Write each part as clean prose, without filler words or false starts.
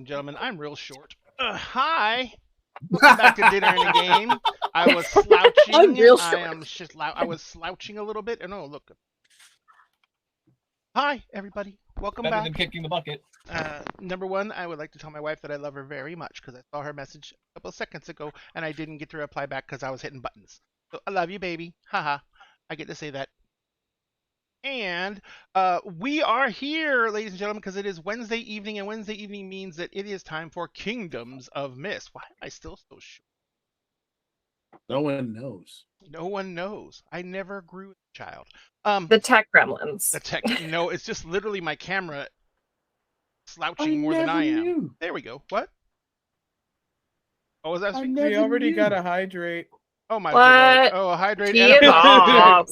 and gentlemen. I'm real short. Hi. Welcome back to Dinner and a Game. I was slouching. I'm real short. I was slouching a little bit. Oh, look. Hi, everybody. Welcome Better back. than kicking the bucket. Number one, I would like to tell my wife that I love her very much because I saw her message a couple of seconds ago and I didn't get to reply back because I was hitting buttons. So I love you, baby. Haha. I get to say that. And we are here, ladies and gentlemen, because it is Wednesday evening, and Wednesday evening means that it is time for Kingdoms of Mist. Why am I still so sure? No one knows. No one knows. I never grew as a child. The tech gremlins. The tech. No, it's just literally my camera slouching more than I am. Knew. There we go. What? Oh, was that? We already got a hydrate. Oh my What? God. Oh, a hydrate. Give off.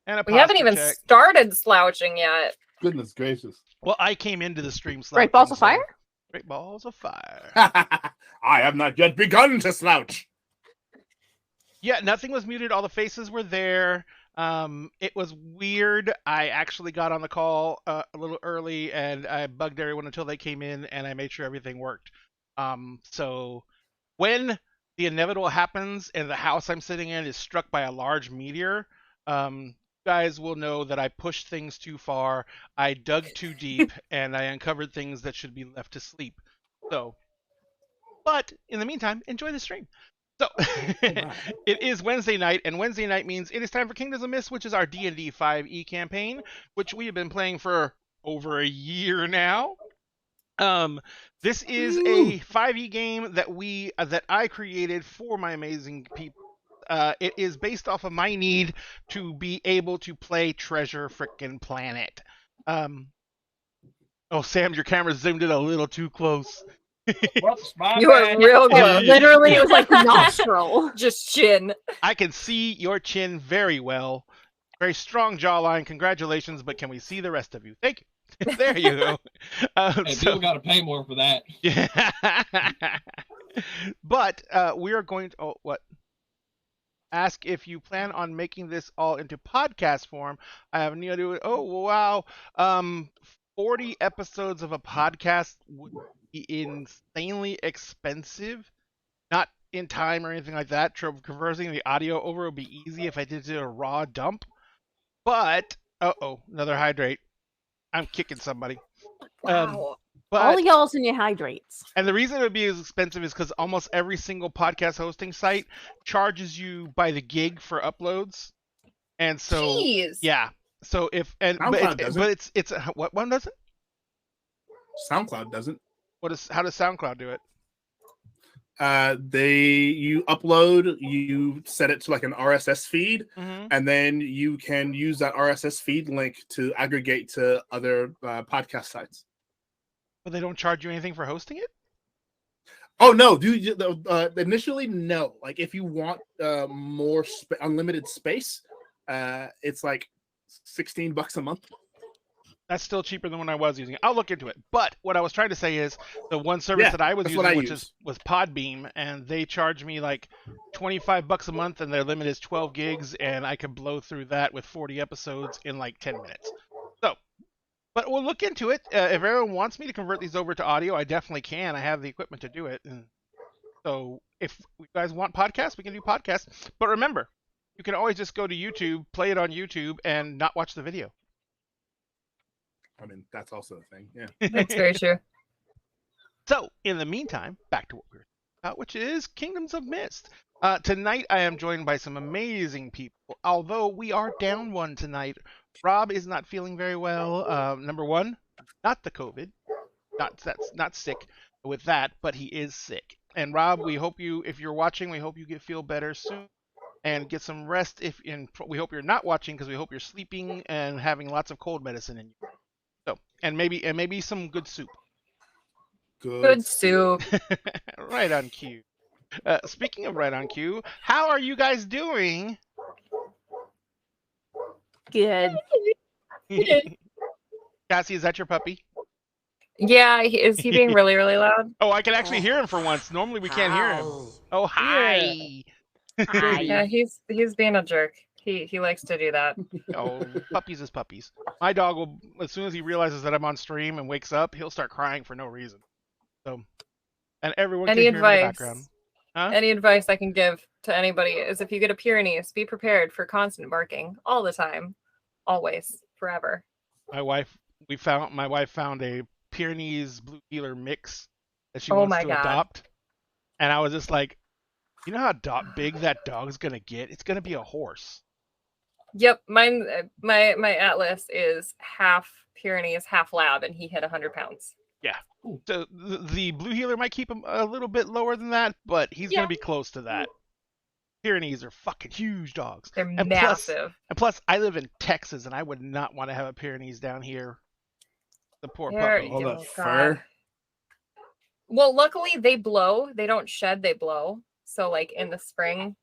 And a We haven't even check. started slouching yet. Goodness gracious. Well, I came into the stream slouching. Great balls of fire? Great balls of fire. I have not yet begun to slouch. Yeah, nothing was muted. All the faces were there. It was weird. I actually got on the call a little early, and I bugged everyone until they came in, and I made sure everything worked. So when the inevitable happens and the house I'm sitting in is struck by a large meteor, you guys will know that I pushed things too far, I dug too deep, and I uncovered things that should be left to sleep. So, but in the meantime, enjoy the stream. So, it is Wednesday night, and Wednesday night means it is time for Kingdoms of Mist, which is our D&D 5e campaign, which we have been playing for over a year now. This is a 5e game that I created for my amazing people. It is based off of my need to be able to play Treasure Frickin' Planet. Oh, Sam, your camera zoomed in a little too close. Whoops, my You are bad. real good. Literally, it was like nostril. Just chin. I can see your chin very well. Very strong jawline. Congratulations, but can we see the rest of you? Thank you. There you go. Hey, people got to pay more for that. Yeah. But we are going to... Oh, what? Ask if you plan on making this all into podcast form. I have no idea. Oh, wow. 40 episodes of a podcast would be insanely expensive. Not in time or anything like that. Conversing the audio over would be easy if I did a raw dump. But, another hydrate. I'm kicking somebody. Wow. But, All y'all's in your hydrates. and the reason it would be as expensive is because almost every single podcast hosting site charges you by the gig for uploads, and so Jeez. yeah. So if and SoundCloud doesn't. but it's what one doesn't? SoundCloud doesn't. How does SoundCloud do it? You upload, you set it to like an RSS feed, Mm-hmm. and then you can use that RSS feed link to aggregate to other podcast sites. But they don't charge you anything for hosting it? Oh no, dude! Initially, no. Like if you want more unlimited space, it's like $16 a month. That's still cheaper than when I was using it. I'll look into it. But what I was trying to say is the one service Yeah, that I was that's what using, I which use. was Podbeam, and they charge me like $25 a month, and their limit is 12 gigs, and I could blow through that with 40 episodes in like 10 minutes. So, but we'll look into it. If everyone wants me to convert these over to audio, I definitely can. I have the equipment to do it. And so if you guys want podcasts, we can do podcasts. But remember, you can always just go to YouTube, play it on YouTube, and not watch the video. I mean, that's also a thing. Yeah. That's very true. So, in the meantime, back to what we were talking about, which is Kingdoms of Mist. Tonight, I am joined by some amazing people. Although we are down one tonight, Rob is not feeling very well. Number one, not the COVID, not sick with that, but he is sick. And Rob, we hope you, if you're watching, we hope you feel better soon and get some rest. We hope you're not watching because we hope you're sleeping and having lots of cold medicine in you. So, and maybe some good soup. Good soup. Right on cue. Speaking of right on cue, how are you guys doing? Good. Cassie, is that your puppy? Yeah, is he being really, really loud? Oh, I can actually hear him for once. Normally we can't hear him. Oh, hi. Hi. Yeah, he's being a jerk. He likes to do that. Oh, puppies is puppies. My dog will, as soon as he realizes that I'm on stream and wakes up, he'll start crying for no reason. So, and everyone Any can hear in the advice? background. Huh? Any advice I can give to anybody is if you get a Pyrenees, be prepared for constant barking all the time, always, forever. My wife found a Pyrenees Blue Heeler mix that she Oh wants my to God. adopt, and I was just like, you know how big that dog's gonna get? It's gonna be a horse. Yep, mine. My Atlas is half Pyrenees, half Lab, and he hit 100 pounds. Yeah. So the Blue Heeler might keep him a little bit lower than that, but he's gonna be close to that. Pyrenees are fucking huge dogs. They're massive. Plus, I live in Texas, and I would not want to have a Pyrenees down here. The poor puppy. All that God. fur. Well, luckily they blow. They don't shed, they blow. So like in the spring,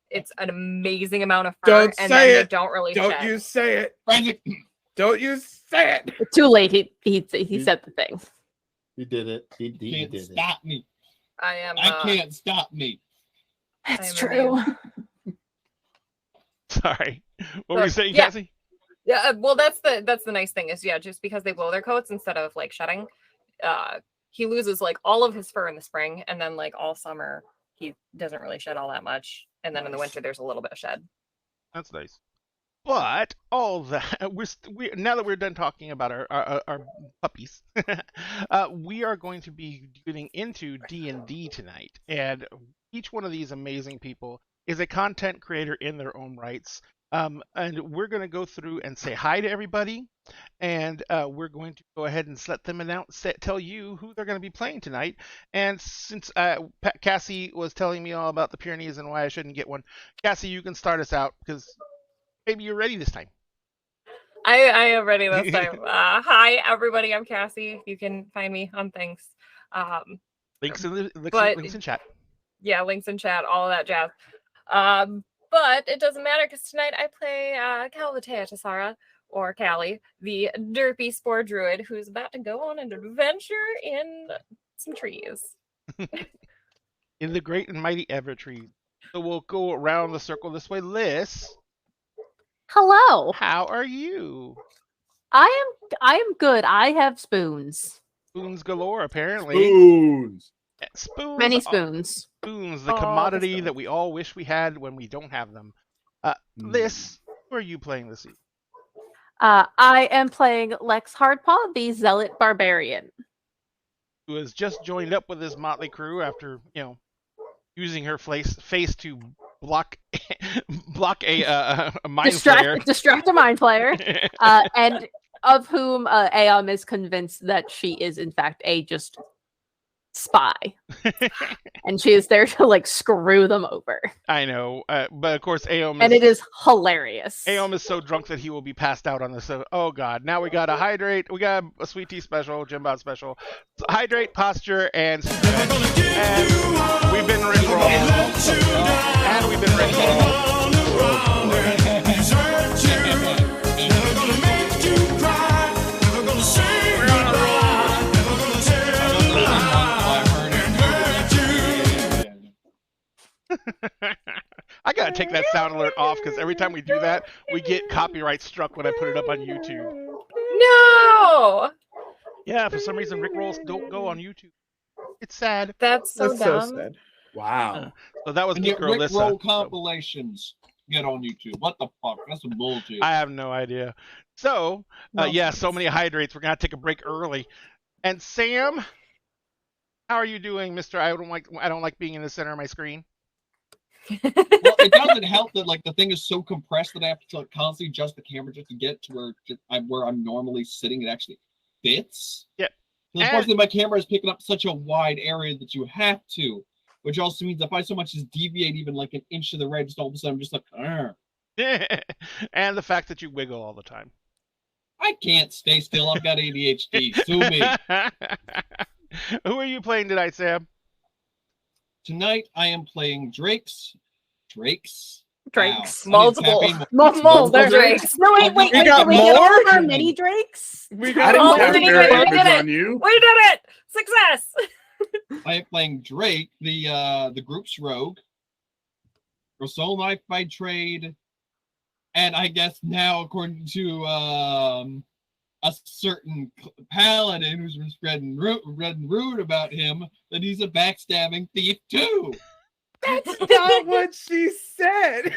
it's an amazing amount of fur, Don't and say then they it. don't really Don't shed. you say it. Frantic. Don't you say it. Too late. He said the thing. He did it. He Can't did it. stop me. I am. I can't stop me. That's I true. am Sorry. What were you saying, Yeah. Cassie? Yeah, well, that's the nice thing is just because they blow their coats instead of like shedding, he loses like all of his fur in the spring, and then like all summer he doesn't really shed all that much, and then in the winter there's a little bit of shed. That's nice. But all that we now that we're done talking about our puppies, we are going to be getting into D&D tonight, and each one of these amazing people is a content creator in their own rights. And we're going to go through and say hi to everybody, and we're going to go ahead and let them tell you who they're going to be playing tonight. And since Cassie was telling me all about the Pyrenees and why I shouldn't get one, Cassie, you can start us out because maybe you're ready this time. I am ready this time. Hi everybody, I'm Cassie. You can find me on things. Links in But- chat. Yeah, links in chat, all of that jazz. But it doesn't matter because tonight I play Calvatea Tessara, or Callie, the derpy spore druid who's about to go on an adventure in some trees. In the great and mighty Evertree. So we'll go around the circle this way. Liz, Hello. how are you? I am good. I have spoons. Spoons galore, apparently. Spoons. Spoons. Many spoons. Spoons, the Oh, the commodity spoons. that we all wish we had when we don't have them. Liz, who are you playing this evening? I am playing Lex Hardpaw, the Zealot Barbarian. Who has just joined up with his motley crew after, using her face to block a mind flayer. Distract a mind player. And of whom Aeom is convinced that she is in fact a just spy. And she is there to like screw them over. I know, but of course Aeom And it is hilarious. Aeom is so drunk that he will be passed out on this. So, oh god, now we got a hydrate, we got a sweet tea special, Jimbot special, hydrate, posture, and we've been rickrolled. And we've been rickrolled. I gotta take that sound alert off because every time we do that, we get copyright struck when I put it up on YouTube. No! Yeah, for some reason Rick Rolls don't go on YouTube. It's sad. That's so That's dumb. so sad. Wow. So that was And Geek yet Girl Rick Lissa. Roll So compilations get on YouTube. What the fuck? That's some bullshit. I have no idea. So yeah, so many hydrates. We're gonna take a break early. And Sam, how are you doing, Mister? I don't like being in the center of my screen. Well, it doesn't help that like the thing is so compressed that I have to like, constantly adjust the camera just to get to where I'm normally sitting. It actually fits. Yep. So unfortunately, my camera is picking up such a wide area that you have to, which also means if I so much as deviate even like an inch to the right, just all of a sudden I'm just like, "Arr." And the fact that you wiggle all the time. I can't stay still. I've got ADHD. Sue me. Who are you playing tonight, Sam? Tonight I am playing Drakes. Drakes. Wow. Multiple. I need to tap in- Multiple Drakes. Drakes. No, wait. We got Can we get more? all of our mini Drakes? We I got didn't Oh, have we did very it, we did good it. on you. We did it! Success! I am playing Drake, the group's rogue. For soul knife by trade. And I guess now, according to a certain paladin who's been spreading rude about him that he's a backstabbing thief too. That's not what she said.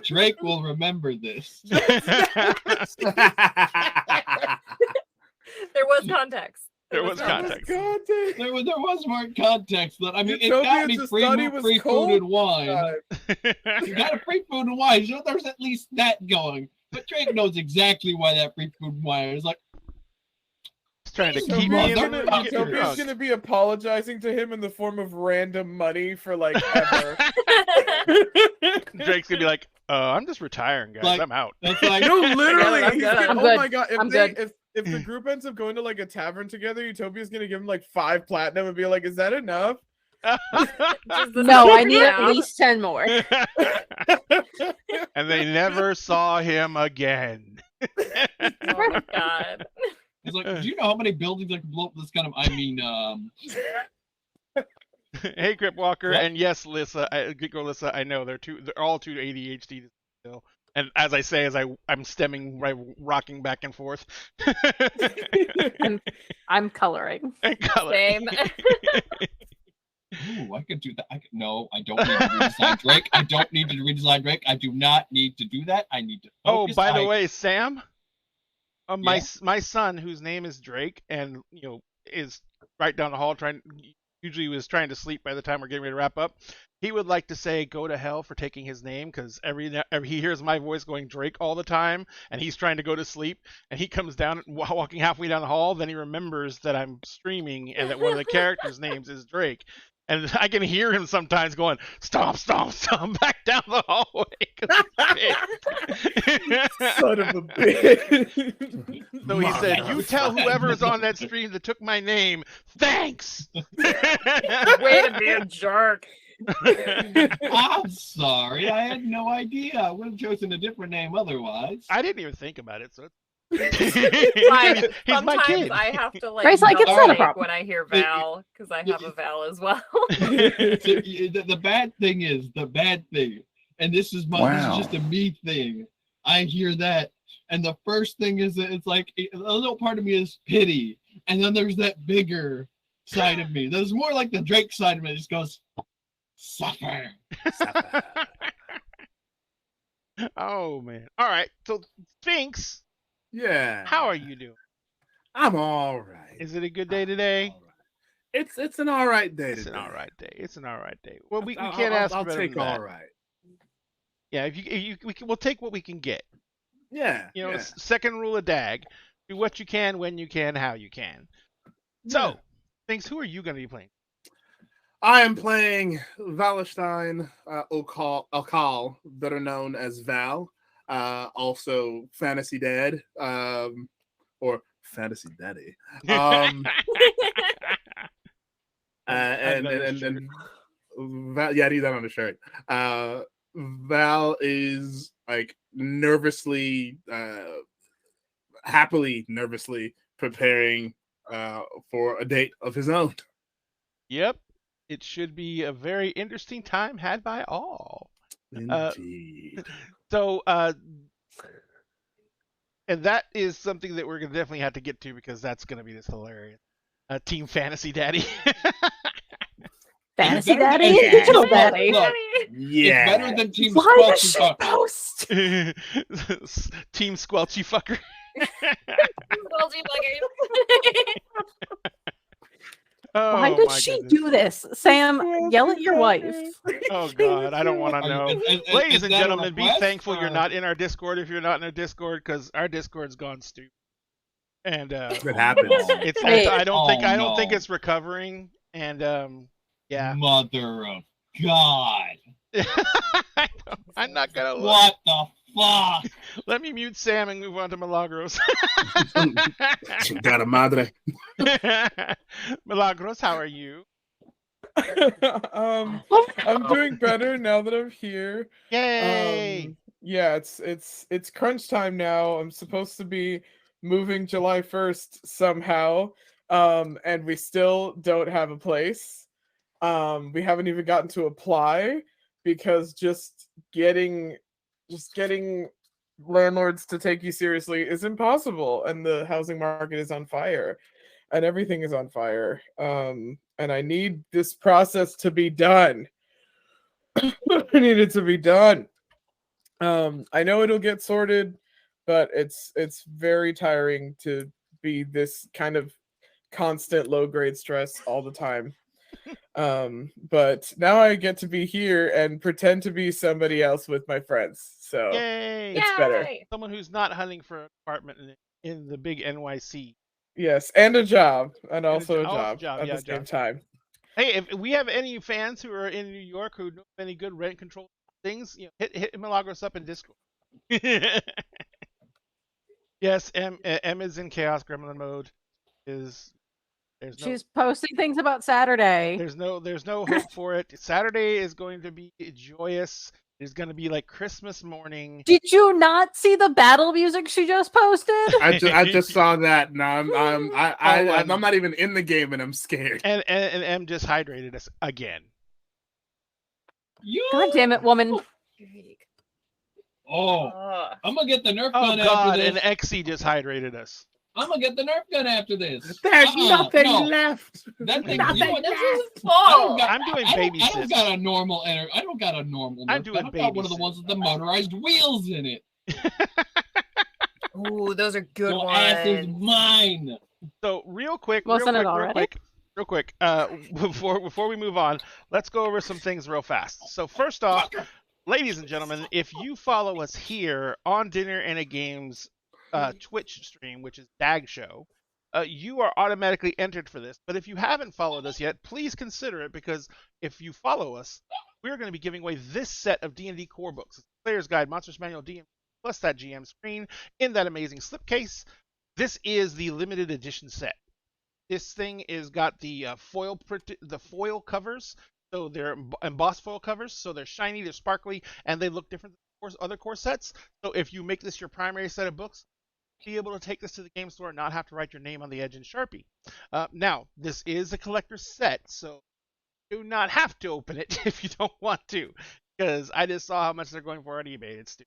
Drake will remember this. There was context. There was context. There was more context. That I mean, it got me free food and wine. You got a free food and wine. So there's at least that going. But Drake knows exactly why that free food and wine is like. He's trying to keep me in the Toby's gonna be apologizing to him in the form of random money for like ever. Drake's gonna be like, I'm just retiring, guys. Like, I'm out. That's like, No, literally. I'm He's good. gonna, I'm oh good. my god! I'm good. If the group ends up going to like a tavern together, Utopia's gonna give him like 5 platinum and be like, "Is that enough?" No, I need at least 10 more. And they never saw him again. Oh my god. it's like, do you know how many buildings I can blow up this kind of? I mean, Hey, Crip Walker, What? and yes, Lissa, I know they're all too ADHD still. And as I say, I'm stemming, right, rocking back and forth. I'm coloring. And color. Same. ooh, I could do that. No, I don't need to redesign Drake. I don't need to redesign Drake. I do not need to do that. I need to focus. Oh, by the way, Sam, my Yeah? my son, whose name is Drake, and is right down the hall usually was trying to sleep by the time we're getting ready to wrap up. He would like to say "go to hell" for taking his name because every he hears my voice going Drake all the time, and he's trying to go to sleep, and he comes down walking halfway down the hall. Then he remembers that I'm streaming and that one of the characters' names is Drake. And I can hear him sometimes going, stomp, stomp, stomp, back down the hallway. 'Cause he's Son of a bitch. so he said, you tell whoever's on that stream that took my name, thanks. Way to be a jerk. I'm sorry. I had no idea. I would have chosen a different name otherwise. I didn't even think about it. So Like, he's my sometimes kid. I have to like, Grace, like, it's not a think problem. when I hear Val because I have a Val as well. The bad thing is and this is just a me thing. I hear that, and the first thing is that it's like a little part of me is pity, and then there's that bigger side of me. There's more like the Drake side of me. It just goes suffer. Oh man. All right. So Sphinx, Yeah. how are you doing? I'm all right. Is it a good day today? All right. It's an all right day It's today. an all right day. It's an all right day. Well, we I'll- can't I'll- ask I'll for better take than that. all right. Yeah, if we'll take what we can get. Yeah. You know, yeah. second rule of DAG: do what you can, when you can, how you can. So, Yeah. Sphinx, who are you going to be playing? I am playing Valestein Alcal, better known as Val, also Fantasy Dad, or Fantasy Daddy. And Val, yeah, I need that on the shirt. Val is like happily nervously preparing for a date of his own. Yep. It should be a very interesting time had by all. Indeed. So, and that is something that we're going to definitely have to get to because that's going to be this hilarious. Team Fantasy Daddy. Fantasy better Daddy? than- Digital Look, Daddy. look, Yeah. It's better than Team Why the Squelchy shit Fuck. post? Team Squelchy Fucker. Well, gee, buggers. Oh, Why did my she goodness. do this? Sam, yell at your wife. Oh, God. I don't want to know. Ladies Is and that a gentlemen, be request, thankful you're or- not in our Discord if you're not in our Discord because our Discord's gone stupid. And That happens. it's Hey. I don't think no. it's recovering. And yeah. Mother of God. I'm not gonna look. What the fuck? Let me mute Sam and move on to Milagros. Chingada madre. Milagros, how are you? I'm doing better now that I'm here. Yay! Yeah, it's crunch time now. I'm supposed to be moving July 1st somehow. And we still don't have a place. We haven't even gotten to apply because just getting landlords to take you seriously is impossible, and the housing market is on fire, and everything is on fire. And I need this process to be done. I need it to be done. I know it'll get sorted, but it's very tiring to be this kind of constant low grade stress all the time. But now I get to be here and pretend to be somebody else with my friends. So Yay! it's better. Yay! Someone who's not hunting for an apartment in the big NYC. Yes, and a job, and also a also job at yeah, the same job. time. Hey, if we have any fans who are in New York who know of any good rent control things, hit Milagros up in Discord. Yes, M is in Chaos Gremlin mode. She's posting things about Saturday. There's no hope for it. Saturday is going to be joyous. It's going to be like Christmas morning. Did you not see the battle music she just posted? I just saw that. No, I'm not even in the game, and I'm scared. And M just hydrated us again. God damn it, woman! Oh, I'm gonna get the Nerf Oh gun after God! this. And Exy just hydrated us. I'm gonna get the Nerf gun after this. There's nothing no. left. That thing, Nothing you know what, this is- left. Oh, I'm doing baby I don't sis. got a normal. I don't got a normal. I'm Nerf doing gun. I've got one of the baby ones with the motorized wheels in it. ooh, those are good Your ass is ones. mine. So real quick, Wasn't it already? real quick. Before we move on, let's go over some things real fast. So first off, ladies and gentlemen, if you follow us here on Dinner and a Games Twitch stream, which is Dag Show, you are automatically entered for this. But if you haven't followed us yet, please consider it, because if you follow us, we're going to be giving away this set of D&D core books: Player's Guide, Monsters Manual, DM, plus that GM screen in that amazing slipcase. This is the limited edition set. This thing is got the foil covers, so they're embossed foil covers, so they're shiny, they're sparkly, and they look different than other core sets. So if you make this your primary set of books, be able to take this to the game store and not have to write your name on the edge in Sharpie. Now, this is a collector's set, so do not have to open it if you don't want to, because I just saw how much they're going for on eBay. It's stupid.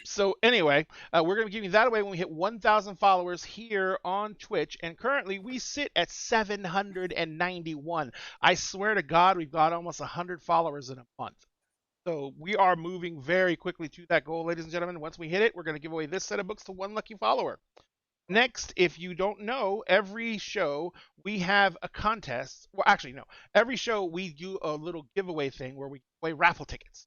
So anyway, we're going to be giving that away when we hit 1,000 followers here on Twitch, and currently we sit at 791. I swear to God, we've got almost 100 followers in a month. So we are moving very quickly to that goal, ladies and gentlemen. Once we hit it, we're going to give away this set of books to one lucky follower. Next, if you don't know, every show we have a contest. Well, actually, no. Every show we do a little giveaway thing where we give away raffle tickets.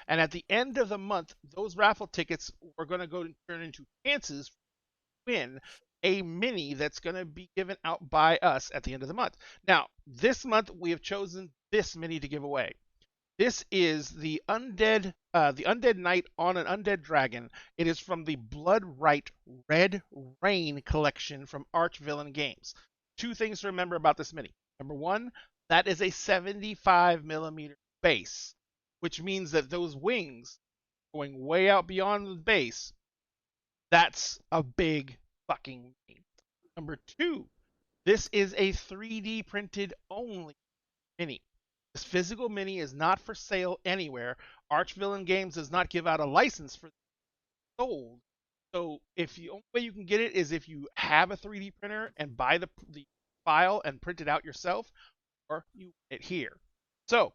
And at the end of the month, those raffle tickets are going to go and turn into chances to win a mini that's going to be given out by us at the end of the month. Now, this month we have chosen this mini to give away. This is the Undead Knight on an Undead Dragon. It is from the Blood Right Red Rain collection from Archvillain Games. Two things to remember about this mini. Number one, that is a 75mm base, which means that those wings going way out beyond the base, that's a big fucking mini. Number two, this is a 3D printed only mini. This physical mini is not for sale anywhere. Archvillain Games does not give out a license for sold. So if the only way you can get it is if you have a 3D printer and buy the file and print it out yourself, or you get it here. So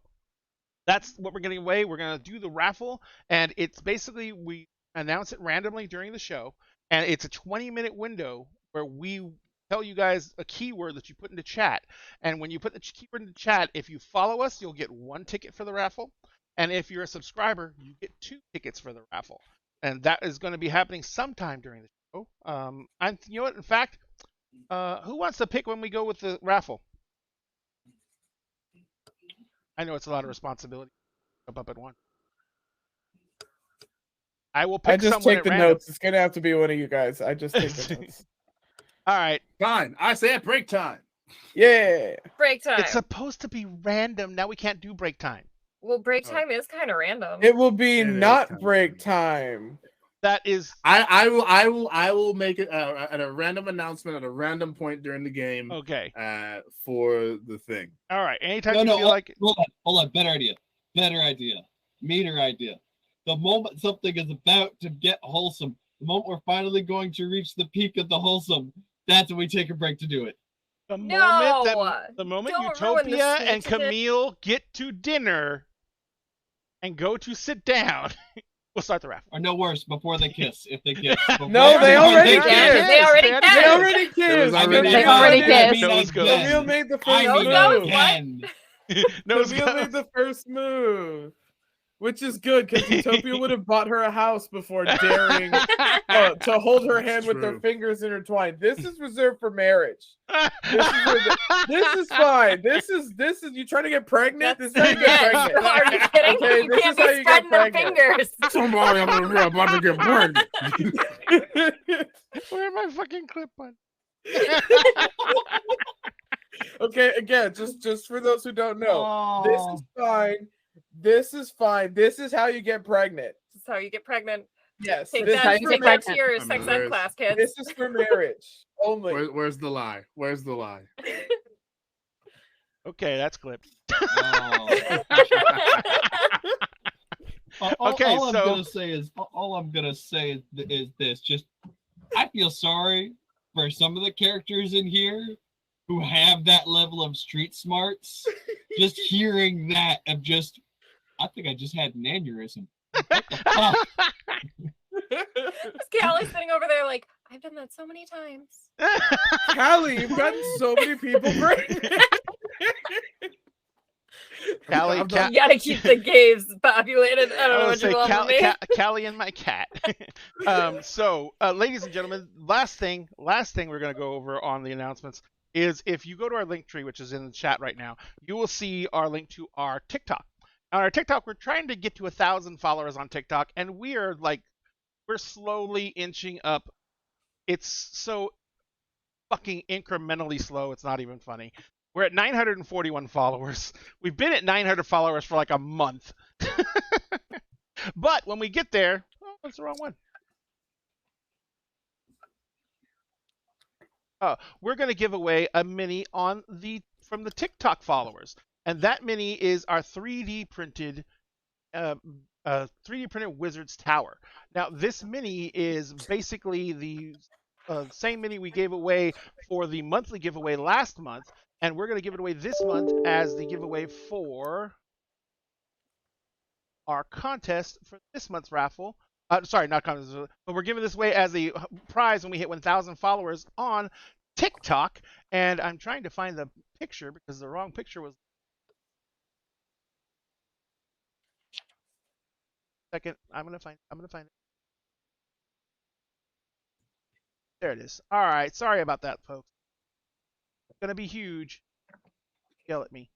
that's what we're getting away. We're going to do the raffle, and it's basically we announce it randomly during the show, and it's a 20-minute window where we tell you guys a keyword that you put into chat. And when you put the keyword into chat, if you follow us, you'll get 1 ticket for the raffle. And if you're a subscriber, you get 2 tickets for the raffle. And that is going to be happening sometime during the show. And you know what? In fact, who wants to pick when we go with the raffle? I know it's a lot of responsibility. Jump up at one. I will pick I just someone take at the random. notes. It's gonna have to be one of you guys. I just take the notes. All right. Fine. I say at break time. Yeah. Break time. It's supposed to be random. Now we can't do break time. Well, break time is kind of random. It will be It is not kinda break time. That is I will make it at a random announcement at a random point during the game. okay. For the thing. All right. Anytime No, you no, feel like hold on. Better idea. Meter idea. The moment something is about to get wholesome, the moment we're finally going to reach the peak of the wholesome, that's when we take a break to do it. The No! moment Don't ruin the Utopia and sweet thing. Camille get to dinner and go to sit down, we'll start the raffle. Or no worse, before they kiss, if they kiss. No, they already kissed. kissed. They already They kissed. They already It kissed. was already- They already kissed. Nose goes. Camille made the first Nose move. goes? Again. Nose Camille goes. made the first move, which is good because Utopia would have bought her a house before daring to hold her hand with their True. fingers intertwined. This is reserved for marriage. This is fine. This is you trying to get pregnant? This is how you get Yes. pregnant. Are you kidding? Okay, You this can't is how be you get spreading their pregnant. fingers. Somebody about to get pregnant. Where my fucking clip on? Okay, again, just for those who don't know, this Oh. is fine. This is fine. This is how you get pregnant. This is how you get pregnant. Yes, Take this how that you is get for back pregnant. to your I mean, sex ed there's- class, kids. This is for marriage only. Where's the lie? Where's the lie? Okay, that's clipped. Oh. Okay, all I'm so- gonna say is this. Just, I feel sorry for some of the characters in here who have that level of street smarts. Just hearing that of just, I think I just had an aneurysm. What the fuck? Callie sitting over there like, I've done that so many times. Callie, you've gotten so many people pregnant. Callie, I'm not- You gotta keep the gays populated. I don't know I would what you say want from me. Callie and my cat. So, ladies and gentlemen, last thing we're going to go over on the announcements is if you go to our link tree, which is in the chat right now, you will see our link to our TikTok. On our TikTok, we're trying to get to 1,000 followers on TikTok, and we're slowly inching up. It's so fucking incrementally slow. It's not even funny. We're at 941 followers. We've been at 900 followers for like a month. But when we get there, oh, that's the wrong one. We're going to give away a mini from the TikTok followers. And that mini is our 3D printed 3D printed Wizard's Tower. Now, this mini is basically the same mini we gave away for the monthly giveaway last month, and we're going to give it away this month as the giveaway for our contest for this month's raffle. Sorry, not contest, but we're giving this away as a prize when we hit 1,000 followers on TikTok. And I'm trying to find the picture because the wrong picture was. Second, I'm gonna find it. There it is. All right, sorry about that, folks. It's gonna be huge. Yell at me.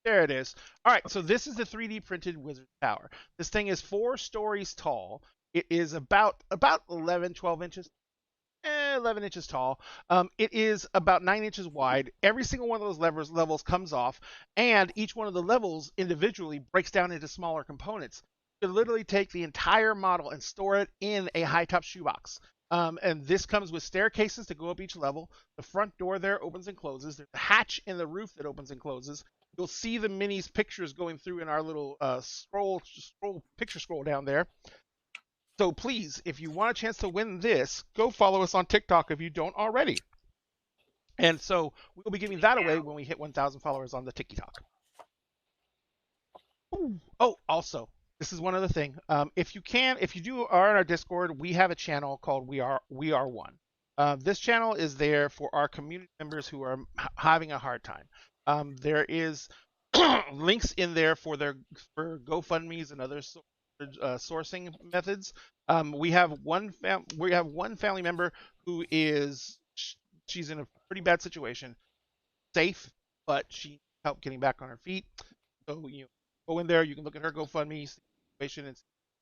There it is. All right, so this is the 3D printed Wizard Tower. This thing is 4 stories tall. It is about 11, 12 inches. 11 inches tall. It is about 9 inches wide. Every single one of those levels comes off, and each one of the levels individually breaks down into smaller components. You literally take the entire model and store it in a high-top shoebox. And this comes with staircases to go up each level. The front door there opens and closes. There's a hatch in the roof that opens and closes. You'll see the minis pictures going through in our little picture scroll down there. So please, if you want a chance to win this, go follow us on TikTok if you don't already. And so we'll be giving that away when we hit 1,000 followers on the TikTok. Oh, also, this is one other thing. If you are in our Discord, we have a channel called We Are One. This channel is there for our community members who are having a hard time. There is links in there for GoFundMe's and other sourcing methods. We have one family member who she's in a pretty bad situation, safe, but she needs help getting back on her feet. So go in there. You can look at her GoFundMe situation and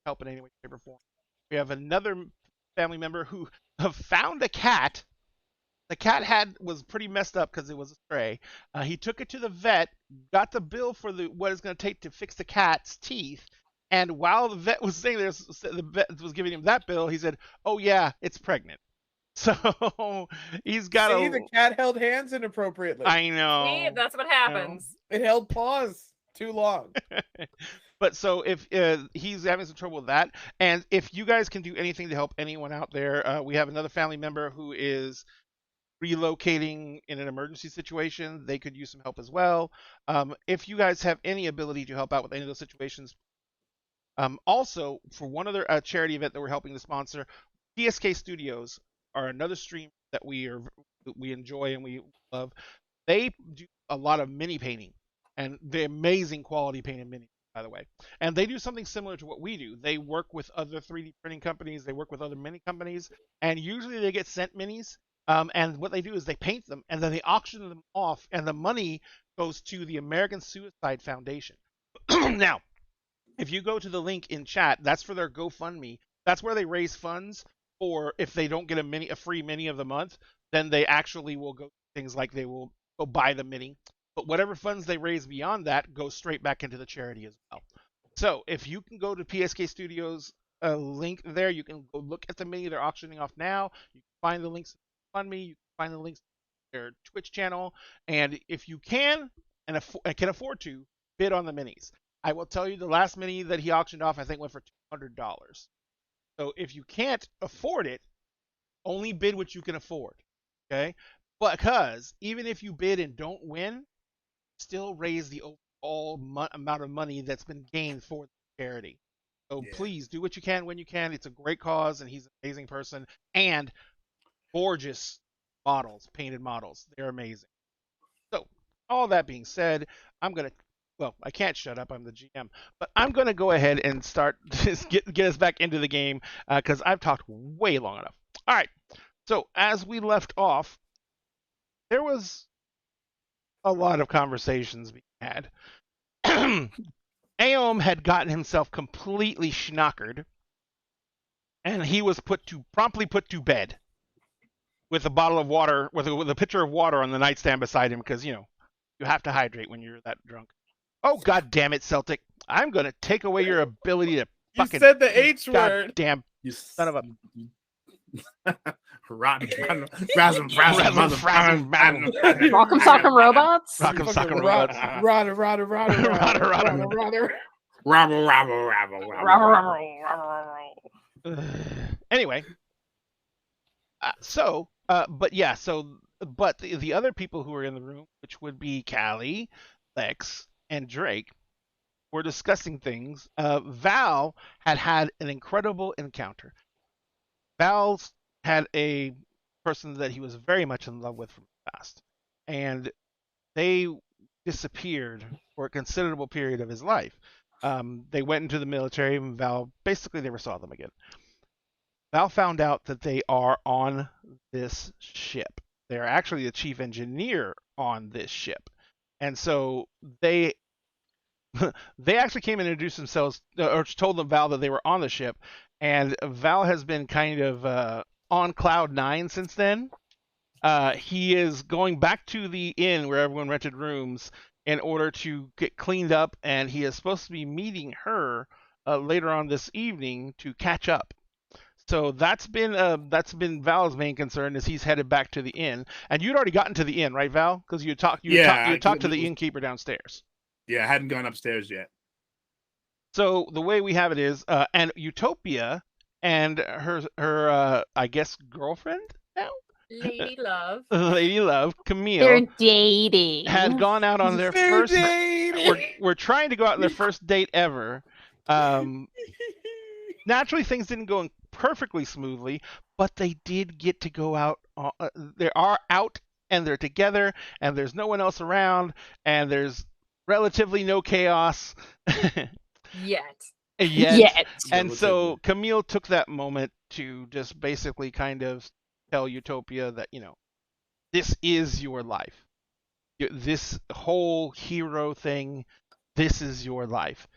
help in any way, shape, or form. We have another family member who found a cat. The cat was pretty messed up because it was a stray. He took it to the vet, got the bill for what it's going to take to fix the cat's teeth. And while the vet was saying this, the vet was giving him that bill, he said, "Oh yeah, it's pregnant." So he's got See, the cat held hands inappropriately. I know. See, that's what happens. It held paws. too long. But so if he's having some trouble with that, and if you guys can do anything to help anyone out there, we have another family member who is relocating in an emergency situation. They could use some help as well. If you guys have any ability to help out with any of those situations, also for one other charity event that we're helping to sponsor, PSK Studios are another stream that we enjoy and we love. They do a lot of mini painting, and the amazing quality painted mini, by the way. And they do something similar to what we do. They work with other 3D printing companies. They work with other mini companies, and usually they get sent minis. And what they do is they paint them, and then they auction them off, and the money goes to the American Suicide Foundation. Now, if you go to the link in chat, that's for their GoFundMe. That's where they raise funds for if they don't get a free mini of the month, then they actually will go things like they will go buy the mini. But whatever funds they raise beyond that go straight back into the charity as well. So if you can go to PSK Studios link there, you can go look at the mini they're auctioning off now. You can find the links to GoFundMe. You can find the links to their Twitch channel. And if you can and can afford to, bid on the minis. I will tell you the last mini that he auctioned off, I think, went for $200. So if you can't afford it, only bid what you can afford. Okay? Because even if you bid and don't win, still raise the overall amount of money that's been gained for the charity. So please do what you can when you can. It's a great cause, and he's an amazing person. And gorgeous models, painted models. They're amazing. So all that being said, I can't shut up. I'm the GM, but I'm going to go ahead and start just get us back into the game because I've talked way long enough. All right. So as we left off, there was a lot of conversations being had. Aom had gotten himself completely schnockered, and he was promptly put to bed with a bottle of water, with a pitcher of water on the nightstand beside him, because you have to hydrate when you're that drunk. Oh, God damn it, Celtic! I'm gonna take away your ability to fucking. You said the H word. Damn, You son of a. rotten. Rock'em sock'em robots. Rock'em sock'em robots. Anyway, but the other people who were in the room, which would be Callie, Lex, and Drake, were discussing things. Val had an incredible encounter. Val's had a person that he was very much in love with from the past, and they disappeared for a considerable period of his life. They went into the military, and Val basically never saw them again. Val found out that they are on this ship. They are actually the chief engineer on this ship, and so they actually came and introduced themselves, or told them Val that they were on the ship, and Val has been kind of on cloud 9 since then. He is going back to the inn where everyone rented rooms in order to get cleaned up, and he is supposed to be meeting her later on this evening to catch up. So that's been Val's main concern, is he's headed back to the inn. And you'd already gotten to the inn, right, Val? Because you talked to the innkeeper downstairs. Yeah, I hadn't gone upstairs yet. So the way we have it is, and Utopia and her I guess girlfriend now, Lady Love, Camille. They're dating. Had gone out on their first. We're trying to go out on their first date ever. Naturally, things didn't go perfectly smoothly, but they did get to go out. They are out, and they're together, and there's no one else around, and there's relatively no chaos. Yet. And so Camille took that moment to just basically kind of tell Utopia that, this is your life. This whole hero thing, this is your life.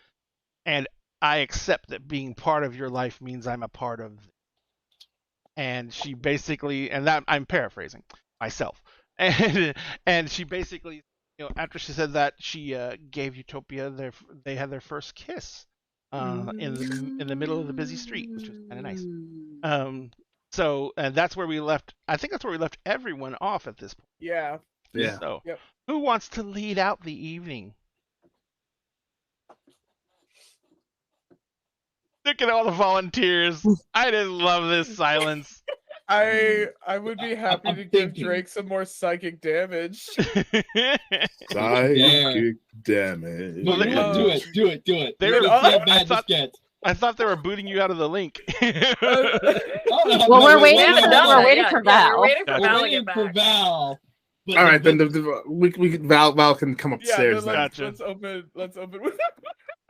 And I accept that being part of your life means I'm a part of it. And she basically, and that I'm paraphrasing myself, and she basically, after she said that, she gave Utopia they had their first kiss in the middle of the busy street, which was kind of nice. So, and that's where we left. I think that's where we left everyone off at this point. Yeah. Yeah. So, Yep. who wants to lead out the evening? Look at all the volunteers. I just love this silence. I would be happy I'm to give thinking. Drake some more psychic damage. Psychic damage. No, Well, do it. They Let's were- see how I bad this thought- gets. I thought they were booting you out of the link. Oh, Well, we're We waiting haven't for done we're that waiting yet. for Yeah, Val. we're waiting for Gotcha. Val We're to waiting get for back. Val. But All right, then we Val can come Yeah, upstairs. then then. Gotcha. let's open with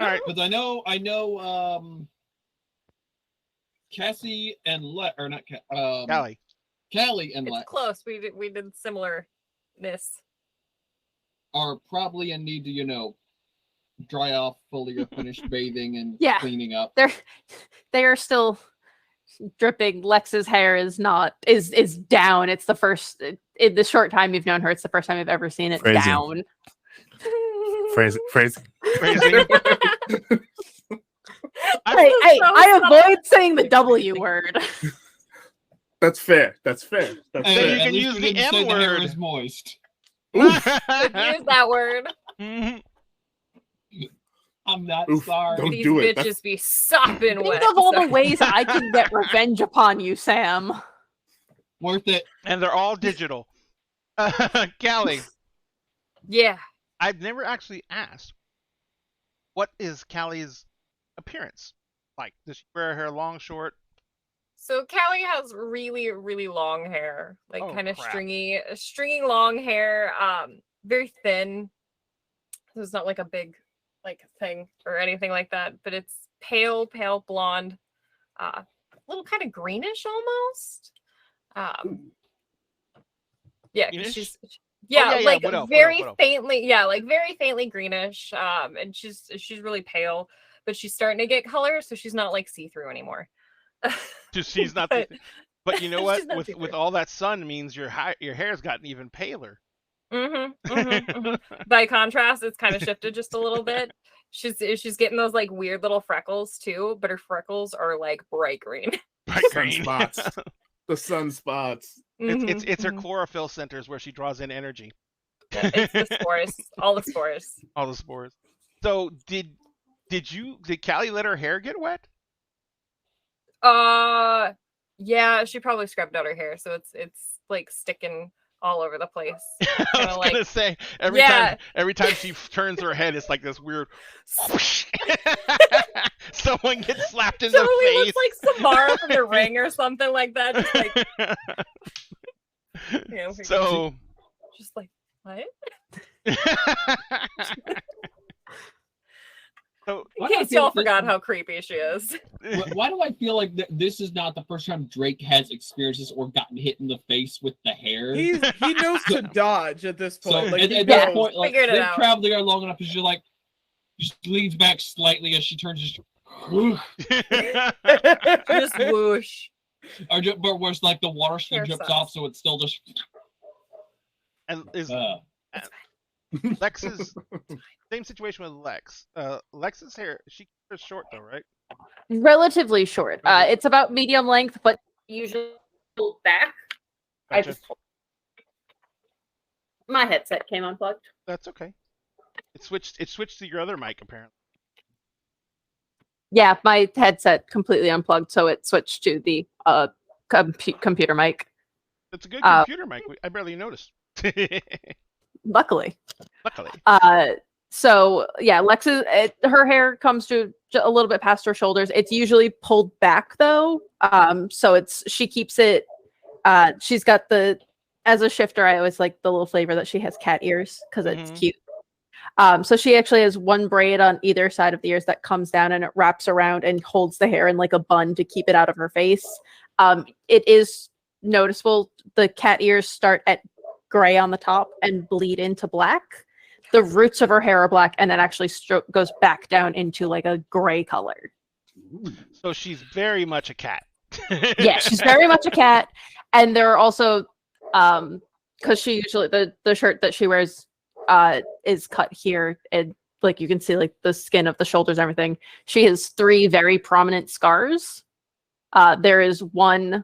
All right. Because I know, Cassie and or not Callie. Callie and It's Lex close. We did similarness. are probably in need to, dry off fully or finish bathing and Yeah. cleaning up. They are still dripping. Lex's hair is down. It's the first in the short time you've known her. It's the first time I've ever seen it Phrasing. down. Phrase. Phrasing. I avoid saying the W word. That's fair. That's fair. That's Hey, So fair. you at can least use we the didn't say M the hair word. is moist. Use that word. Mhm. I'm not Oof, sorry. don't These do it. bitches be sopping Think wet. of all the so- ways I can get revenge upon you, Sam. Worth it. And they're all digital. Callie, Yeah. I've never actually asked, what is Callie's appearance like? Does she wear her hair long, short? So Callie has really, really long hair, like Oh, kind of crap. stringy long hair. Very thin. So it's not like a big thing or anything like that, but it's pale blonde, a little kind of greenish almost. Yeah, 'cause Greenish? she's yeah, like what else? very What else? faintly, like very faintly greenish. And she's really pale, but she's starting to get color, so she's not like see-through anymore. She's not. But- But you know She's what? not With see-through. all that sun means your hair's gotten even paler. By contrast, it's kind of shifted just a little bit. She's getting those like weird little freckles too, but her freckles are like bright green. Bright green. Sunspots. The sunspots. It's her Mhm. chlorophyll centers where she draws in energy. Yeah, it's the spores, all the spores. All the spores. So did Callie let her hair get wet? Yeah, she probably scrubbed out her hair, so it's like sticking all over the place. I was like- gonna say Yeah. every time she turns her head, it's like this weird whoosh. Someone gets slapped in Totally the looks like Samara from The Ring or something like that. Just like, So just like what? so In Why do I case feel y'all this- forgot how creepy she is. Why do I feel like this is not the first time Drake has experienced this or gotten hit in the face with the hair? He knows to dodge at this So point. Like at he that knows. point, like Figured it they've out. traveled there long enough, as you're like, just leans back slightly as she turns, just, Just whoosh. or just, but where it's like the water still Hair drips sucks. off, so it's still just. and is Lex's same situation with Lex. Lex's hair, she keeps her short though, right? Relatively short. Okay. It's about medium length, but usually pulled back. I Gotcha. just my headset came unplugged. That's okay. It switched to your other mic apparently. Yeah, my headset completely unplugged, so it switched to the computer mic. It's a good Uh, computer mic. I barely noticed. Luckily. Luckily. So yeah, her hair comes to a little bit past her shoulders. It's usually pulled back though. So she keeps it. She's got as a shifter, I always like the little flavor that she has cat ears because it's Mhm. cute. So she actually has one braid on either side of the ears that comes down and it wraps around and holds the hair in like a bun to keep it out of her face. It is noticeable. The cat ears start at gray on the top and bleed into black. The roots of her hair are black and then actually goes back down into like a gray color. So she's very much a cat. Yeah, she's very much a cat. And there are also because she usually the shirt that she wears is cut here and like you can see like the skin of the shoulders and everything. She has 3 very prominent scars. There is one,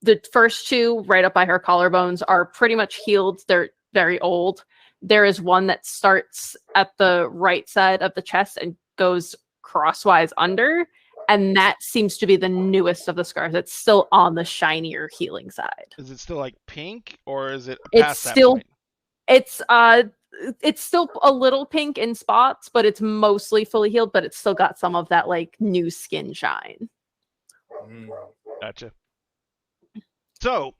the first 2 right up by her collarbones are pretty much healed. They're very old. There is one that starts at the right side of the chest and goes crosswise under. And that seems to be the newest of the scars. It's still on the shinier healing side. Is it still like pink, or is it It's past that still point? It's still a little pink in spots, but it's mostly fully healed, but it's still got some of that like new skin shine. Gotcha. So,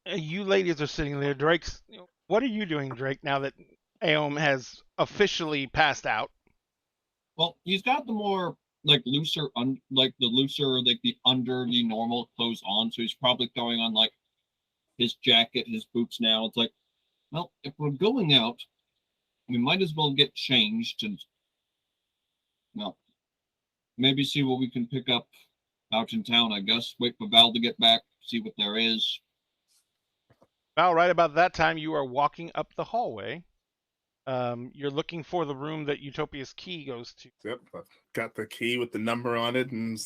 you ladies are sitting there. Drake's. What are you doing, Drake? Now that Aom has officially passed out. Well, he's got the more like looser, like the under the normal clothes on. So he's probably throwing on like his jacket, his boots now. It's like, well, if we're going out, we might as well get changed and, well, maybe see what we can pick up out in town, I guess. Wait for Val to get back, see what there is. Val, right about that time, you are walking up the hallway. You're looking for the room that Utopia's key goes to. Yep, I've got the key with the number on it, and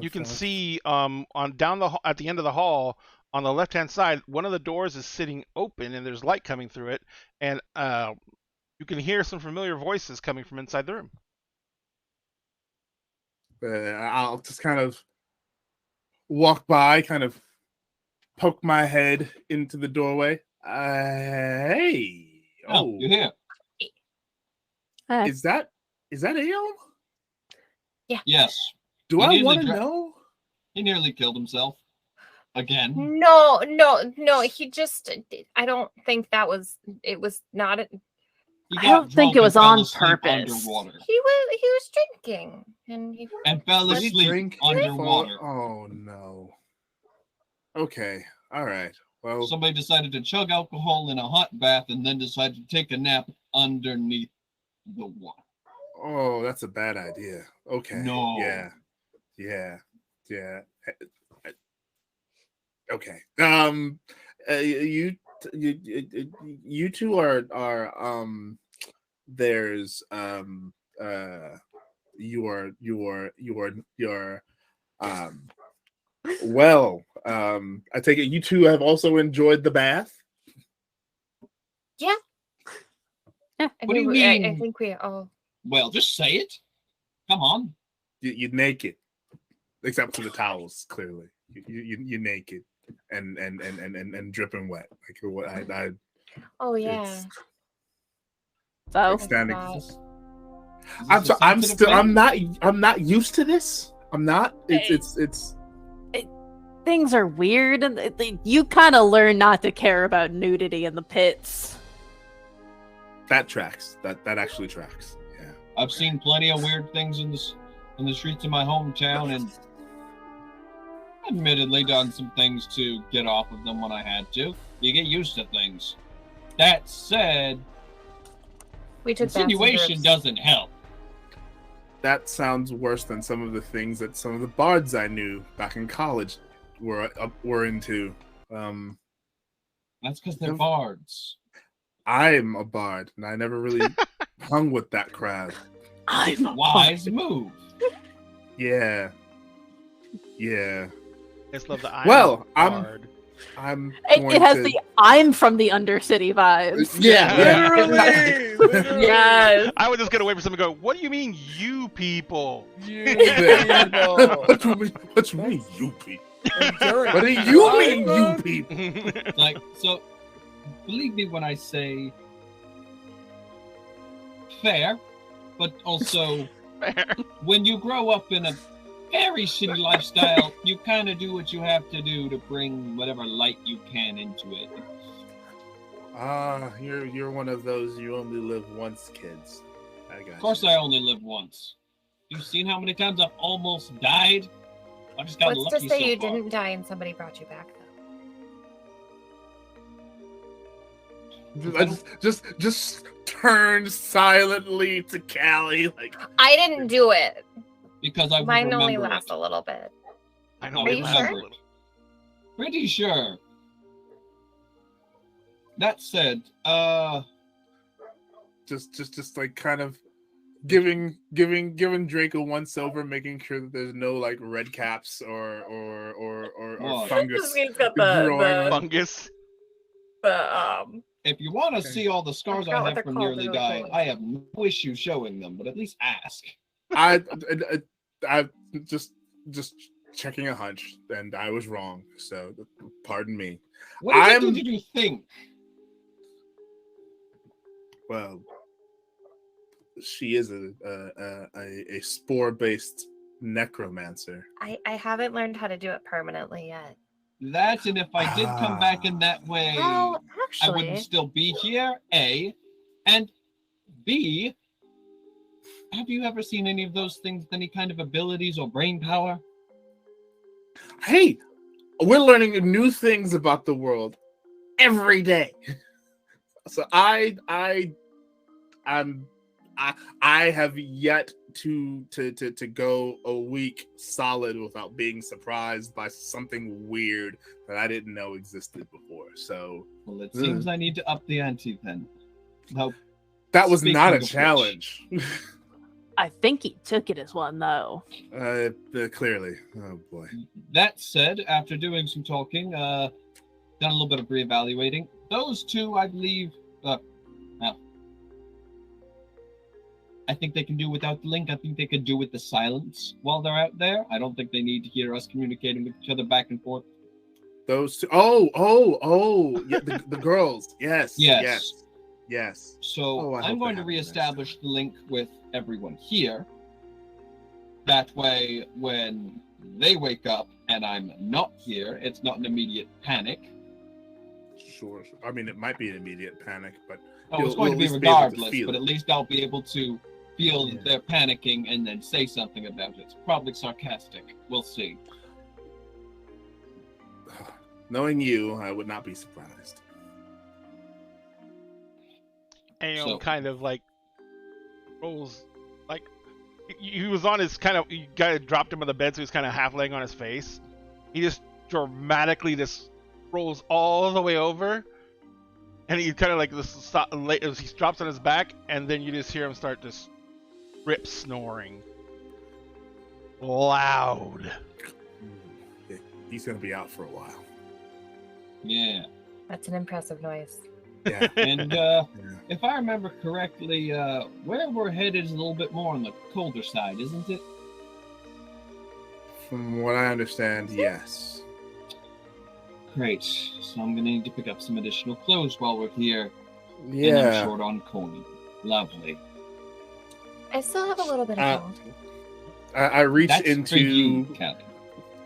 You can see on down at the end of the hall on the left-hand side, one of the doors is sitting open, and there's light coming through it, and you can hear some familiar voices coming from inside the room. I'll just kind of walk by, kind of poke my head into the doorway. Hey, Oh, you're here. Is that Aeon? Yes. Do He I nearly want to dra- know? He nearly killed himself. Again. No. He just. I don't think it was not. He I got don't think drunk it and was fell on asleep purpose. Underwater. He was drinking And fell Did he asleep drink underwater. Oh no. Okay. All right. Well, Somebody decided to chug alcohol in a hot bath and then decided to take a nap underneath the water. oh, that's a bad idea. Okay. No. Yeah. Okay. You two are there's you are well, I take it you two have also enjoyed the bath. What do you mean? I think we all. Well, just say it. Come on. You're naked, except for the towels. Clearly, you're naked and dripping wet. Like what I Oh yeah. it's So standing. Is Is this a I'm sensitive thing? I'm not used to this. I'm not. It's things are weird, and you kind of learn not to care about nudity in the pits. that tracks. That actually tracks. Yeah. I've seen plenty of weird things in the streets of my hometown, and admittedly done some things to get off of them when I had to. You get used to things. That said, we took baths and insinuation drips. doesn't help. That sounds worse than some of the things that some of the bards I knew back in college were into. That's because they're bards. I'm a bard, and I never really hung with that crowd. I'm a Wise move. Yeah. I just love the Well, bard. It has the I'm from the Undercity vibes. Yeah. Literally. Yes. I would just get away from someone and go, what do you mean, you people? You people. What you mean, you people? Enduring What do you time, mean, you man. people? Like, so, believe me when I say fair, but also when you grow up in a very shitty lifestyle, you kind of do what you have to do to bring whatever light you can into it. You're one of those you only live once kids. I got Of course, I only live once. You've seen how many times I've almost died? I just got What's lucky to say so you far. didn't die and somebody brought you back though? Just turn silently to Callie, like I didn't do it. Because I would Mine only remember lasts it. a little bit. I know. Are you sure? Pretty sure. That said, just like kind of giving Drake a once over, making sure that there's no like red caps or What? fungus. He's got growing on- Fungus. if you want to Okay. see all the scars forgot I what have they're from called, nearly they're dying, really I have no issue showing them, but at least ask. I I just checking a hunch, and I was wrong. So pardon me. What exactly did you think? Well, she is a spore-based necromancer. I haven't learned how to do it permanently yet. That, and if I did come back in that way, Well, I wouldn't actually, still be here, A. And B, have you ever seen any of those things with any kind of abilities or brain power? Hey, we're learning new things about the world every day. So I have yet to go a week solid without being surprised by something weird that I didn't know existed before. So, Well, it seems I need to up the ante then. Now, that was speaking not a of which- challenge. I think he took it as one, though. Clearly. Oh boy. That said, after doing some talking, done a little bit of reevaluating, those two, I believe, well, I think they can do without the link. I think they could do with the silence while they're out there. I don't think they need to hear us communicating with each other back and forth. Those two. Oh. Yeah, the girls. Yes. So I I'm hope going they to have reestablish the link with everyone here. That way, when they wake up and I'm not here, it's not an immediate panic. Sure. I mean, it might be an immediate panic, but Oh, it's You'll going to be at least be able to regardless, feel but it. at least I'll be able to feel Yeah. that they're panicking and then say something about it. It's probably sarcastic. We'll see. knowing you, I would not be surprised. And So- kind of like rolls, like he was on his kind of, you guys dropped him on the bed, so he's kind of half laying on his face. He just dramatically just rolls all the way over, and he kind of like this. He drops on his back, and then you just hear him start just rip snoring, loud. He's gonna be out for a while. Yeah. That's an impressive noise. Yeah. And Yeah. if I remember correctly, where we're headed is a little bit more on the colder side, isn't it? From what I understand, yes. Great. So I'm going to need to pick up some additional clothes while we're here. And I'm short on coin. Lovely. I still have a little bit of gold. I reach That's into for you, Kelly.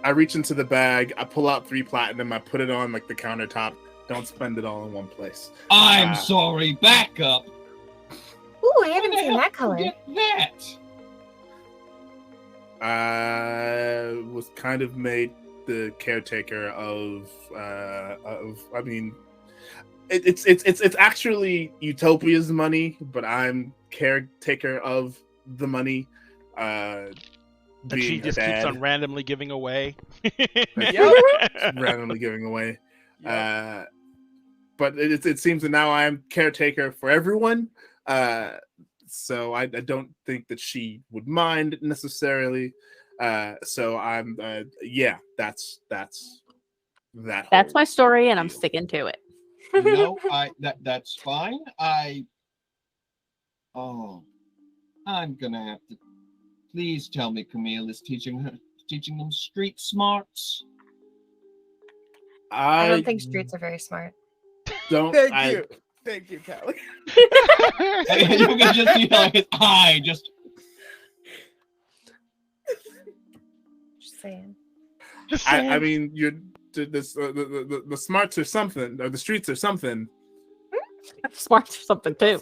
I reach into the bag. I pull out 3 platinum. I put it on like the countertop. Don't spend it all in one place. I'm sorry. Back up. Ooh, I Where haven't the seen hell that did you color. get that? I was kind of made the caretaker of. I mean, it's actually Utopia's money, but I'm caretaker of the money. That Being she her just keeps dad, on randomly giving away. randomly giving away. But it seems that now I'm caretaker for everyone. So I don't think that she would mind necessarily. So I'm that's that. That's whole my story, and I'm deal. sticking to it. No, that's fine. I'm gonna have to. Please tell me Camille is teaching them street smarts. I don't think streets are very smart. Don't. Thank you, Callie. You can just see like his eye just. Just saying. I mean, the smarts are something, or the streets are something. Smart or something too.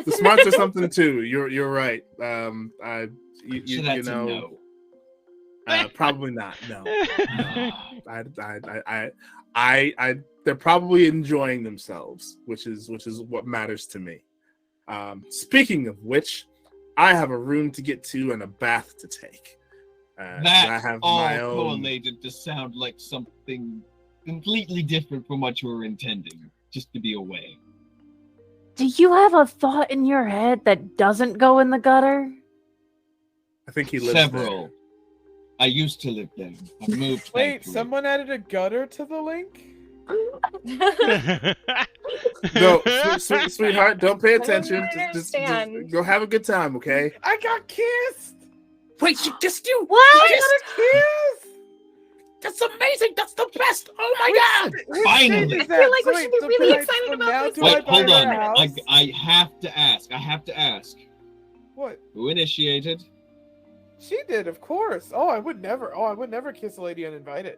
The smarts are something too. You're right. So that's a no. Probably not. No. They're probably enjoying themselves, which is what matters to me. Speaking of which, I have a room to get to and a bath to take. I That's have all my own. correlated to sound like something completely different from what you were intending. Just to be aware. Do you have a thought in your head that doesn't go in the gutter? I think he lives Several. there. I used to live there. I've moved. Wait, thankfully. someone added a gutter to the link? No, sweetheart, don't pay I don't attention. Just understand. go have a good time, okay? I got kissed! Wait, she kissed you? What? She kissed? Kiss! That's amazing. That's the best. Oh my god. Which Finally. state is I feel like we that? should be So really can I- excited so about now this. do Wait, I buy hold her on. a house? I have to ask. I have to ask. What? Who initiated? She did, of course. Oh, I would never kiss a lady uninvited.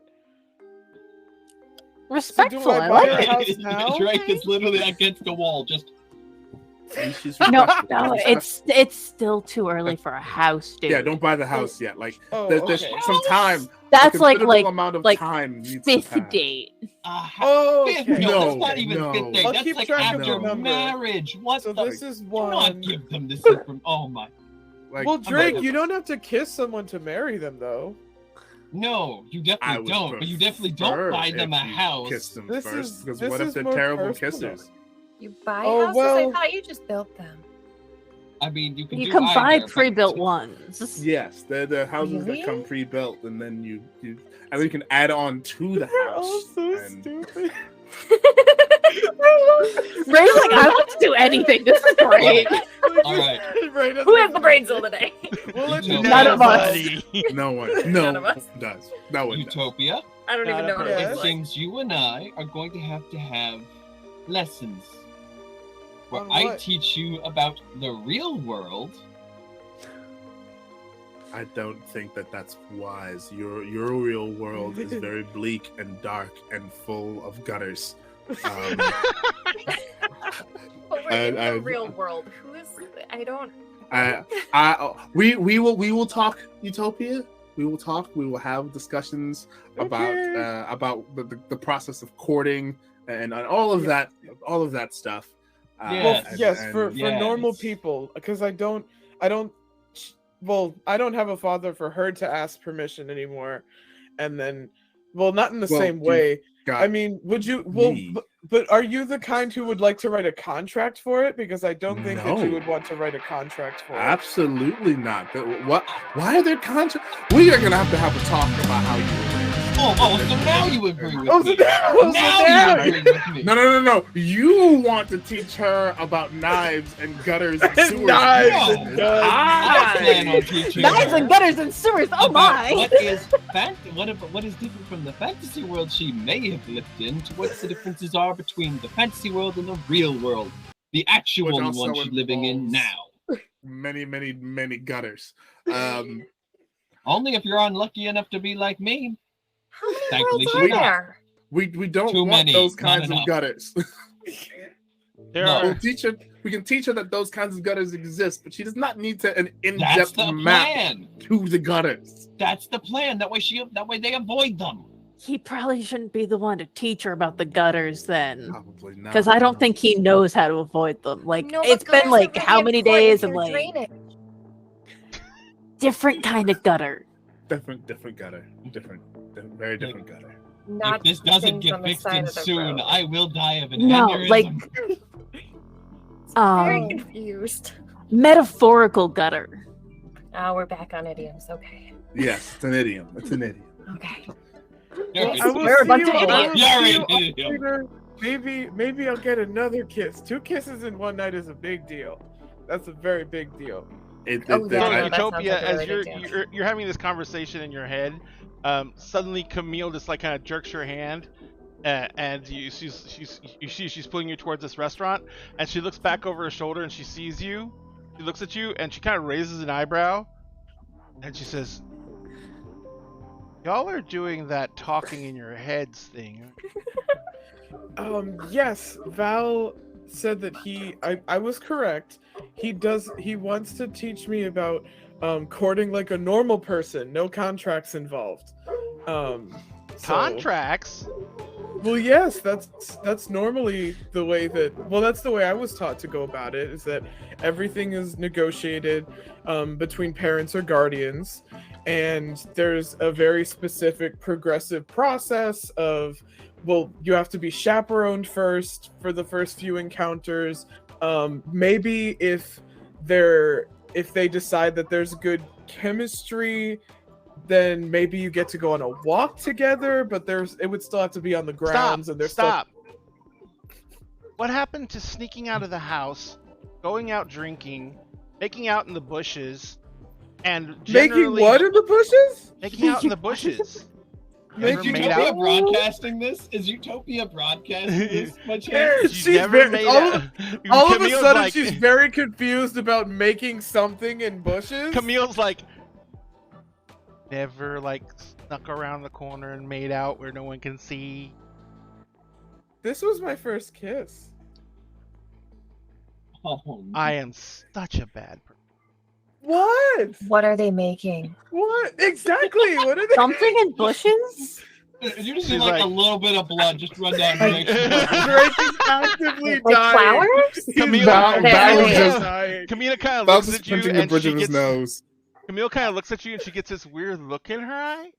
Respectful. I I buy like her it. house now? Drake is literally against the wall. Just She's No, respectful. no, it's still too early for a house, dude. Yeah, don't buy the house yet. Like, Oh, there's okay. some time. That's a like considerable amount of like time needs to fifth pass. date. Oh, fifth? okay. No, that's No, not even no. fifth date. I'll That's keep like track of after the number. marriage. What So the? this is Do one. not give them this information. Oh my. Like, Well, Drake, about- you don't have to kiss someone to marry them, though. No, you I definitely would don't. But you definitely don't prefer buy them a if you house. Kiss them This first, is- because this what if is they're more terrible personal. kissers? You buy Oh, houses? well- I thought you just built them. I mean, you can. You do can buy either, but- pre-built ones. Yes, they're the houses that come Really? pre-built, and then you and then you can add on to the We're house. all so and- stupid. Ray's like, I want to do anything. This is great. All right. Who has the brain cell today? We'll let None you None of us. Nobody. No one, None no of one us. does. No one does. Utopia. I don't Not even a know what it person. It looks like. seems you and I are going to have lessons where On I what? teach you about the real world. I don't think that that's wise. Your real world is very bleak and dark and full of gutters. But we're in the I- real world. Who is? I don't. We will talk Utopia. We will talk. We will have discussions about Okay. about the process of courting and all of that stuff. Yeah. Well, and- yes, for yes. normal people, because I don't have a father for her to ask permission anymore, and then, well, not in the Well, same you way. got I mean, would you? Well, me. but are you the kind who would like to write a contract for it? Because I don't think that you No. would want to write a contract for it. Absolutely not. What? Why are there contracts? We are gonna have a talk about how you were raised. Oh, so now you agree with Oh, me. so now you agree with me. No. You want to teach her about knives and gutters and sewers. Knives No. and guns. I plan on teaching Knives her and gutters and sewers. Oh about my! what is what is different from the fantasy world she may have lived in, to what the differences are between the fantasy world and the real world, the actual Which also one she's living in involves- now. Many gutters. Only if you're unlucky enough to be like me. How many Thankfully, worlds she's are not. there? We don't Too want many, those not kinds of enough. gutters. There No. are. We can teach her that those kinds of gutters exist, but she does not need an That's in-depth the map plan. to the gutters. That's the plan. That way they avoid them. He probably shouldn't be the one to teach her about the gutters then. Probably not. Because I don't think he knows how to avoid them. Like, No, but it's gutters been are like really how many important days for and like drainage. different kind of gutter. different gutter. Very different gutter. Not If this doesn't things get on the fixed side in of the soon, road. I will die of an No, aneurysm. like Very confused. metaphorical gutter. Oh, we're back on idioms. Okay. Yes, it's an idiom. It's an idiom. Okay. You're I good. will We're a bunch see of you all- idiots. You're See an you all idiot. later. Maybe I'll get another kiss. 2 kisses in one night is a big deal. That's a very big deal. Oh, yeah, So, no, that sounds Utopia, like a as really big deal. you're having this conversation in your head, suddenly Camille just like kind of jerks your hand, and she's pulling you towards this restaurant, and she looks back over her shoulder and she sees you. She looks at you and she kind of raises an eyebrow, and she says, "Y'all are doing that talking in your heads thing." Yes, Val said that I was correct. He wants to teach me about courting like a normal person, no contracts involved. So- Contracts. Well, yes, that's normally the way that's the way I was taught to go about it, is that everything is negotiated between parents or guardians, and there's a very specific progressive process of, well, you have to be chaperoned first for the first few encounters. Maybe if they decide that there's good chemistry, then maybe you get to go on a walk together, but it would still have to be on the grounds. And there's Stop. What happened to sneaking out of the house, going out drinking, making out in the bushes, And Making generally what in the bushes? making out in the bushes. Is Never made Utopia out. broadcasting this? Is Utopia broadcasting this? By chance? She She's never very- made all out. All of a Camille's sudden, like, she's very confused about making something in bushes. Camille's like, never like snuck around the corner and made out where no one can see. This was my first kiss. Oh, I am such a bad person. What? What are they making? What? Exactly. What are they? Something in bushes? you just She's need like a like- little bit of blood just run down Like- Drake is actively Like dying. flowers? Camille, Val Camille- is Camille, dying. Camille kind of Val's looks just at you pinching the and bridge she of his gets. nose. Camille kind of looks at you and she gets this weird look in her eye,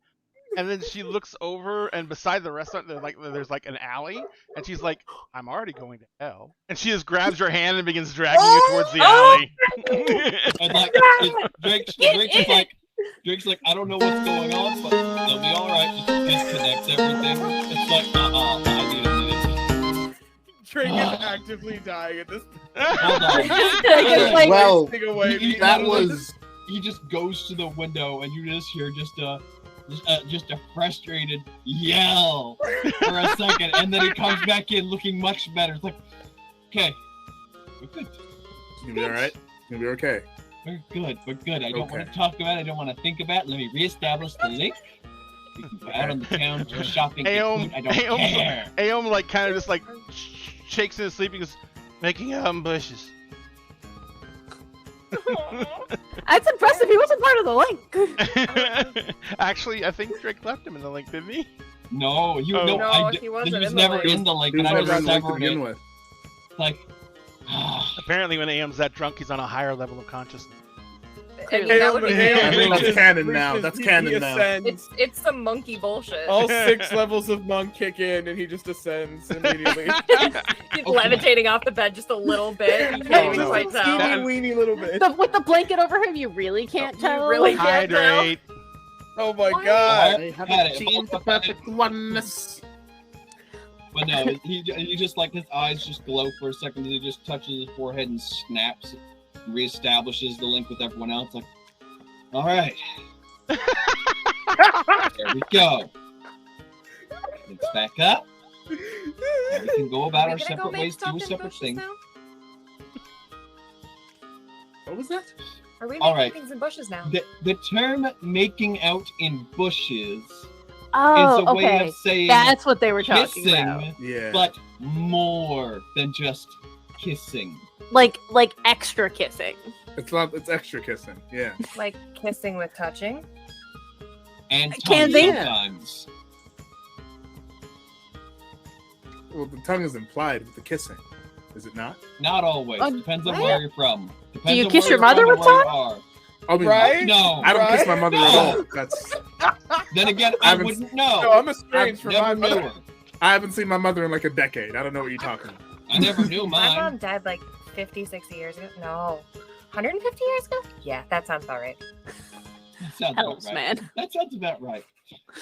and then she looks over and beside the restaurant there's like an alley, and she's like, "I'm already going to hell," and she just grabs your hand and begins dragging you towards the alley. And like Drake's like, I don't know what's going on, but they'll be all right. Just disconnect everything. It's like, I need a minute. Drake is actively dying at this Hold on. It's like- Well, wasting away. he- that literally was He just goes to the window, and you just hear just a frustrated yell for a second, and then he comes back in looking much better. It's like, okay, we're good. You'll be all right. You'll be okay. We're good. We're good. I don't Okay. want to talk about it. I don't want to think about it. Let me reestablish the link. We can go out on the town, go shopping, get food. I don't care. Aom like kind of just like shakes in his sleep and goes, "Making out in bushes." That's impressive. He wasn't part of the link. Actually, I think Drake left him in the link, didn't he? No, Oh. no, No, he wasn't was in the never link. in the link, He and was I never just on the link to severed begin it. with. Like, Apparently, when Aom's that drunk, he's on a higher level of consciousness. I mean, that would be I think that's reaches- canon now. reaches- That's he canon now. ascends. It's some monkey bullshit. All 6 levels of monk kick in, and he just ascends immediately. He's levitating off the bed just a little bit. You Oh, can't even no. quite tell. That- Weeny little bit. With the blanket over him, you really can't You tell. really can't tell. Hydrate. Oh my What? god. I have Had it. achieved the perfect oneness. but no, he just like his eyes just glow for a second, and he just touches his forehead and snaps, reestablishes the link with everyone else. Like, all right, there we go. Links back up. Now we can go about Are our we gonna go separate make ways, stuff do in separate bushes things. now? What was that? Are we All making right. things in bushes now? The term "making out in bushes" Oh, is a way okay. of saying That's what they were talking kissing, about. Yeah. but more than just kissing. Like extra kissing. It's extra kissing. Yeah. Like kissing with touching? And Can tongue they- sometimes. Well, the tongue is implied with the kissing, is it not? Not always. Depends on what? where you're from. Depends you on kiss where your you're mother from with and where tongue? you I mean, Right? No. I don't kiss my mother at No. all. That's. Then again, I I haven't- wouldn't know. No, I'm I've estranged from never my knew mother. her. I haven't seen my mother in like a decade. I don't know what you're talking about. I never knew My mine. mom died like 50, 60 years ago. No. 150 years ago? Yeah, that sounds about right. That sounds about Elves, right. man. That sounds about right.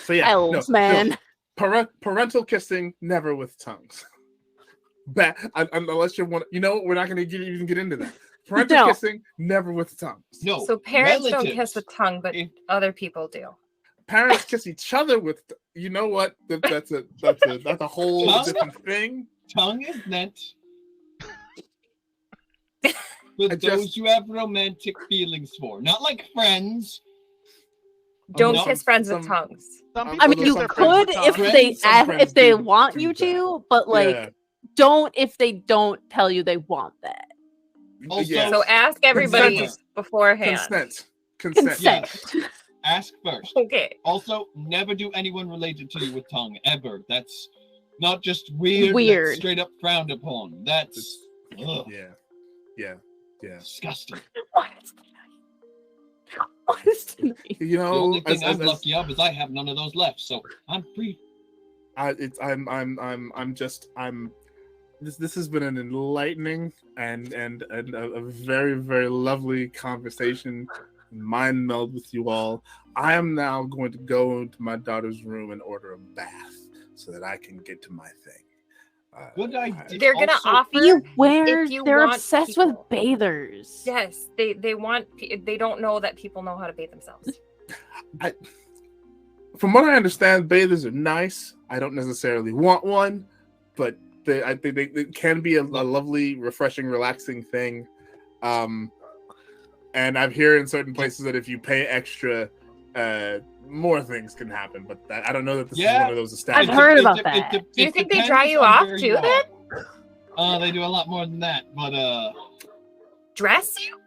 So yeah. Elves, man. Parental kissing, never with tongues. Unless you want, you know, we're not going to even get into that. Parental No. kissing, never with tongues. No. So parents don't relatives. kiss with tongue, but If- other people do. Parents kiss each other with. You know what? That's a whole Tongue? different thing. Tongue is meant I for just- those you have romantic feelings for. Not like friends. Don't no, kiss friends with some- tongues. Some I people I mean, Although you some could friends- if friends- they some friends if they do want do you that. to, but like Yeah. don't if they don't tell you they want that. Also- Yeah. So ask everybody Consent. beforehand. Consent. Consent. Yes. Ask first. Okay. Also, never do anyone related to you with tongue ever. That's not just weird. Weird. That's straight up frowned upon. That's ugh, Yeah. disgusting. What? What is tonight? You The know, only thing as- I'm as- lucky of is I have none of those left, so I'm free. This has been an enlightening and a very, very lovely conversation, mind meld with you all. I am now going to go into my daughter's room and order a bath so that I can get to my thing. Good idea. They're gonna Also, offer Beware, if you they're want obsessed people. with bathers. Yes, they want. They don't know that people know how to bathe themselves. From what I understand, bathers are nice. I don't necessarily want one, but I think they can be a lovely, refreshing, relaxing thing. And I've heard in certain places that if you pay extra, more things can happen. But I don't know that this is one of those established. I've heard about that. Do you think they dry you off too? Then They do a lot more than that, but dress you?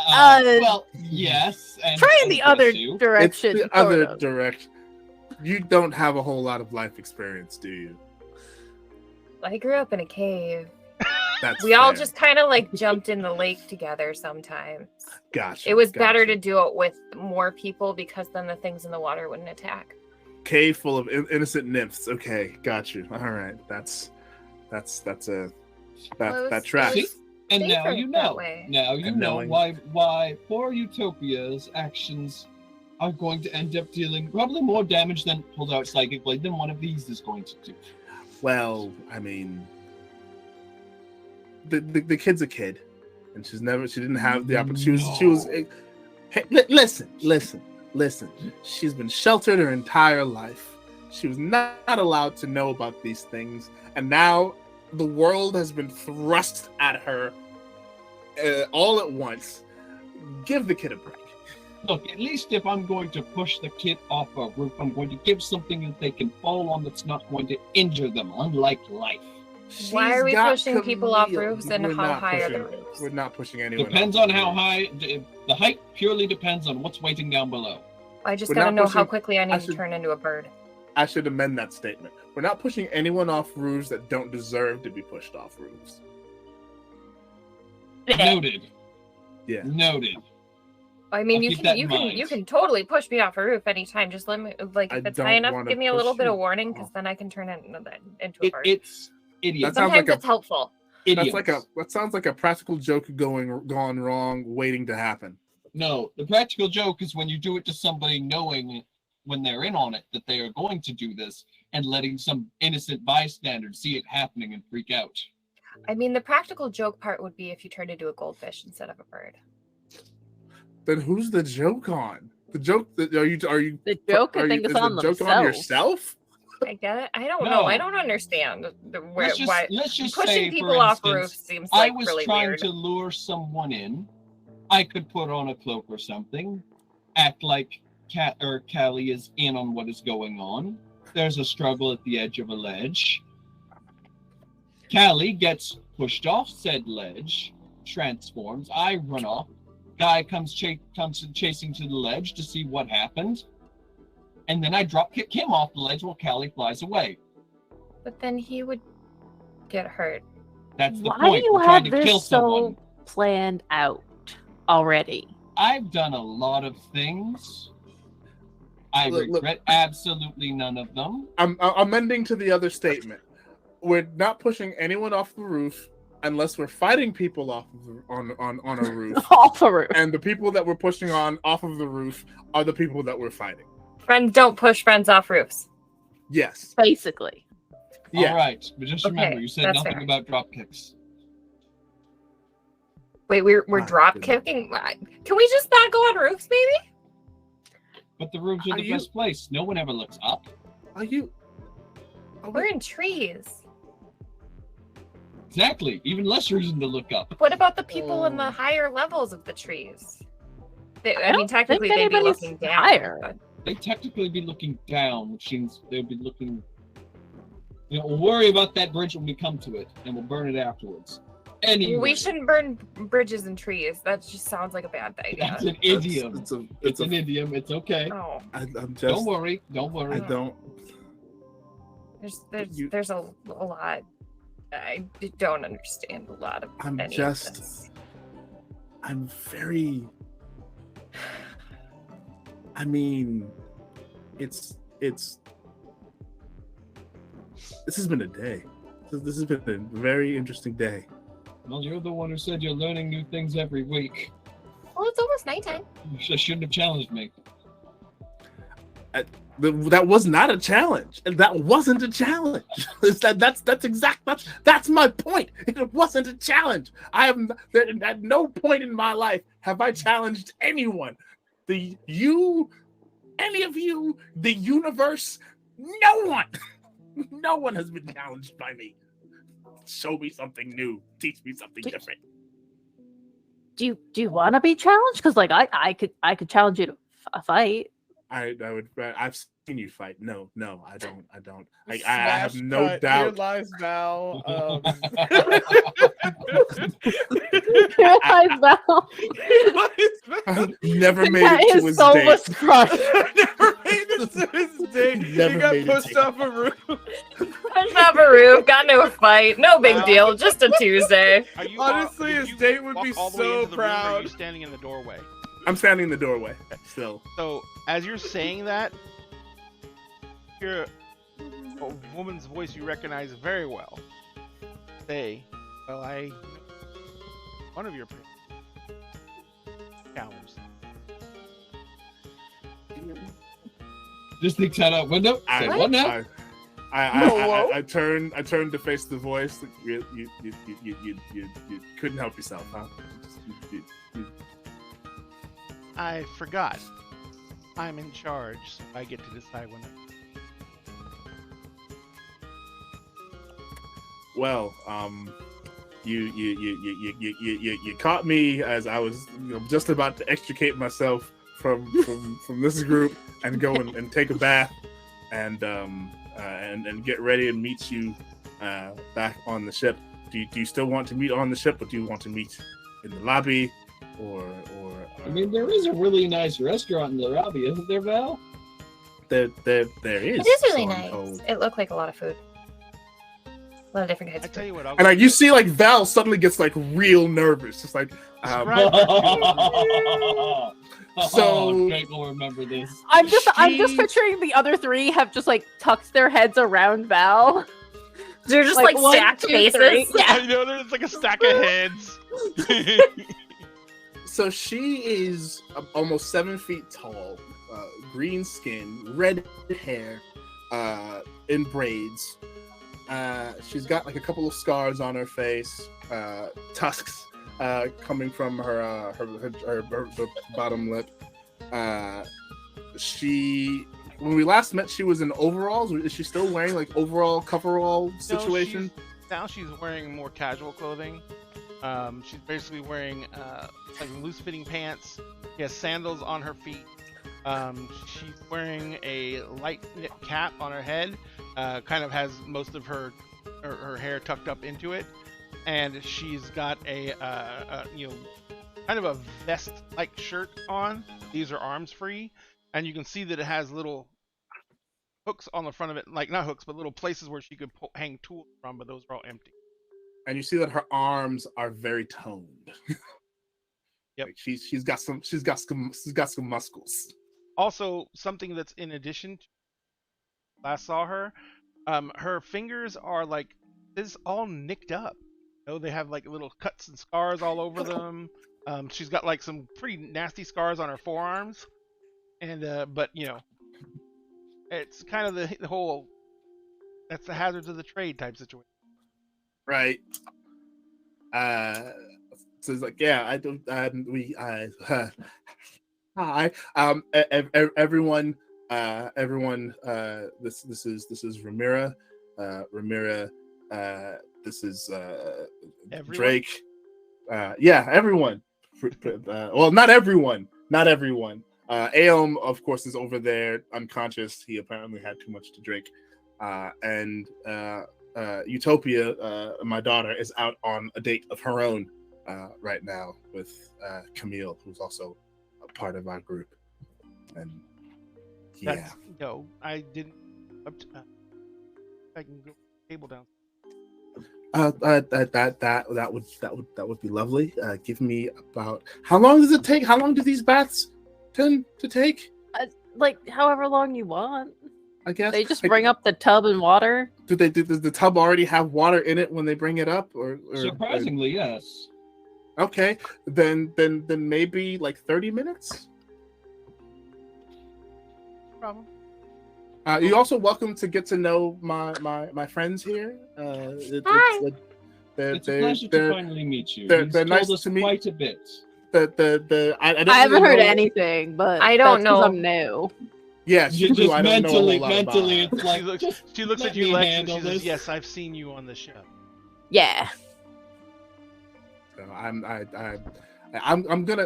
well, yes. And, Try in and the other dress you. It's direction. the other sort of. direction. You don't have a whole lot of life experience, do you? I grew up in a cave. That's We all fair. just kind of like jumped in the lake together sometimes. Gotcha. It was better gotcha. to do it with more people because then the things in the water wouldn't attack. Cave full of innocent nymphs. Okay, got you. All right, that tracks. See? And now safer you that know. way. Now you And know knowing- why poor Utopia's actions are going to end up dealing probably more damage than pulled out Psychic Blade than one of these is going to do. Well, I mean, the kid's a kid, and she didn't have the opportunity. She was. Hey, listen. She's been sheltered her entire life. She was not allowed to know about these things, and now the world has been thrust at her all at once. Give the kid a break. Look, at least if I'm going to push the kid off a roof, I'm going to give something that they can fall on that's not going to injure them, unlike life. Why are we She's got pushing people off Camille. roofs and We're how not high are the pushing- roofs? We're not pushing anyone. Depends off on the how roof. high. The height purely depends on what's waiting down below. I just We're gotta not know how pushing- quickly I need to should- turn into a bird. I should amend that statement. We're not pushing anyone off roofs that don't deserve to be pushed off roofs. Noted. Yeah. Noted. I mean, I'll you keep can that you in can mind. you can totally push me off a roof anytime. Just let me like I if it's don't high enough, wanna give me a little push bit of you warning because off. then I can turn it into a bird. It's idiots. That sounds Sometimes like a- it's helpful. Idiots. That sounds like a practical joke gone wrong, waiting to happen. No, the practical joke is when you do it to somebody knowing when they're in on it that they are going to do this and letting some innocent bystander see it happening and freak out. I mean, the practical joke part would be if you turned into a goldfish instead of a bird. Then who's the joke on? The joke that are you The joke, I are think, you, is the on joke on themselves. yourself? I get it. I don't No. know. I don't understand Let's why just pushing say, people for off instance, roofs seems I like was really trying weird. to lure someone in. I could put on a cloak or something, act like Callie is in on what is going on. There's a struggle at the edge of a ledge. Callie gets pushed off said ledge, transforms. I run off. Guy comes chasing to the ledge to see what happened, and then I drop kick him off the ledge while Callie flies away. But then he would get hurt. That's the Why point. do you We're trying have to kill this so someone. planned out already? I've done a lot of things. I Look. regret absolutely none of them. I'm amending to the other statement. We're not pushing anyone off the roof unless we're fighting people off of on a roof. Off a roof. And the people that we're pushing off of the roof are the people that we're fighting. Friends don't push friends off roofs. Yes. Basically. Yeah. All right, but just remember, Okay, you said that's nothing fair. about drop kicks. We're My drop goodness. kicking. Can we just not go on roofs, maybe? But the roofs are Are the you- best place. No one ever looks up. Are you? We're in trees. Exactly. Even less reason to look up. What about the people in the higher levels of the trees? I don't mean, technically think they'd be anybody's looking down. higher. But They technically be looking down, which means they'd be looking. We'll worry about that bridge when we come to it, and we'll burn it afterwards. Anyway, we shouldn't burn bridges and trees. That just sounds like a bad idea. That's an idiom. It's an idiom. It's okay. Oh, I'm just. Don't worry. Don't worry. I don't. there's a lot. I don't understand a lot of I'm any just- of this. I'm very. I mean, it's. This has been a day. This has been a very interesting day. Well, you're the one who said you're learning new things every week. Well, it's almost nighttime. You shouldn't have challenged me. That was not a challenge, and that wasn't a challenge. That's my point. It wasn't a challenge. At no point in my life have I challenged anyone. Any of you, the universe, no one, no one has been challenged by me. Show me something new. Teach me something different. Do you want to be challenged? Because like I could challenge you to a fight. I would. I've seen you fight. No, I don't. I have Smash no cut. doubt. Here lies Val. Here lies Val. I've never made That it to his his soul date. was crushed. Never made it to his day. Never He got made it pushed to- off a roof. Pushed off a roof, got into a fight. No big deal, just a Tuesday. Are you Honestly, did his you date would walk be all the way so into the room, or are proud. you standing in the doorway? I'm standing in the doorway still. So as you're saying that, you hear a woman's voice you recognize very well. Say, well, I one of your challenges. Just thinks out out window. Say, what now? I turned to face the voice. Like, you couldn't help yourself, huh? You- I forgot. I'm in charge, so I get to decide when. Well, you caught me as I was just about to extricate myself from this group and go and take a bath and get ready and meet you back on the ship. Do you still want to meet on the ship, or do you want to meet in the lobby, or I mean, there is a really nice restaurant in the lobby, isn't there, Val? there is. It is really so I'm nice. told. It looked like a lot of food. A lot of different kinds I of tell food. you what, I'll And like you see, like Val suddenly gets like real nervous, just like. Right. So- Jake will remember this. I'm just She- picturing the other three have just like tucked their heads around Val. They're just like, one, stacked two, faces. three. I know there's like a stack of heads. So she is almost 7 feet tall, green skin, red hair, in braids. She's got like a couple of scars on her face, tusks coming from her bottom lip. When we last met, she was in overalls. Is she still wearing like overall coverall situation? Now she's wearing more casual clothing. She's basically wearing like loose-fitting pants. She has sandals on her feet. She's wearing a light knit cap on her head. Kind of has most of her hair tucked up into it, and she's got a kind of a vest-like shirt on. These are arms free, and you can see that it has little hooks on the front of it, like not hooks, but little places where she could hang tools from, but those are all empty. And you see that her arms are very toned. Yep. Like she's got some muscles. Also, something that's in addition to last saw her, her fingers are like this all nicked up. You know, they have like little cuts and scars all over them. She's got like some pretty nasty scars on her forearms, and but you know, it's kind of the whole that's the hazards of the trade type situation. Right. So it's like, yeah, I don't. Hi. Everyone. This is Ramira. Ramira. This is Everyone? Drake. Yeah, everyone. Well, not everyone. Not everyone. Aeom, of course, is over there unconscious. He apparently had too much to drink. And Utopia, my daughter, is out on a date of her own right now with Camille, who's also a part of our group. And yeah, That's, no, I didn't. I can go table down. that would be lovely. Give me about how long does it take? How long do these baths tend to take? Like however long you want. I guess They just Like, bring up the tub and water. does the tub already have water in it when they bring it up? Or Surprisingly, yes. okay, then maybe like 30 minutes. No problem. You're also welcome to get to know my friends here. Hi. It's a pleasure to finally meet you. they're He's told nice us to meet- quite a bit. I don't I haven't really heard know- anything, but I don't that's 'cause know. I'm new. Yes, Just I don't know a whole lot mentally, about. it's like She looks let at you, me Lex, and handle she says, this. "Yes, I've seen you on the show." Yeah. So I'm gonna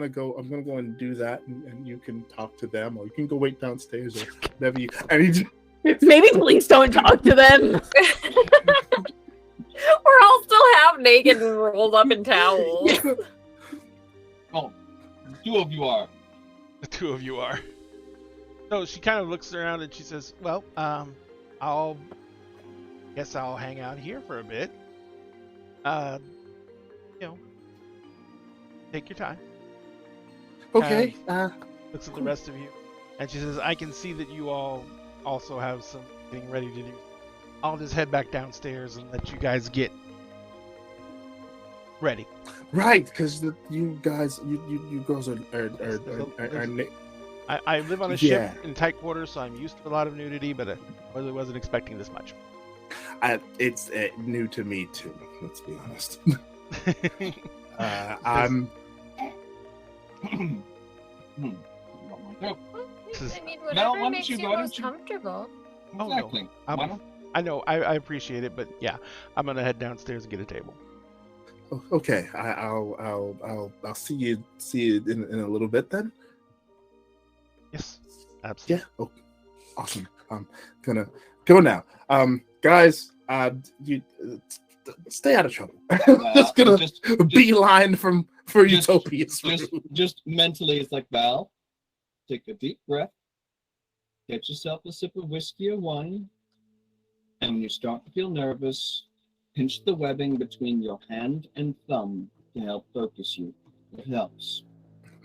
go and do that, and you can talk to them, or you can go wait downstairs, or whatever you. And he just, Maybe please don't talk to them. We're all still half naked and rolled up in towels. Oh, two of you are. The two of you are. So she kind of looks around and she says, "Well, I'll hang out here for a bit. Take your time." okay. Looks at the rest of you, and she says, "I can see that you all also have some getting ready to do. I'll just head back downstairs and let you guys get ready." Right, because you girls are I live on a Yeah. ship in tight quarters, so I'm used to a lot of nudity, but I really wasn't expecting this much. it's new to me too. Let's be honest. I'm. Says, I mean, Mel, why whatever don't makes you- you why don't most you- comfortable. Oh, no. Exactly. Why don't- I know, I appreciate it, but yeah, I'm gonna head downstairs and get a table. Okay, I'll see you in a little bit then. Yes, absolutely. Yeah. Oh, awesome. I'm gonna go now. Guys, you stay out of trouble. Just gonna beeline for just- Utopia's room. Just mentally, it's like, Val, take a deep breath, get yourself a sip of whiskey or wine, and when you start to feel nervous, pinch the webbing between your hand and thumb to help focus you. It helps.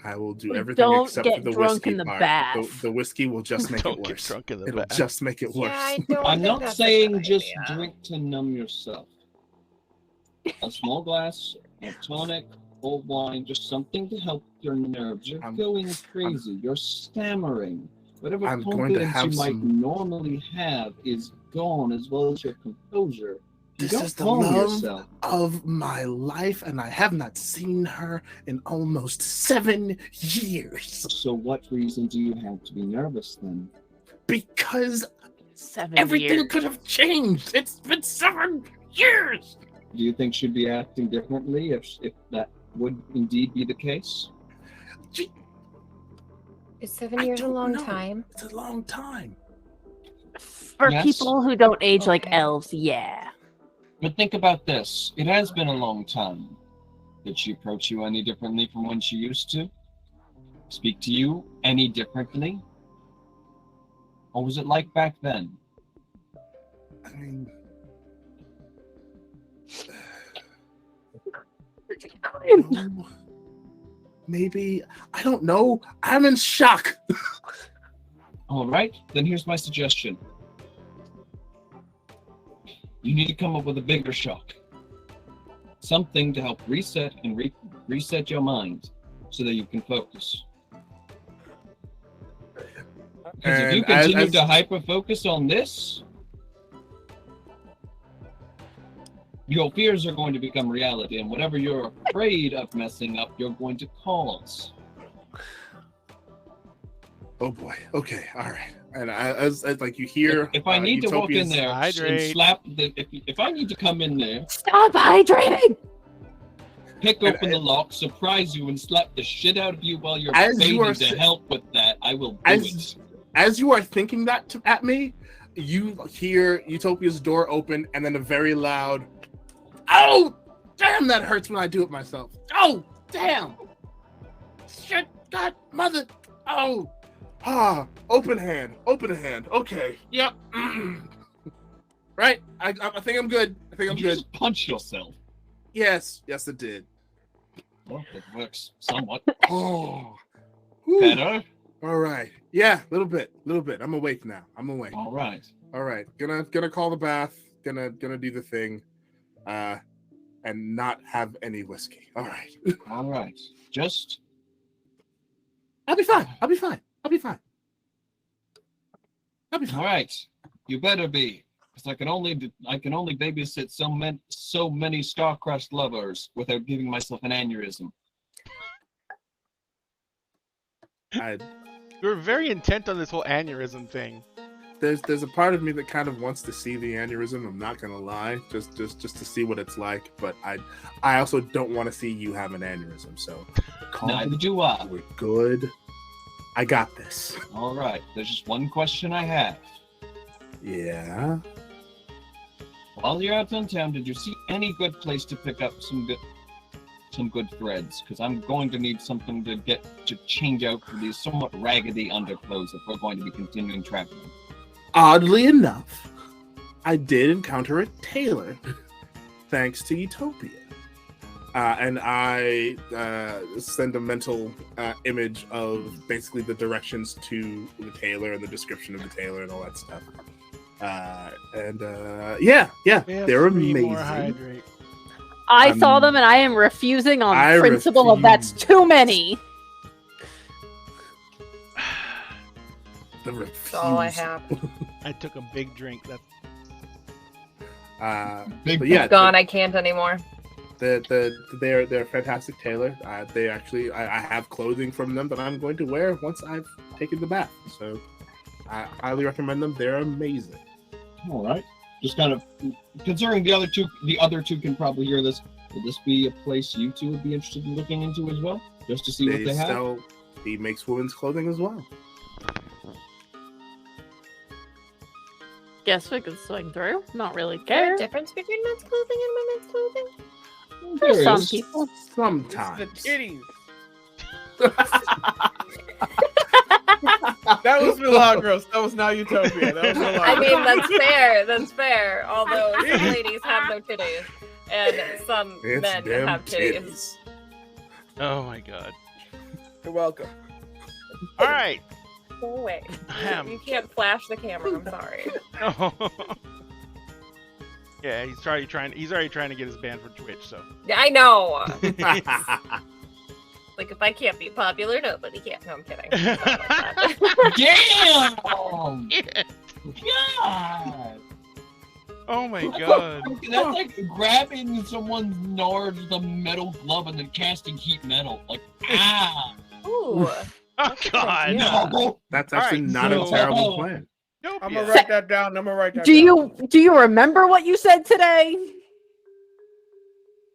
I will do We everything don't except get for the drunk whiskey in the part. bath. The whiskey will just make Don't it get worse. drunk in the It'll bath. just make it worse. Yeah, I don't I'm think not that's a saying good just idea. drink to numb yourself. A small glass of tonic or wine, just something to help your nerves. You're going crazy. You're stammering. Whatever I'm going to confidence have you might some- normally have is gone, as well as your composure. You This don't is the calm love yourself. of my life, and I have not seen her in almost 7 years. So what reason do you have to be nervous then? Because 7 everything years. could have changed. It's been 7 years. Do you think she'd be acting differently if that would indeed be the case? Is 7 I years a don't long know. time? It's a long time. For Yes. people who don't age like Okay. elves, yeah. But think about this. It has been a long time. Did she approach you any differently from when she used to? Speak to you any differently? Or was it like back then? I mean, no, maybe. I don't know. I'm in shock. All right, then here's my suggestion. You need to come up with a bigger shock. Something to help reset and reset your mind so that you can focus. Because if you And as- continue as- to hyper-focus on this, your fears are going to become reality, and whatever you're afraid of messing up, you're going to cause. Oh boy. Okay. All right. And as like you hear, If I need to walk in Utopia's- there and Hydrate. slap the, if I need to come in there, Stop hydrating! pick And- open the lock, surprise you, and slap the shit out of you while you're As you failing are to sa- help with that, I will do as- it. As you are thinking that at me, you hear Utopia's door open and then a very loud, "Oh, damn, that hurts when I do it myself. Oh, damn. Shit, God, mother. Oh, open hand. Okay, yep. Right, I think I'm good. I think I'm You good. just punch yourself. Yes, it did. Well, it works somewhat Oh, whew. better. All right. Yeah, little bit. I'm awake now. All right. All right, gonna call the bath. Gonna do the thing, and not have any whiskey. All right, All right. Just I'll be fine. All right, you better be, because I can only babysit so many star-crushed lovers without giving myself an aneurysm. You were very intent on this whole aneurysm thing. There's a part of me that kind of wants to see the aneurysm. I'm not gonna lie, just to see what it's like. But I also don't want to see you have an aneurysm. So Neither do I. we're good. I got this. All right, there's just one question I have. Yeah. While you're out in town, did you see any good place to pick up some good threads? Because I'm going to need something to change out for these somewhat raggedy underclothes if we're going to be continuing traveling. Oddly enough, I did encounter a tailor, thanks to Utopia. And I send a mental image of basically the directions to the tailor and the description of the tailor and all that stuff. Yeah, they're amazing. I saw them and I am refusing on principle of that's too many. That's all I have. I took a big drink. That's but yeah, Gone. I can't anymore. they're a fantastic tailor. They actually, I have clothing from them that I'm going to wear once I've taken the bath. So I highly recommend them. They're amazing. All right. Just kind of considering the other two can probably hear this. Would this be a place you two would be interested in looking into as well, just to see what they have? He makes women's clothing as well. Guess we could swing through. Not really Is there care. a difference between men's clothing and women's clothing? For There some is. people. Sometimes. The titties. That was Milagros. That was not Utopia. That was Milagros. I mean, that's fair. That's fair. Although some ladies have no titties, and some It's men them have titties. titties. oh my god. You're welcome. All right. Go away. Ahem. You can't flash the camera. I'm sorry. Yeah, he's already trying to get his ban for Twitch. So I know. Like, if I can't be popular, nobody can. No, I'm kidding. Damn! God! oh my god. That's like grabbing someone's nard with a metal glove and then casting heat metal. Like, ah! Ooh. Oh god. Yeah. No! That's All actually right, not so- a terrible plan. Nope. I'm gonna Yeah. write that down. I'm gonna write that Do down. you remember what you said today?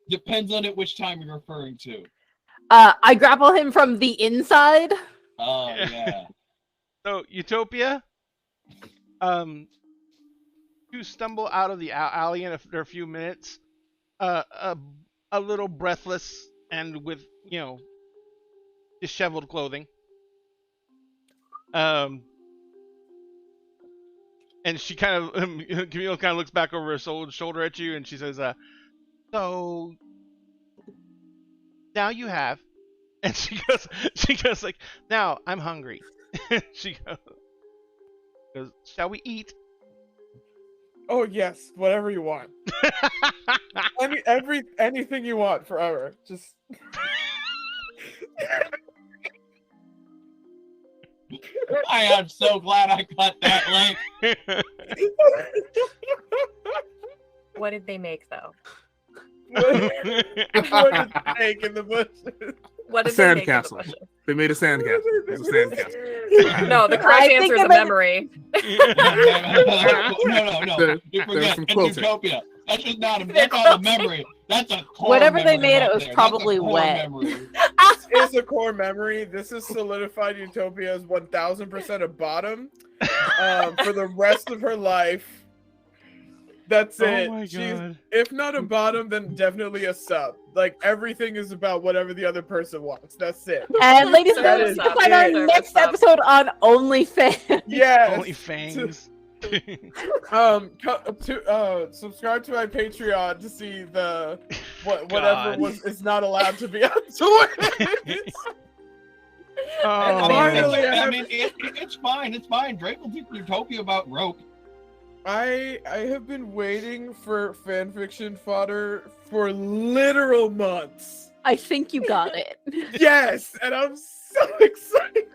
Depends on which time you're referring to. I grapple him from the inside. Oh, yeah. So Utopia, you stumble out of the alley in after a few minutes, a little breathless and with disheveled clothing. And she kind of Camille kind of looks back over her shoulder at you, and she says, "So now you have." And she goes like, "Now I'm hungry." She goes, "Shall we eat?" Oh yes, whatever you want. Anything you want forever. Just I am so glad I cut that link. What did they make, though? what did it take in the bushes? What did they make in the Sandcastle. bushes? They made a sandcastle. It was a sandcastle. No, the I correct think answer is they a made- memory. No. You forget. some It's quilting. Utopia. That's just not a memory. That's a core Whatever they memory made, it right was there. probably That's a core wet. memory. This is a core memory. This is solidified Utopia's 1000% a bottom for the rest of her life. That's it. Oh my She's, god. if not a bottom, then definitely a sub. Like everything is about whatever the other person wants. That's it. And ladies and That gentlemen, is you can find our service next up. episode on OnlyFans. Yes. Only fangs. Subscribe to my Patreon to see the whatever God. is not allowed to be on Twitter. Oh, Finally, I have- It's fine. It's fine. Drake will teach Utopia about rope. I have been waiting for fanfiction fodder for literal months. I think you got it. Yes, and I'm so excited.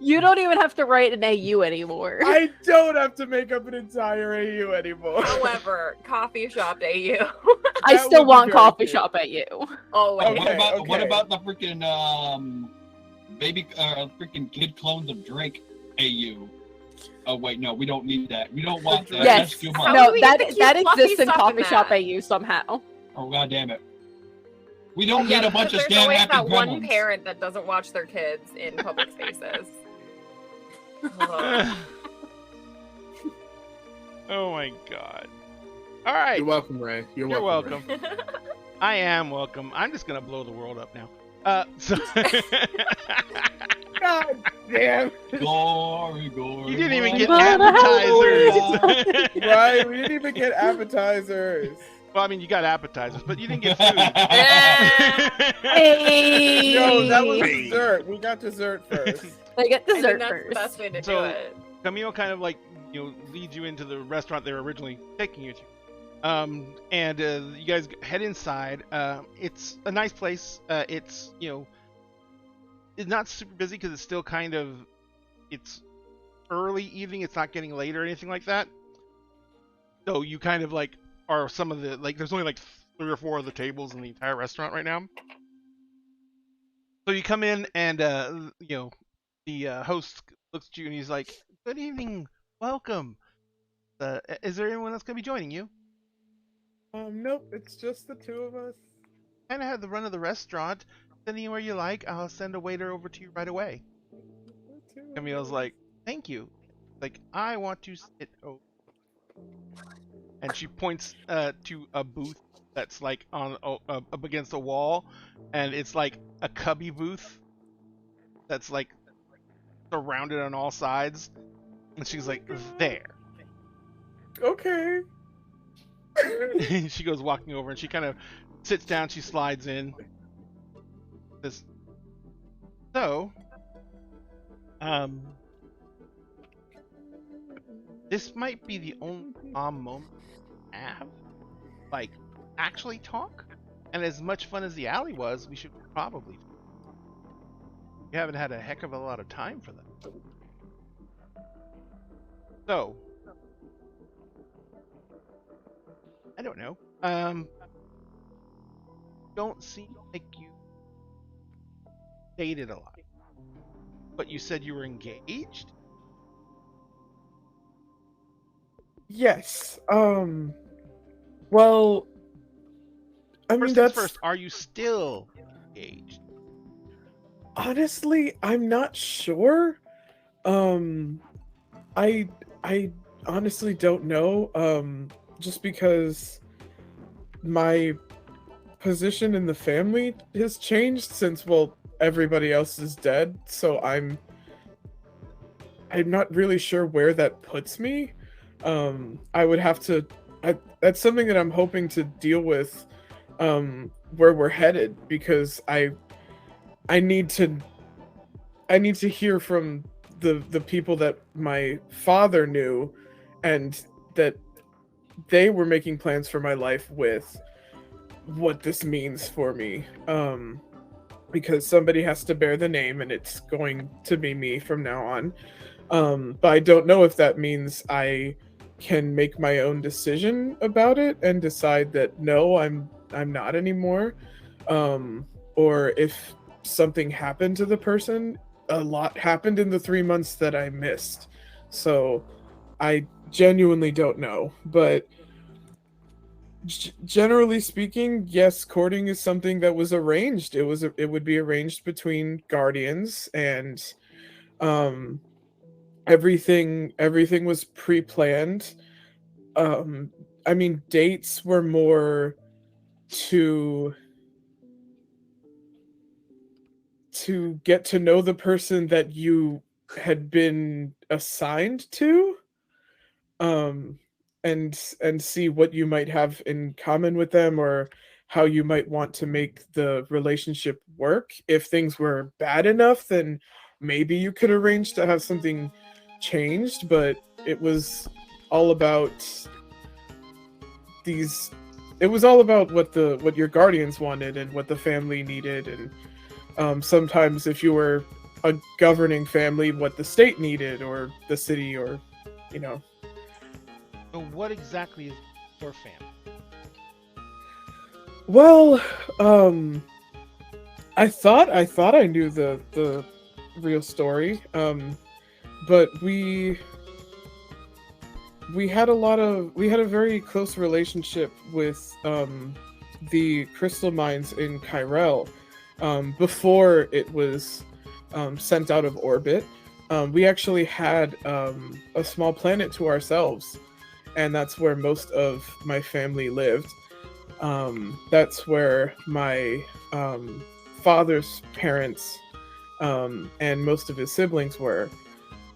You don't even have to write an AU anymore. I don't have to make up an entire AU anymore. However, coffee shop AU. I That still would be want very coffee cute. shop AU. Oh, Okay, what okay. about the freaking freaking kid clones of Drake AU? Oh wait, no, we don't need that. We don't want that. Yes. That's too How much. do No, we get the that cute fluffy exists in stuff in coffee shop that? AU somehow. Oh god damn it. We don't Yeah, need a bunch of because there's scam always happy that one gremlins. parent that doesn't watch their kids in public spaces. Ugh. Oh my god. All right. You're welcome, Ray. You're You're welcome. welcome. I am welcome. I'm just gonna blow the world up now. So God damn. Glory, glory. you didn't even glory. get But appetizers. Right, we didn't even get appetizers. Well, I mean, you got appetizers, but you didn't get food. Hey! No, that was dessert. We got dessert first. They get I think dessert that's first. the best way to So- do it. Camille kind of like leads you into the restaurant they were originally taking you to, and you guys head inside. It's a nice place. It's it's not super busy because it's still kind of it's early evening. It's not getting late or anything like that. So you kind of like are some of the there's only like 3 or 4 of the tables in the entire restaurant right now. So you come in and the host looks at you and he's like, "Good evening, welcome. Is there anyone else gonna be joining you? Nope, it's just the two of us. Kind of have the run of the restaurant. Send anywhere you like. I'll send a waiter over to you right away." Camille's like, "Thank you. Like, I want to sit over." And she points to a booth that's like on up against a wall, and it's like a cubby booth that's like surrounded on all sides. And she's like, "There." Okay. She goes walking over and she kind of sits down. She slides in. This. So, this might be the only calm moment we have. Like, actually talk. And as much fun as the alley was, we should probably. We haven't had a heck of a lot of time for that. So, I don't know. Don't seem like you dated a lot. But you said you were engaged? Yes. Well, I mean First things that's first, are you still engaged? honestly, I'm not sure. I honestly don't know. Just because my position in the family has changed since everybody else is dead, so I'm not really sure where that puts me. I would have to that's something that I'm hoping to deal with where we're headed, because I need to hear from the people that my father knew and that they were making plans for my life with what this means for me. Because somebody has to bear the name and it's going to be me from now on. But I don't know if that means I can make my own decision about it and decide that no, I'm not anymore. Or if something happened to the person. A lot happened in the 3 months that I missed. So I genuinely don't know. But generally speaking, yes, courting is something that was arranged. It would be arranged between guardians, and everything was pre-planned. I mean, dates were more to get to know the person that you had been assigned to, and see what you might have in common with them, or how you might want to make the relationship work. If things were bad enough, then maybe you could arrange to have something changed, but it was all about what your guardians wanted and what the family needed. And sometimes if you were a governing family what the state needed or the city or, you know. So what exactly is your family? Well, I thought I knew the real story, but we had a very close relationship with the crystal mines in Kyrell before it was sent out of orbit. We actually had a small planet to ourselves, and that's where most of my family lived. That's where my father's parents and most of his siblings were.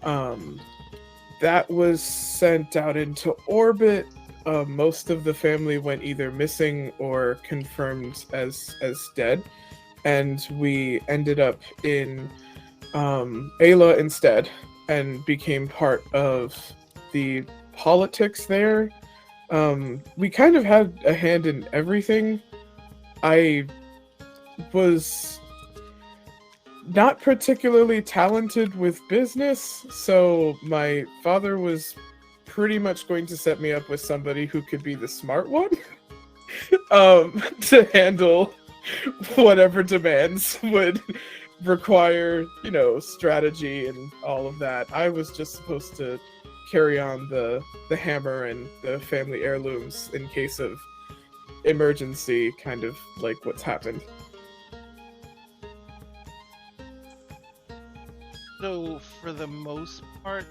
That was sent out into orbit. Most of the family went either missing or confirmed as dead, and we ended up in Ayla instead, and became part of the politics there. We kind of had a hand in everything. I was not particularly talented with business, so my father was pretty much going to set me up with somebody who could be the smart one to handle whatever demands would require, you know, strategy and all of that. I was just supposed to carry on the hammer and the family heirlooms in case of emergency, kind of like what's happened. So for the most part,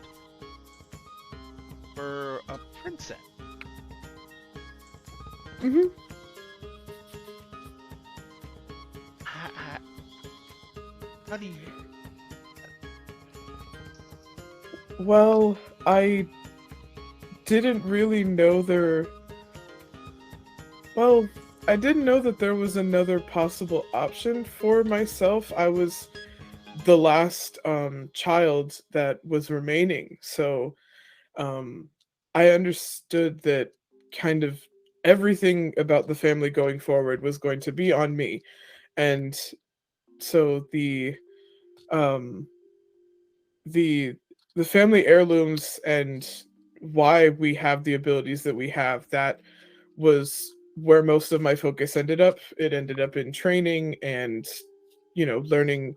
we're a princess. Mm-hmm. How do you? Well, I didn't really know there. Well, I didn't know that there was another possible option for myself. I was the last child that was remaining, so I understood that kind of everything about the family going forward was going to be on me, and so the family heirlooms and why we have the abilities that we have, that was where most of my focus ended up. It ended up in training and, you know, learning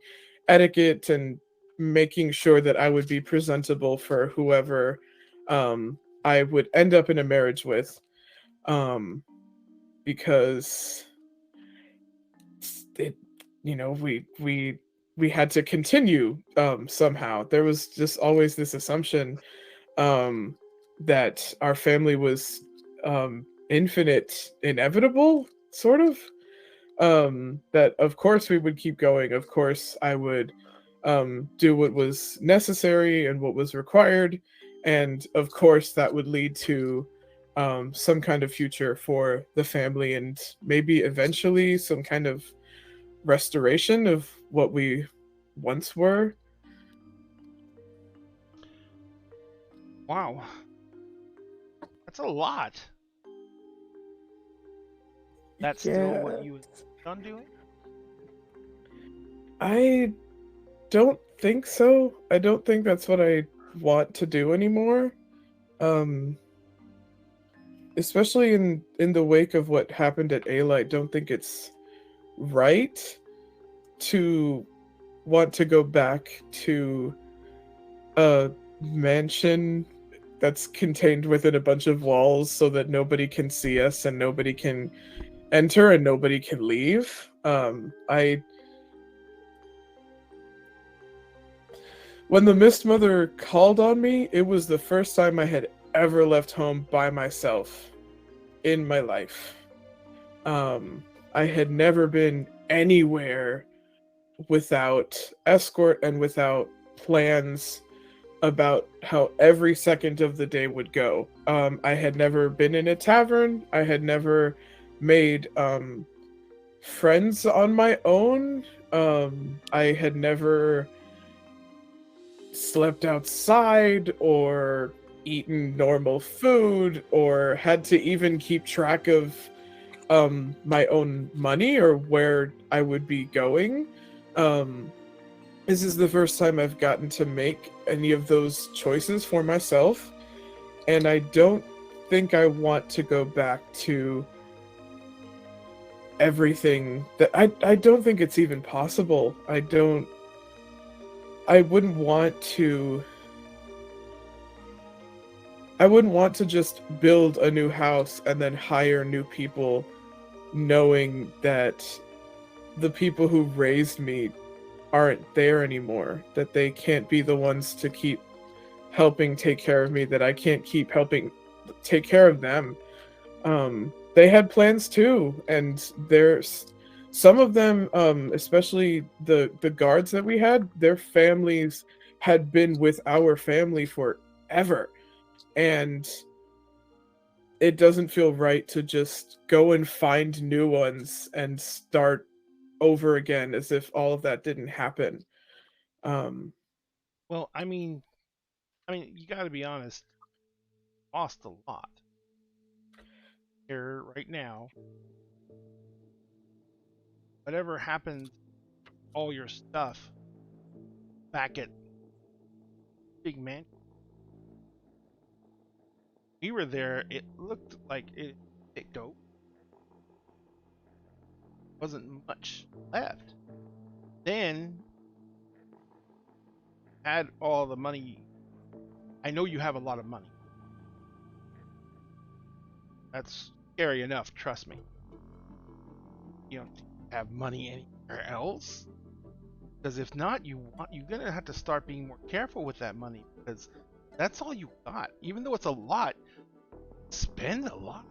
etiquette and making sure that I would be presentable for whoever I would end up in a marriage with, because it, you know, we had to continue somehow. There was just always this assumption that our family was infinite, inevitable, sort of. That of course we would keep going. Of course I would do what was necessary and what was required, and of course that would lead to some kind of future for the family, and maybe eventually some kind of restoration of what we once were. Wow, that's a lot. That's still what you done doing? I don't think so. I don't think that's what I want to do anymore. Especially in the wake of what happened at Ayla, I don't think it's right to want to go back to a mansion that's contained within a bunch of walls so that nobody can see us and nobody can enter and nobody can leave. When the Mist Mother called on me, it was the first time I had ever left home by myself in my life. I had never been anywhere without escort and without plans about how every second of the day would go. I had never been in a tavern. I had never made friends on my own. I had never slept outside or eaten normal food or had to even keep track of my own money or where I would be going. this is the first time I've gotten to make any of those choices for myself, and I don't think I want to go back to everything that I don't think it's even possible. I wouldn't want to I wouldn't want to just build a new house and then hire new people knowing that the people who raised me aren't there anymore, that they can't be the ones to keep helping take care of me, that I can't keep helping take care of them. They had plans too, and there's some of them, especially the guards that we had, their families had been with our family forever, and it doesn't feel right to just go and find new ones and start over again as if all of that didn't happen. Um, Well, you got to be honest. Lost a lot. Here right now, whatever happened, all your stuff back at Big Man. We were there. It looked like it dope. Wasn't much left. Then had all the money. I know you have a lot of money. That's scary enough. Trust me. You don't have money anywhere else. Because if not, you're gonna have to start being more careful with that money because that's all you got. Even though it's a lot, spend a lot.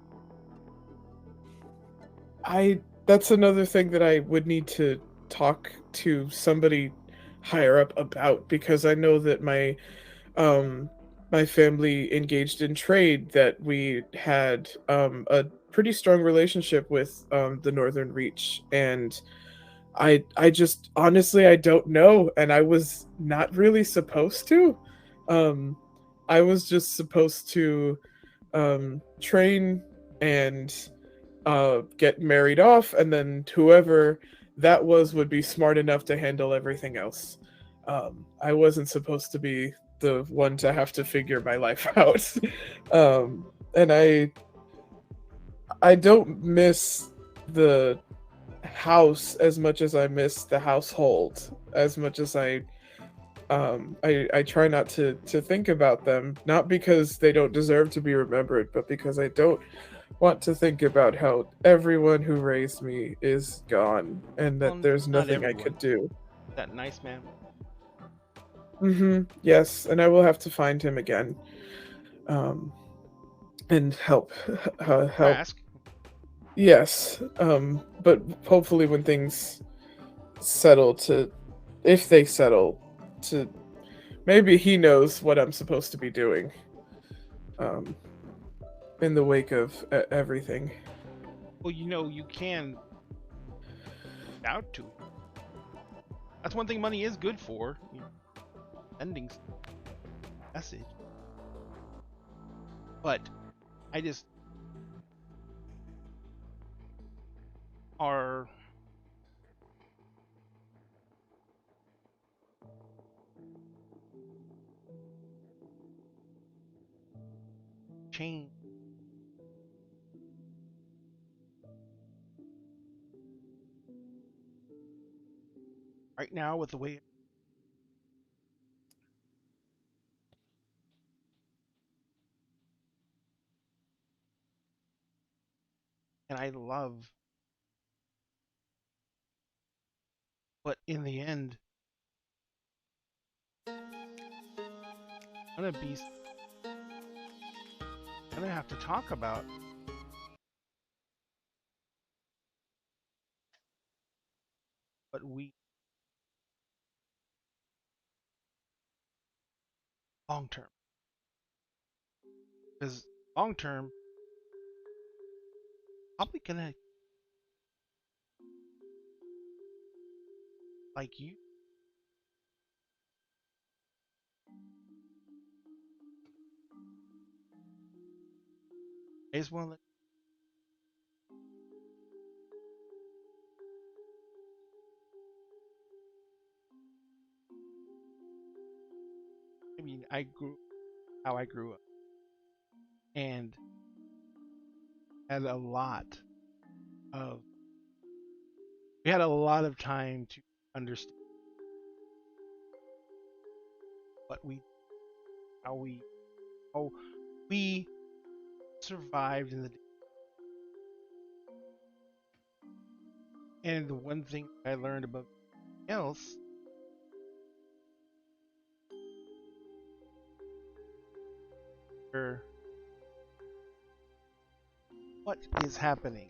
that's another thing that I would need to talk to somebody higher up about, because I know that my family engaged in trade, that we had a pretty strong relationship with the Northern Reach, and I just honestly I don't know, and I was not really supposed to. Um, I was just supposed to train and get married off, and then whoever that was would be smart enough to handle everything else. I wasn't supposed to be the one to have to figure my life out. And I don't miss the house as much as I miss the household, as much as I try not to think about them, not because they don't deserve to be remembered, but because I don't want to think about how everyone who raised me is gone and that Well, there's not nothing I everyone. could do. That nice man. Yes, and I will have to find him again, um, and help. Help. Ask. Yes, but hopefully when things settle if they settle to, maybe he knows what I'm supposed to be doing. Um, in the wake of everything. Well, you can out to it. That's one thing money is good for. Sending message. But I just are change right now with the way and I love, but in the end I'm gonna have to talk about what we long term. Because long term probably gonna like you. I just wanna let I mean, I grew how I grew up, and had a lot of we had a lot of time to understand what we how we how we survived in the and the one thing I learned about else are what is happening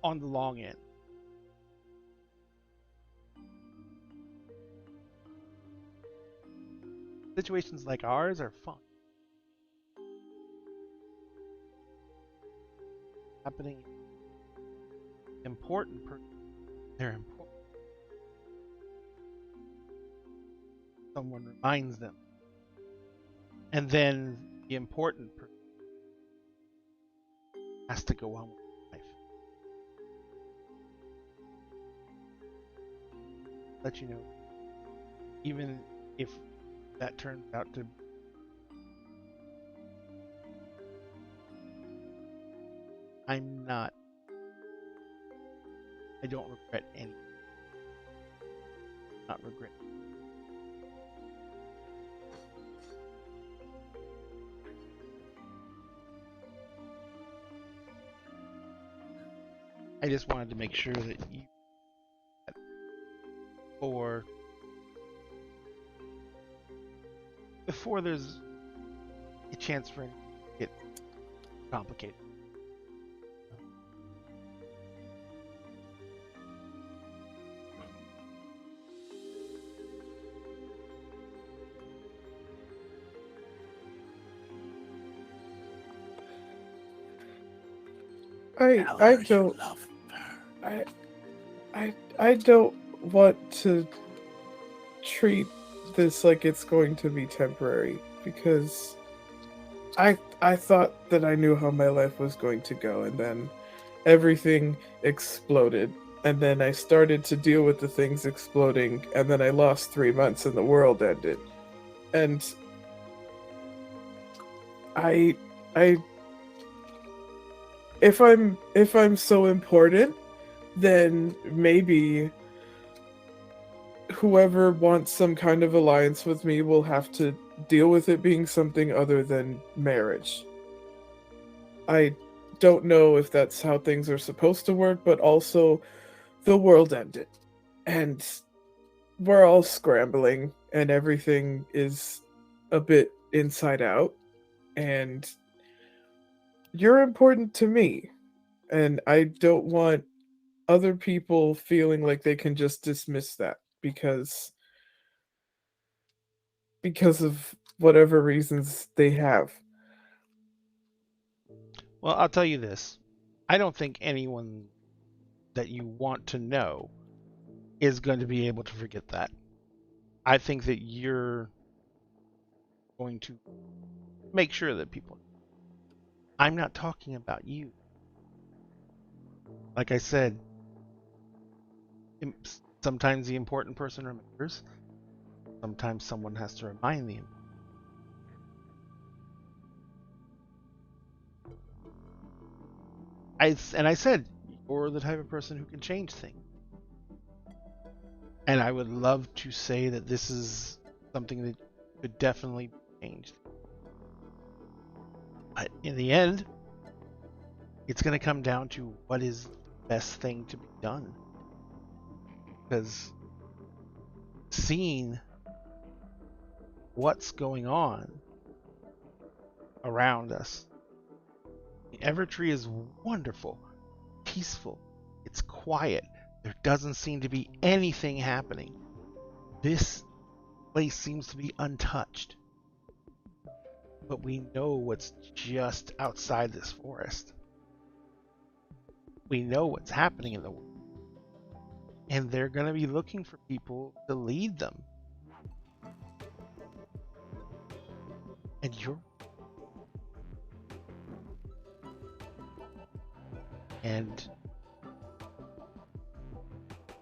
on the long end. Situations like ours are fun. Happening important they're important. Someone reminds them. And then the important person has to go on with life. Let you know, even if that turns out to I'm not I don't regret any not regret. I just wanted to make sure that you or before there's a chance for it to get complicated. I don't I don't want to treat this like it's going to be temporary because I thought that I knew how my life was going to go, and then everything exploded, and then I started to deal with the things exploding, and then I lost 3 months and the world ended. And I if I'm so important, then maybe whoever wants some kind of alliance with me will have to deal with it being something other than marriage. I don't know if that's how things are supposed to work, but also the world ended. And we're all scrambling and everything is a bit inside out. And you're important to me. And I don't want other people feeling like they can just dismiss that because of whatever reasons they have. Well, I'll tell you this. I don't think anyone that you want to know is going to be able to forget that. I think that you're going to make sure that people. I'm not talking about you. Like I said, sometimes the important person remembers. Sometimes someone has to remind them. I said, you're the type of person who can change things. And I would love to say that this is something that could definitely be changed. But in the end, it's going to come down to what is the best thing to be done. Because seeing what's going on around us, the Evertree is wonderful, peaceful, it's quiet. There doesn't seem to be anything happening. This place seems to be untouched. But we know what's just outside this forest. We know what's happening in the world. And they're going to be looking for people to lead them. And you're... And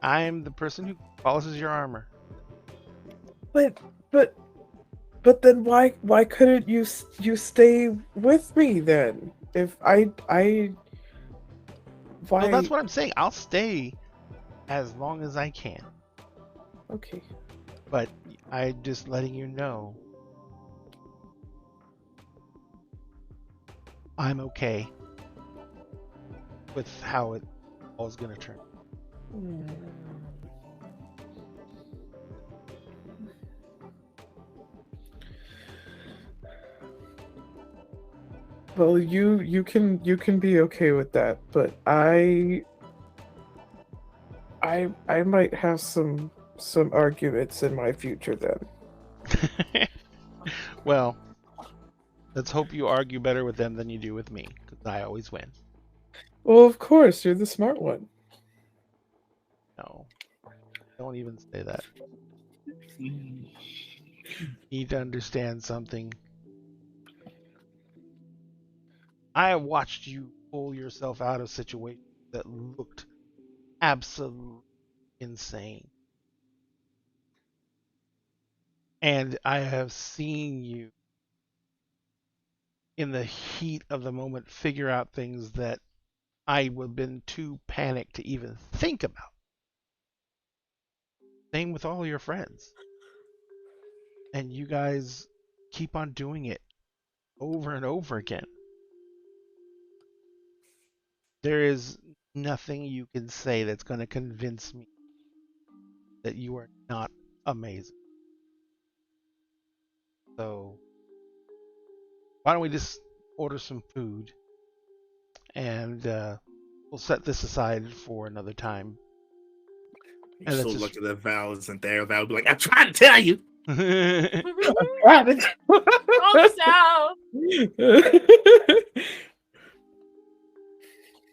I'm the person who polishes your armor. But But then why couldn't you stay with me then? If I why? Well, that's what I'm saying. I'll stay as long as I can. Okay. But I'm just letting you know. I'm okay with how it all is going to turn. Well, you can be okay with that, but I might have some arguments in my future then. Well, let's hope you argue better with them than you do with me, because I always win. Well, of course, you're the smart one. No, don't even say that. You need to understand something. I have watched you pull yourself out of situations that looked absolutely insane. And I have seen you in the heat of the moment figure out things that I would have been too panicked to even think about. Same with all your friends. And you guys keep on doing it over and over again. There is nothing you can say that's going to convince me that you are not amazing. So, why don't we just order some food and we'll set this aside for another time. You And so let's lucky that Val isn't there. Val would be like, I'm trying to tell you. Oh, Sal.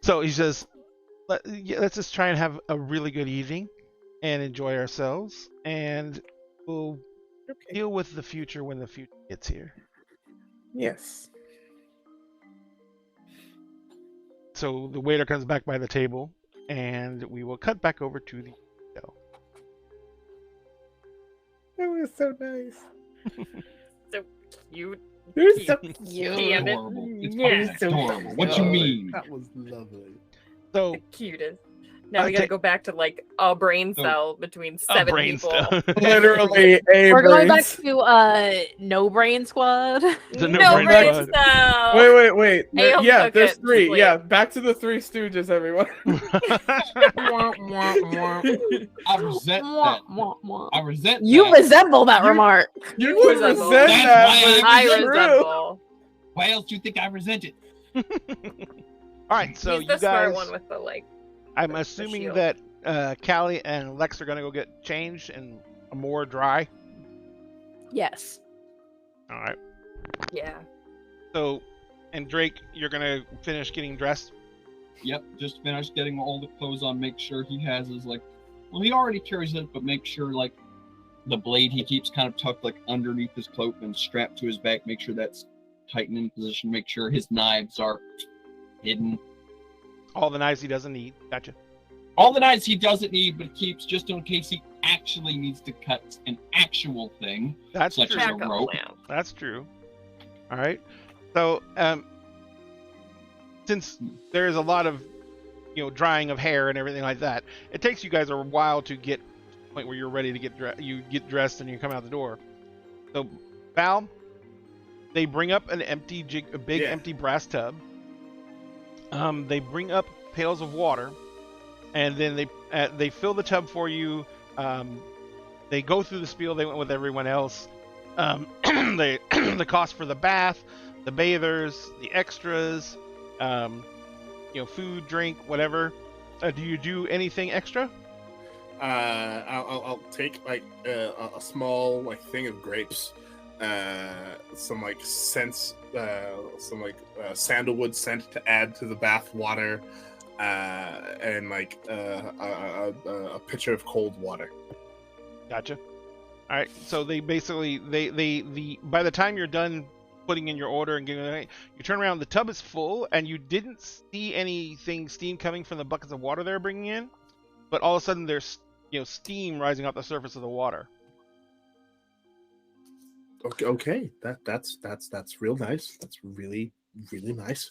So he says, let's just try and have a really good evening and enjoy ourselves, and we'll deal with the future when the future gets here. Yes. So the waiter comes back by the table, and we will cut back over to the show. That was so nice. So cute. You're so Damn cute. it. Adorable. It's Yeah. fucking adorable. What you mean? That was lovely. So The cutest. Now we gotta go back to like a brain cell between a 7 brain people. cell. Literally a We're going back brains. to no brain squad. The No, no brain brain squad. cell. Wait. Hey, Yeah, okay, there's 3. split. Yeah, back to the 3 Stooges, everyone. I resent that. I resent You that. resemble that remark. You would would resemble. resent That's that, why but it's I true. resemble. Why else do you think I resent it? All right, so He's you the smart guys. one with the like. I'm the assuming shield. that Callie and Lex are gonna go get changed and more dry. Yes. All right. Yeah. So, and Drake, you're gonna finish getting dressed. Yep, just finished getting all the clothes on. Make sure he has his like. Well, he already carries it, but make sure like the blade he keeps kind of tucked like underneath his cloak and strapped to his back. Make sure that's tight and in position. Make sure his knives are hidden. All the knives he doesn't need. Gotcha. All the knives he doesn't need, but keeps just in case he actually needs to cut an actual thing. That's Such true. as a Backup rope. plan. That's true. All right. So, since there is a lot of, drying of hair and everything like that, it takes you guys a while to get to the point where you're ready to get dressed and you come out the door. So, Val, they bring up an big empty brass tub. They bring up pails of water, and then they fill the tub for you. They go through the spiel they went with everyone else. The cost for the bath, the bathers, the extras, food, drink, whatever. Do you do anything extra? I'll take like a small like thing of grapes, some like scents, some like sandalwood scent to add to the bath water, and like a pitcher of cold water. Gotcha. All right. So they basically the by the time you're done putting in your order and getting it, you turn around, the tub is full, and you didn't see anything steam coming from the buckets of water they're bringing in, but all of a sudden there's steam rising off the surface of the water. Okay. That's real nice. That's really nice.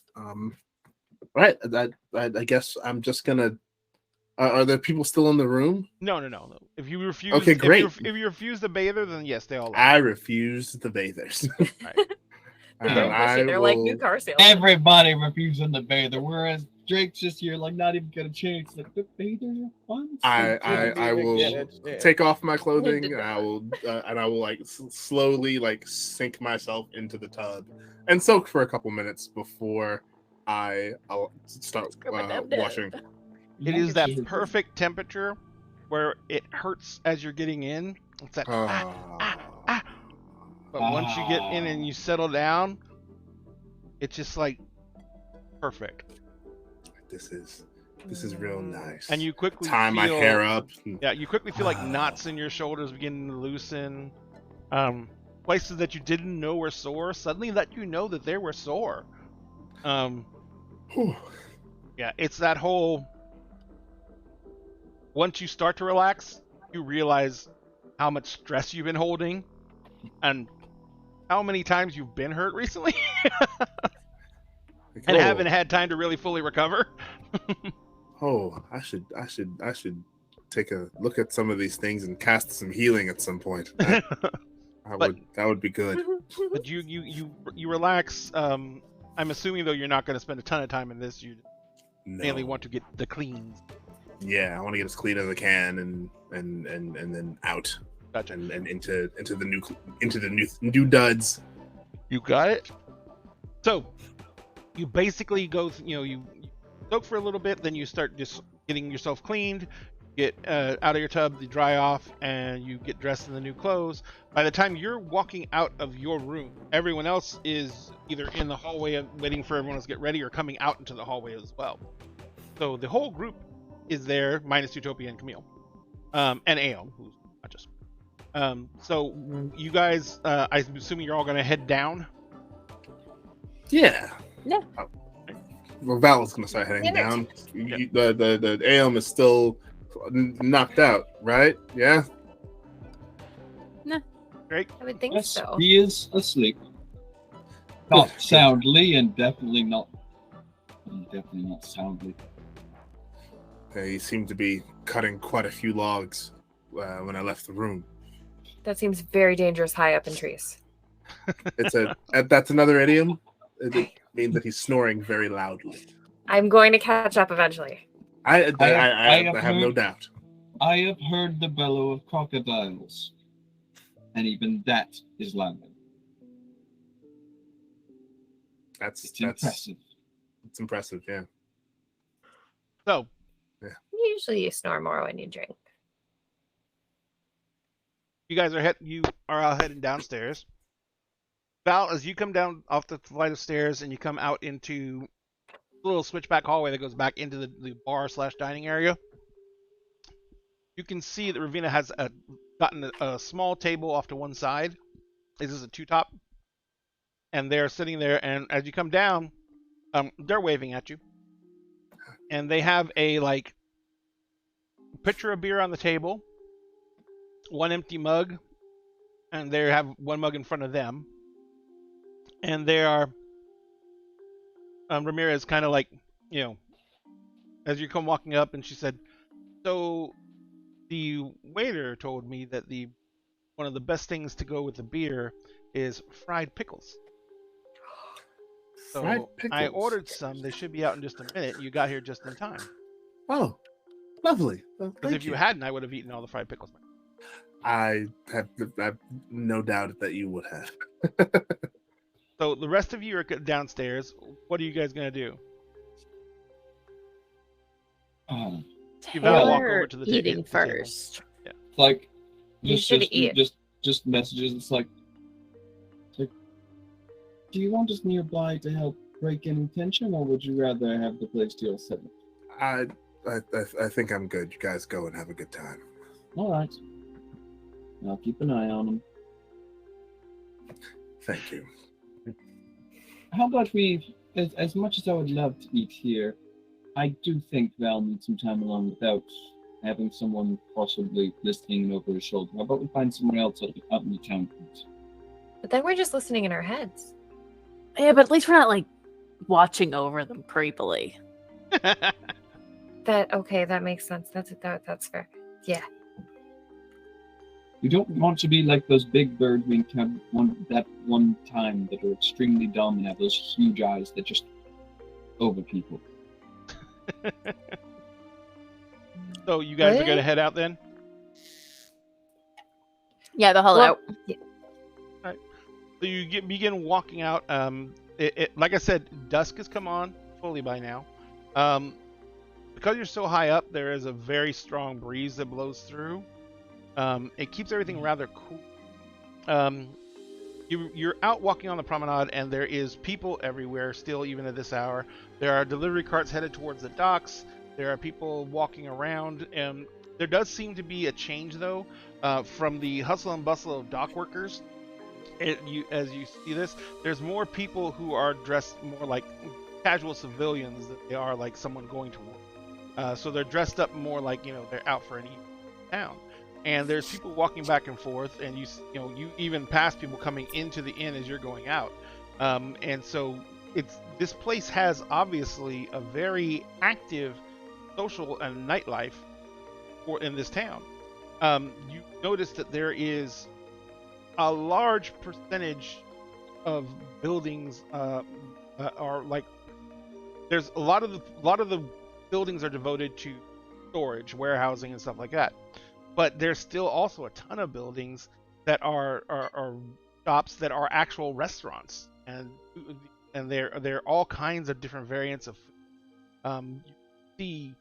Right. I guess I'm just gonna. Are there people still in the room? No. If you refuse, Okay, great. If you refuse the bather, then yes, they all. I refuse the bathers. Right. And They're pushy. They're like new will- car salesmen. Everybody refusing the bather, whereas Drake's just here, like not even gonna chance. Like the bather once. I will Yeah. take off my clothing. And I will like slowly like sink myself into the tub and soak for a couple minutes before I'll start washing. It is that perfect temperature where it hurts as you're getting in. It's that But once you get in and you settle down, it's just like perfect. This is real nice. And you quickly tie my feel- hair up. Yeah, you quickly feel like knots in your shoulders beginning to loosen. Places that you didn't know were sore suddenly let you know that they were sore. Whew. Yeah, it's that whole. Once you start to relax, you realize how much stress you've been holding, and how many times you've been hurt recently, and haven't had time to really fully recover. I should take a look at some of these things and cast some healing at some point. That would be good. But you relax. I'm assuming though you're not going to spend a ton of time in this. You mainly want to get the cleans. Yeah, I want to get as clean as I can and then out. Gotcha. And into the new duds. You got it. So you basically go. You soak for a little bit, then you start just getting yourself cleaned. Get out of your tub, you dry off, and you get dressed in the new clothes. By the time you're walking out of your room, everyone else is either in the hallway waiting for everyone else to get ready or coming out into the hallway as well. So the whole group is there, minus Utopia and Camille. And Aeon, who's not just. So you guys, I'm assuming you're all going to head down? Yeah. Yeah. Well, Val's going to start heading down. The Aeon is still knocked out, right? Yeah. Great. I would think Yes, so. he is asleep. Not soundly, and definitely not soundly. He seemed to be cutting quite a few logs when I left the room. That seems very dangerous high up in trees. That's another idiom. It means that he's snoring very loudly. I'm going to catch up eventually. I have no doubt. I have heard the bellow of crocodiles, and even that is loud. That's impressive. It's impressive, yeah. So Usually you snore more when you drink. you guys are all heading downstairs. Val, as you come down off the flight of stairs and you come out into a little switchback hallway that goes back into the bar/dining area, you can see that Ravina has gotten a small table off to one side. This is a two-top. And they're sitting there, and as you come down, they're waving at you. And they have a pitcher of beer on the table, one empty mug, and they have one mug in front of them. And they are Ramirez kind of as you come walking up, and she said, "So the waiter told me that one of the best things to go with the beer is fried pickles. So Fried pickles. I ordered some. They should be out in just a minute. You got here just in time. Oh, lovely. Well, Because if you hadn't, I would have eaten all the fried pickles. I have no doubt that you would have. So the rest of you are downstairs. What are you guys gonna do? You better walk over to the eating table. first. Like, You should eat. Just messages. It's like, do you want us nearby to help break any tension, or would you rather have the place to yourself? I think I'm good. You guys go and have a good time. All right. I'll keep an eye on them. Thank you. How about as much as I would love to eat here, I do think Val needs some time alone without having someone possibly listening over his shoulder. How about we find someone else out in the town? But then we're just listening in our heads. Yeah, but at least we're not like watching over them creepily. That makes sense. That's fair. Yeah. You don't want to be like those big birds we encountered that one time that are extremely dumb and have those huge eyes that just over people. So you guys are going to head out then? Yeah, the whole out. So you begin walking out. Like I said, dusk has come on fully by now. Because you're so high up, there is a very strong breeze that blows through. It keeps everything rather cool. You're out walking on the promenade, and there is people everywhere still, even at this hour. There are delivery carts headed towards the docks. There are people walking around. There does seem to be a change, though, from the hustle and bustle of dock workers. As you see this, there's more people who are dressed more like casual civilians than they are like someone going to work. So they're dressed up more like, they're out for an evening in town. And there's people walking back and forth, and you even pass people coming into the inn as you're going out. And so this place has obviously a very active social and nightlife in this town. You notice that there is a large percentage of buildings are like, there's a lot of the buildings are devoted to storage, warehousing, and stuff like that. But there's still also a ton of buildings that are shops that are actual restaurants, and they're all kinds of different variants of food. You see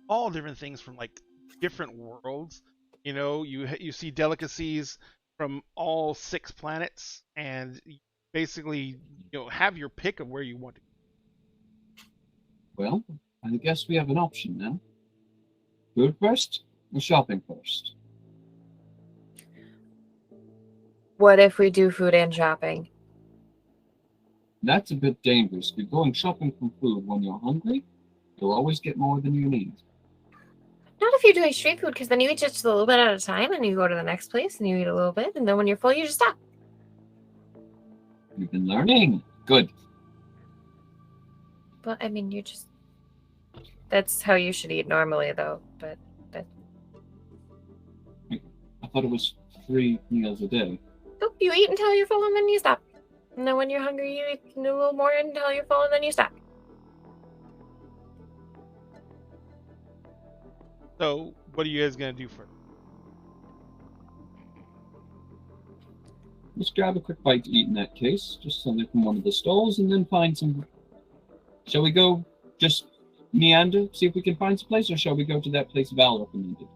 all different things from like different worlds. You see delicacies from all 6 planets, and you basically have your pick of where you want to go. Well, I guess we have an option now. Food first or shopping first? What if we do food and shopping? That's a bit dangerous. If you're going shopping for food when you're hungry, you'll always get more than you need. Not if you're doing street food, because then you eat just a little bit at a time, and you go to the next place and you eat a little bit, and then when you're full, you just stop. You've been learning. Good. Well, I mean, that's how you should eat normally, though. But I thought it was 3 meals a day. nope, you eat until you're full, and then you stop. And then when you're hungry, you eat a little more until you're full, and then you stop. So, what are you guys gonna do first? Let's grab a quick bite to eat in that case. Just something from one of the stalls, and then find some... Shall we go just meander, see if we can find some place, or shall we go to that place Val recommended?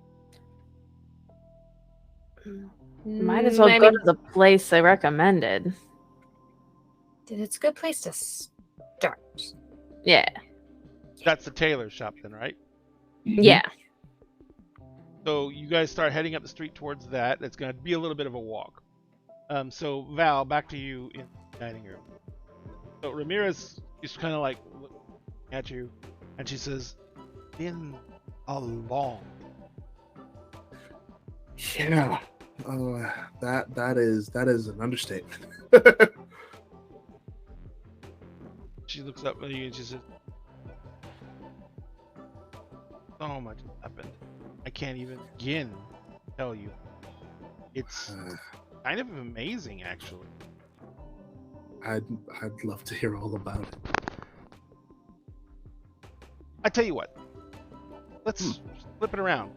Might as well go to the place they recommended. It's a good place to start. Yeah. That's the tailor shop then, right? Mm-hmm. Yeah. So you guys start heading up the street towards that. It's going to be a little bit of a walk. So Val, back to you in the dining room. So Ramirez is kind of like looking at you, and she says, "Been a long." Yeah. That is an understatement. She looks up at you and she says, "So much has happened. I can't even begin to tell you. It's kind of amazing, actually." I'd love to hear all about it. I tell you what. Let's flip it around.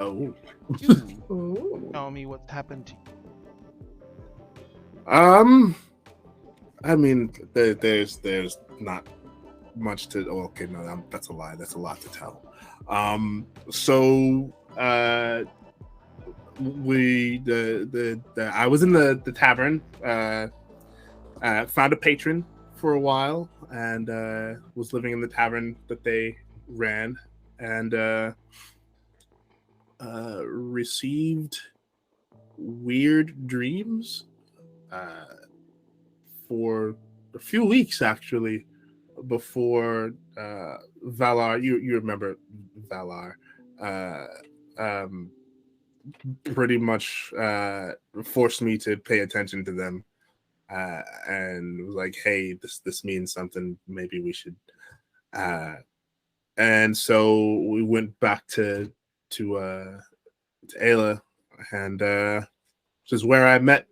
Oh. You tell me what's happened to you. I mean, there's not much to. Oh, okay, no, that's a lie. That's a lot to tell. I was in the tavern. Found a patron for a while, and was living in the tavern that they ran, and received weird dreams for a few weeks, actually, before Valar. You remember Valar? pretty much forced me to pay attention to them, and was like, "Hey, this means something. Maybe we should." And so we went back to Ayla, and which is where I met.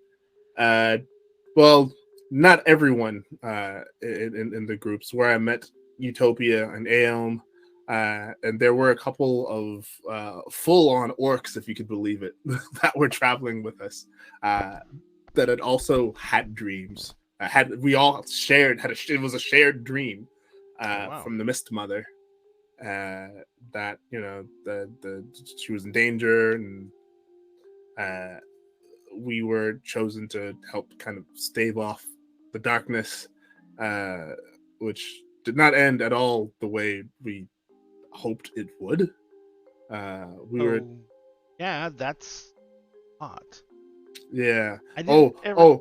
Well, not everyone in the groups where I met Utopia and Aeom. And there were a couple of full-on orcs, if you could believe it, that were traveling with us. That had also had dreams. We all shared it was a shared dream Wow. from the Mist Mother. That she was in danger, and we were chosen to help kind of stave off the darkness, which did not end at all the way we hoped it would. Yeah, that's hot. Yeah. I didn't ever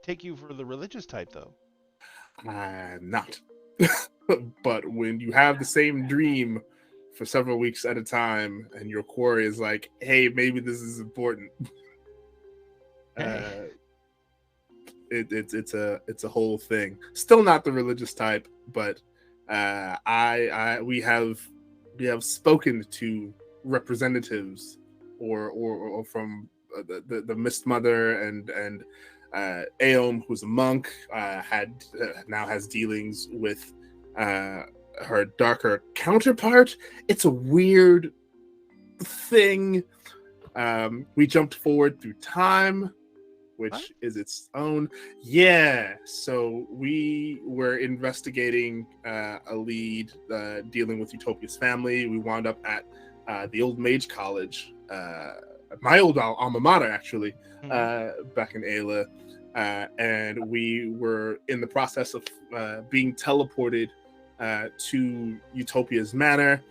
take you for the religious type though. I'm not. But when you have the same dream for several weeks at a time, and your quarry is like, "Hey, maybe this is important," it's a whole thing. Still not the religious type, but we have spoken to representatives or from the Mist Mother and Aeom, who's a monk, now has dealings with her darker counterpart. It's a weird thing. We jumped forward through time, which is its own. Yeah. So we were investigating a lead dealing with Utopia's family. We wound up at the old mage college, my old alma mater, actually, back in Ayla. And we were in the process of being teleported to Utopia's manor.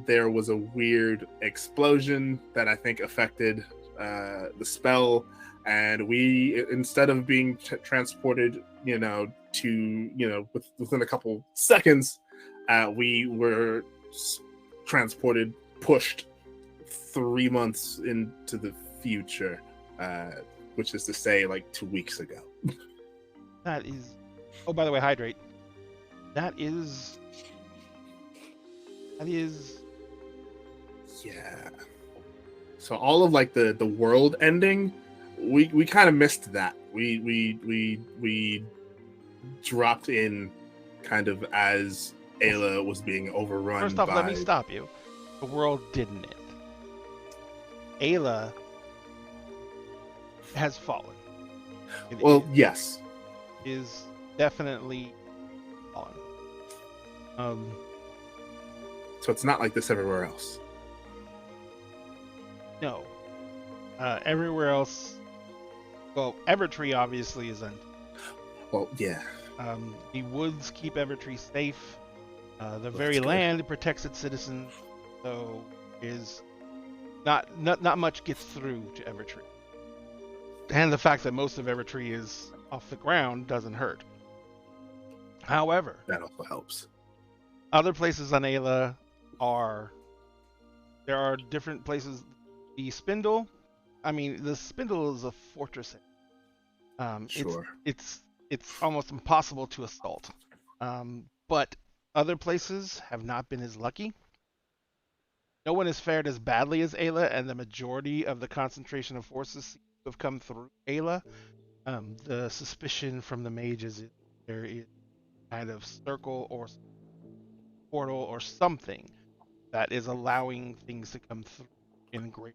There was a weird explosion that I think affected the spell, and we, instead of being transported, within a couple seconds, we were transported, pushed 3 months into the future, which is to say, like 2 weeks ago. That is. Oh, by the way, hydrate. That is. Yeah. So all of like the world ending, we kind of missed that. We dropped in kind of as Ayla was being overrun. First off, let me stop you. The world didn't end. Ayla has fallen. Yes. Is definitely fallen. So it's not like this everywhere else. No. Everywhere else. Well, Evertree obviously is undead. Well, yeah. The woods keep Evertree safe. The very good. land protects its citizens, so is not much gets through to Evertree. And the fact that most of Evertree is off the ground doesn't hurt. However, that also helps. Other places on Ayla there are different places. The Spindle, the Spindle is a fortress. Sure. It's almost impossible to assault. But other places have not been as lucky. No one has fared as badly as Ayla, and the majority of the concentration of forces seem to have come through Ayla. The suspicion from the mages is there is kind of circle or portal or something that is allowing things to come through in great.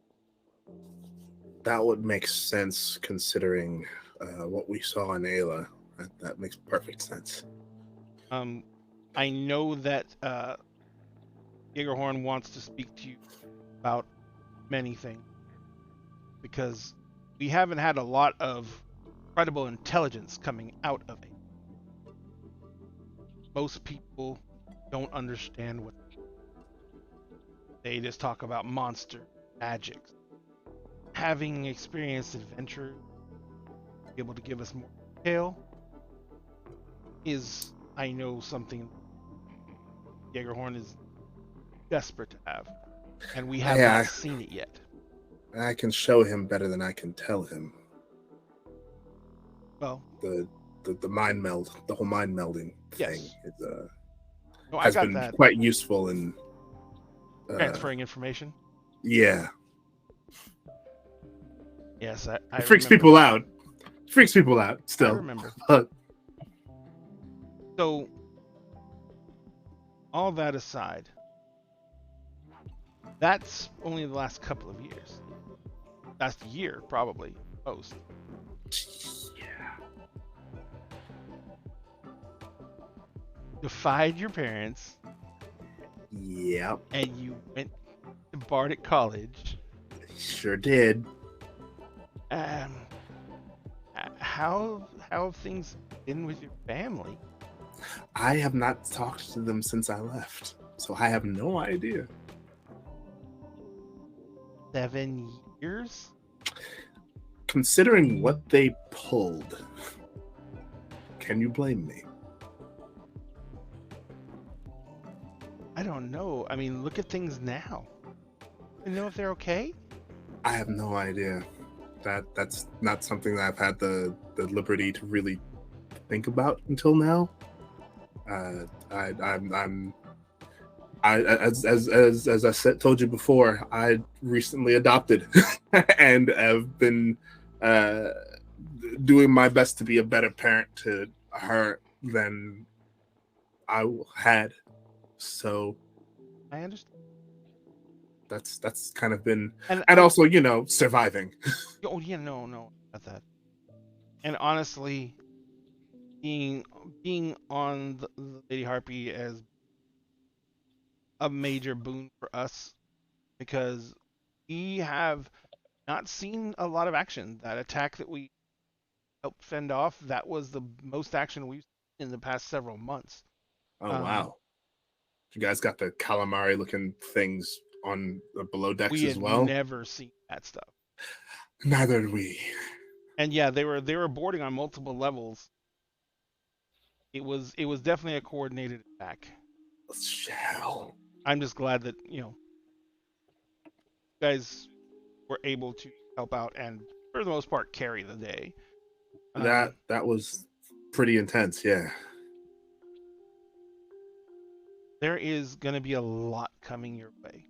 That would make sense considering what we saw in Ayla. That makes perfect sense. I know that Jaegerhorn wants to speak to you about many things because we haven't had a lot of credible intelligence coming out of it. Most people don't understand what they just talk about monster magic. Having experienced adventure, be able to give us more detail is, I know, something Jaegerhorn is desperate to have. and we have Yeah. not seen it yet. I can show him better than I can tell him. Well, The mind meld, the whole mind melding thing Yes. is, no, I has got been that. quite useful in Transferring information. yeah. Yes, I It freaks remember. people out. Freaks people out I still. remember. But So, all that aside, that's only the last couple of years. Last year, probably, most. yeah. Defied your parents, Yep. and you went to Bardic College. Sure did. How have things been with your family? I have not talked to them since I left, so I have no idea. 7 years? Considering what they pulled, can you blame me? I don't know. I mean, look at things now. You know if they're okay? I have no idea. That's not something that I've had the liberty to really think about until now. As I told you before, I recently adopted and have been doing my best to be a better parent to her than I had. So I understand. that's kind of been, And and also, you know, surviving. oh yeah, no, about that. And honestly, being on the Lady Harpy as a major boon for us because we have not seen a lot of action. That attack that we helped fend off, that was the most action we've seen in the past several months. Oh wow. You guys got the calamari looking things on the below decks We as had well? never seen that stuff. Neither did we. And yeah, they were boarding on multiple levels. It was definitely a coordinated attack. Shell. I'm just glad that, you guys were able to help out and for the most part carry the day. That was pretty intense, yeah. There is going to be a lot coming your way.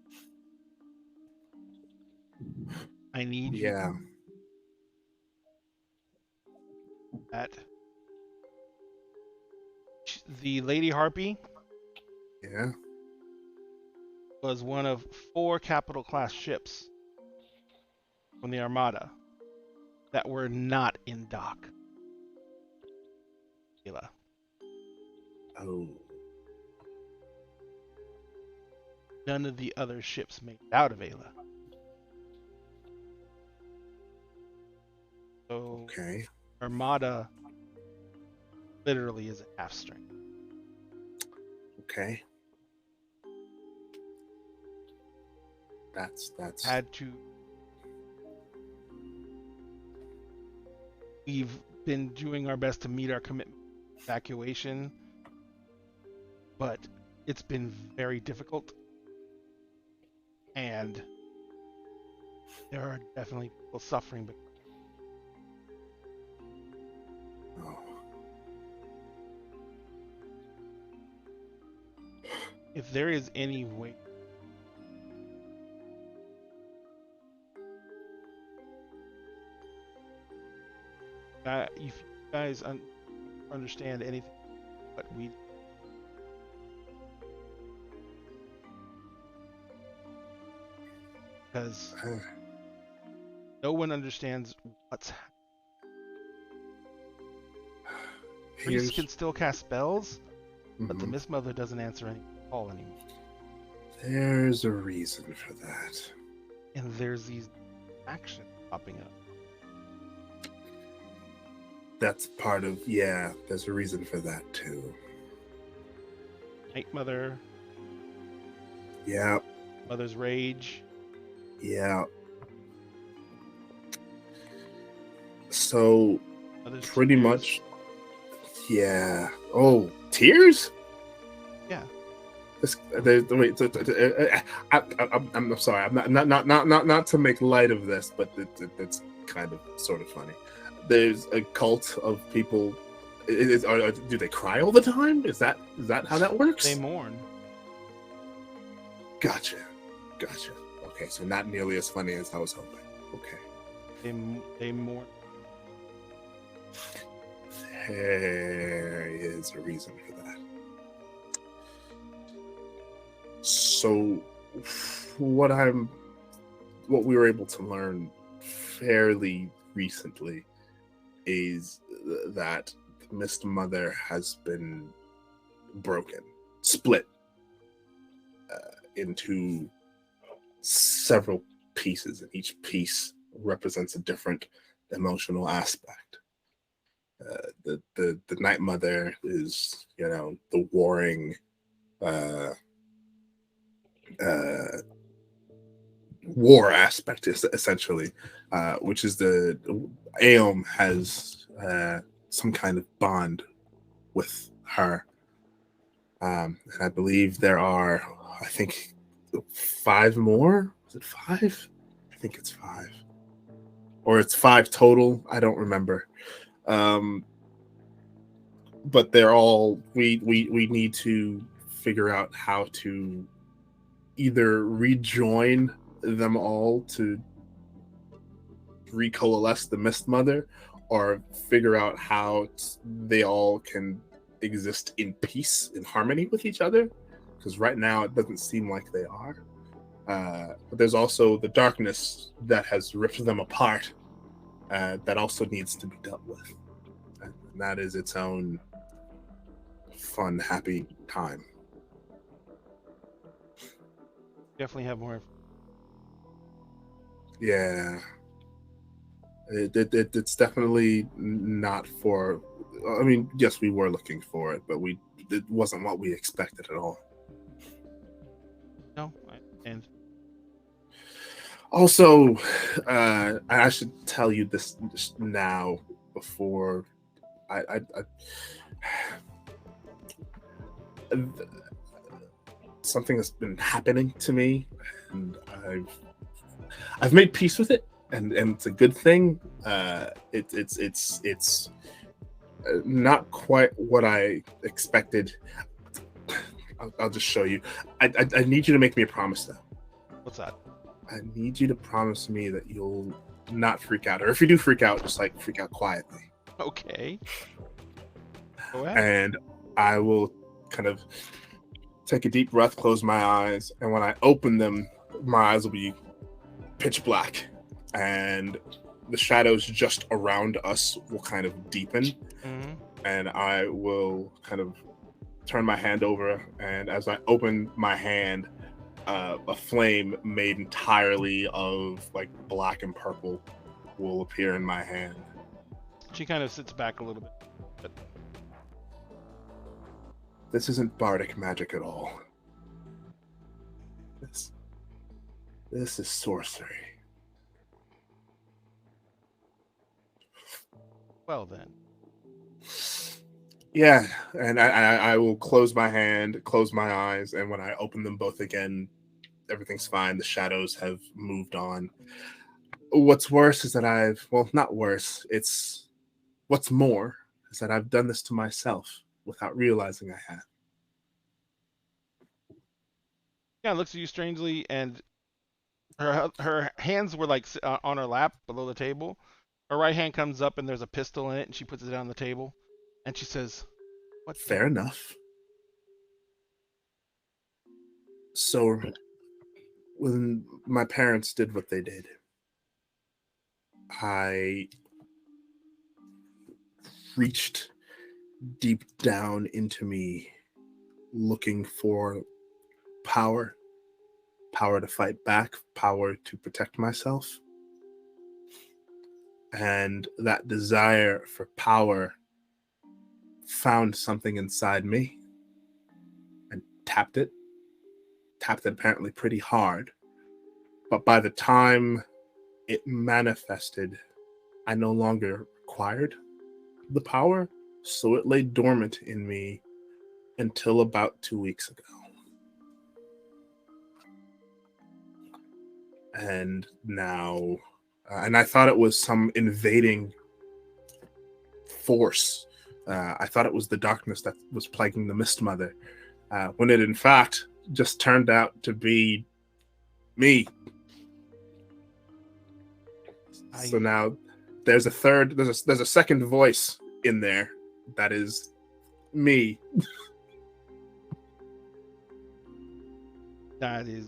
I need you Yeah. at the Lady Harpy Yeah. was one of 4 capital class ships from the Armada that were not in dock. Oh. None of the other ships made it out of Ayla. So Okay. Armada literally is a half strength. Okay. That's Had to. We've been doing our best to meet our commitment to evacuation, but it's been very difficult. And there are definitely people suffering. But oh. if there is any way, if you guys understand anything, but we. Because no one understands what's happening. Priests can still cast spells, but the Mhm. Mist Mother doesn't answer any call anymore. There's a reason for that. And there's these actions popping up. That's part of, yeah, there's a reason for that too. Night Mother, Yeah, Mother's Rage. yeah. So Mother's pretty Tears. much, yeah. Oh, tears? Yeah. I'm sorry. I'm not to make light of this, but it's kind of sort of funny. There's a cult of people. Do they cry all the time? Is that how that works? They mourn. Gotcha. Okay, so not nearly as funny as I was hoping. Okay. They mourn. There is a reason for that. So, what we were able to learn fairly recently is that the Mist Mother has been broken, split into several pieces, and each piece represents a different emotional aspect. The Night Mother is, the warring war aspect, is essentially, which is the Aeom has some kind of bond with her, and I believe there are, I think, 5 more. Is it 5? I think it's 5, or it's 5 total. I don't remember. But they're all, we need to figure out how to either rejoin them all to recoalesce the Mist Mother, or figure out how they all can exist in peace, in harmony with each other, because right now it doesn't seem like they are. But there's also the darkness that has ripped them apart, that also needs to be dealt with. And that is its own fun, happy time. Definitely have more. Yeah. It's definitely not for, I mean, yes, we were looking for it, but it wasn't what we expected at all. No, and also, I should tell you this just now before I something has been happening to me, and I've made peace with it, and it's a good thing. It's not quite what I expected. I'll just show you. I need you to make me a promise, though. what's that? I need you to promise me that you'll not freak out, or if you do freak out, just freak out quietly. Okay. Go ahead. And I will kind of take a deep breath, close my eyes, and when I open them, my eyes will be pitch black, and the shadows just around us will kind of deepen, Mm-hmm. and I will kind of turn my hand over, and as I open my hand, a flame made entirely of black and purple will appear in my hand. She kind of sits back a little bit. But This isn't bardic magic at all. This is sorcery. well then. Yeah, and I will close my hand, close my eyes, and when I open them both again, everything's fine. The shadows have moved on. What's worse is that not worse, what's more is that I've done this to myself without realizing I have. Yeah, looks at you strangely, and her hands were on her lap below the table. Her right hand comes up, and there's a pistol in it, and she puts it on the table, and she says, "What?" Fair enough. So, when my parents did what they did, I reached deep down into me looking for power to fight back, power to protect myself. And that desire for power found something inside me and tapped it apparently pretty hard. But by the time it manifested, I no longer required the power, so it lay dormant in me until about 2 weeks ago. and now, and I thought it was some invading force. I thought it was the darkness that was plaguing the Mist Mother, when it in fact just turned out to be me. So now there's a second voice in there that is me. That is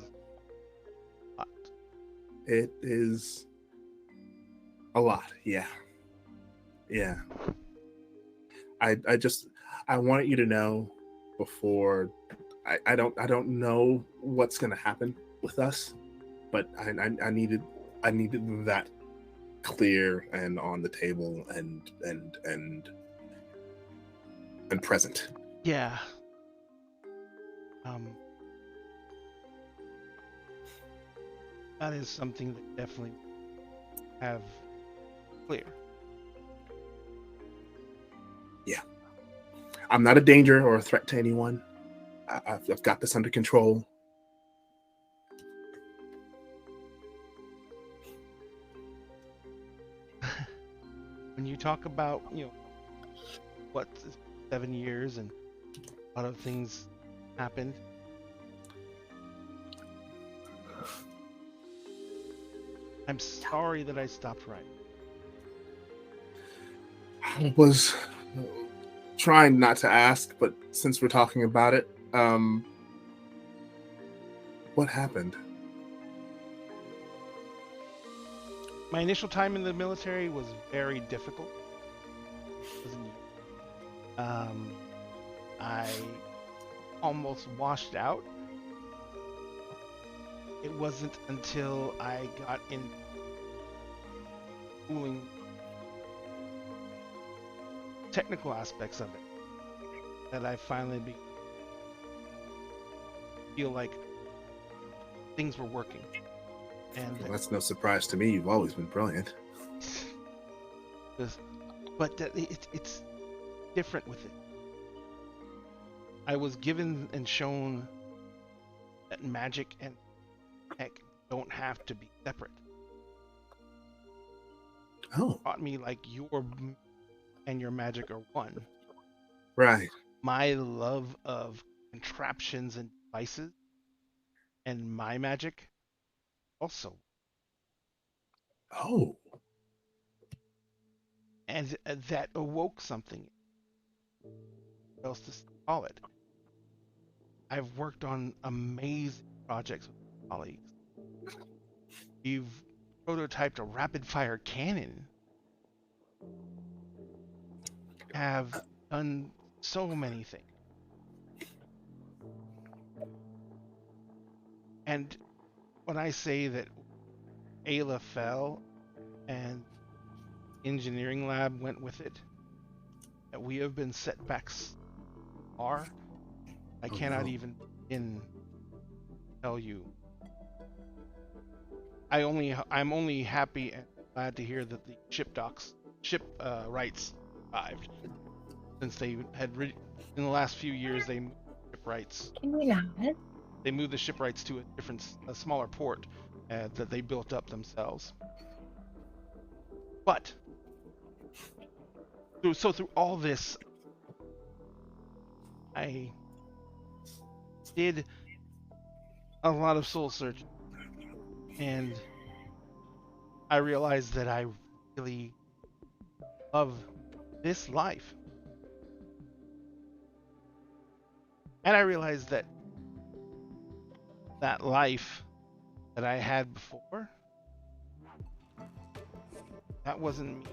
hot. It is a lot, yeah. Yeah. I wanted you to know before I don't know what's gonna happen with us, but I needed that clear and on the table and present. Yeah. That is something that definitely have clear. Yeah. I'm not a danger or a threat to anyone. I've got this under control. When you talk about, what, 7 years and a lot of things happened. I'm sorry that I stopped writing. I was trying not to ask, but since we're talking about it, what happened? My initial time in the military was very difficult. I almost washed out. It wasn't until I got in schooling technical aspects of it that I finally feel like things were working. And well, that's no surprise to me. You've always been brilliant. But it's different with it. I was given and shown that magic and tech don't have to be separate. Oh. It taught me like your and your magic are one. Right. My love of contraptions and devices and my magic also. Oh. And that awoke something. What else to call it? I've worked on amazing projects with colleagues. We've prototyped a rapid fire cannon. Have done so many things. And when I say that Ayla fell and engineering lab went with it, that we have been setbacks far, I cannot even tell you. I'm only happy and glad to hear that the ship rights survived, since they had in the last few years they moved ship rights. Can we not? They moved the ship rights to a smaller port that they built up themselves. But through all this, I did a lot of soul searching, and I realized that I really love this life. And I realized that life that I had before, that wasn't me.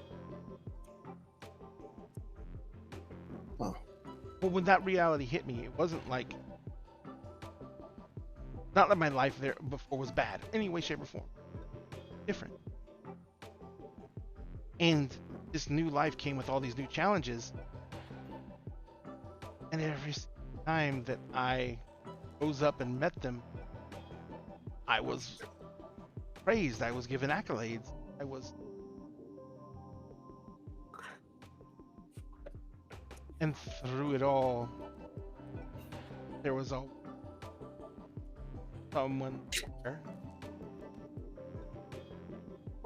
Oh. But when that reality hit me, it wasn't like, not that my life there before was bad, any way, shape, or form. Different. And this new life came with all these new challenges. And every time that I rose up and met them, I was praised. I was given accolades. And through it all, there was someone there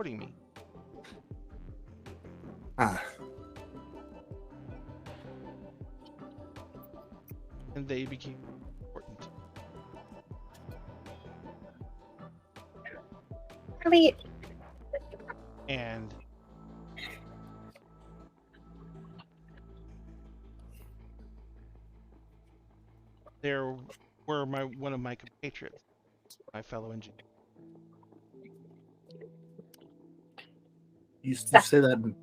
supporting me. Ah, And they became important. Really? And there were one of my compatriots, my fellow engineer. you say that in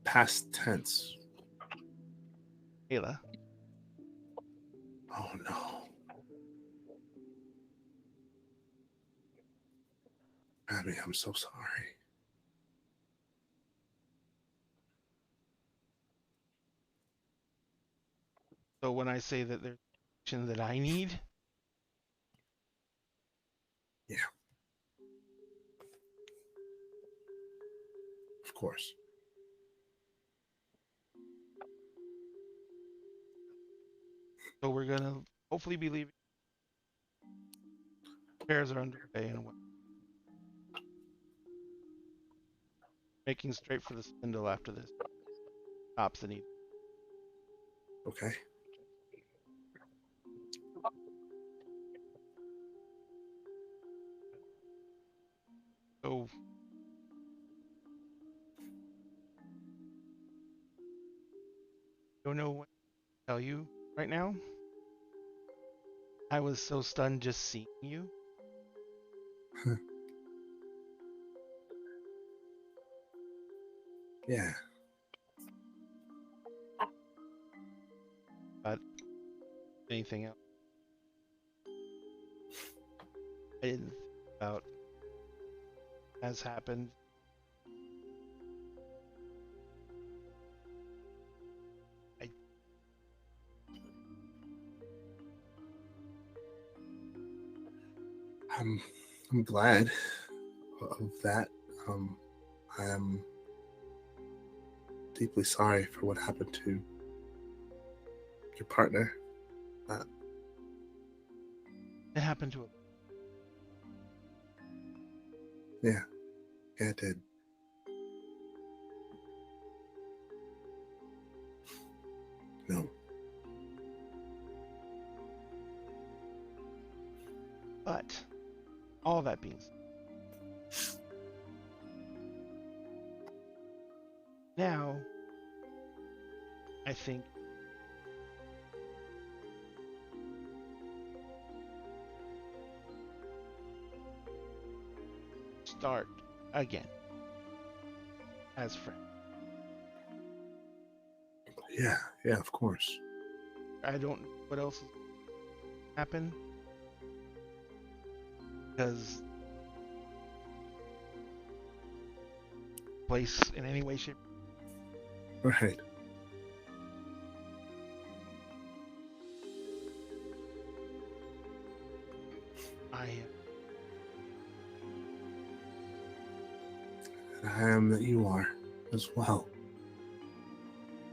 past tense. Ayla. Oh no. Abby, I'm so sorry. So when I say that there's action that I need, Yeah. Of course. so we're gonna hopefully be leaving. Repairs are underway and making straight for the spindle after this. Stops the need. Okay. So don't know what to tell you right now. I was so stunned just seeing you. Yeah. But anything else? I didn't think about has happened. I I'm glad of that. I am deeply sorry for what happened to your partner. it happened to a Yeah, it did. No. but all that being said, now I think start again as friends. Yeah, of course. I don't know what else has happened because place in any way, shape. Right. I And I am that you are as well.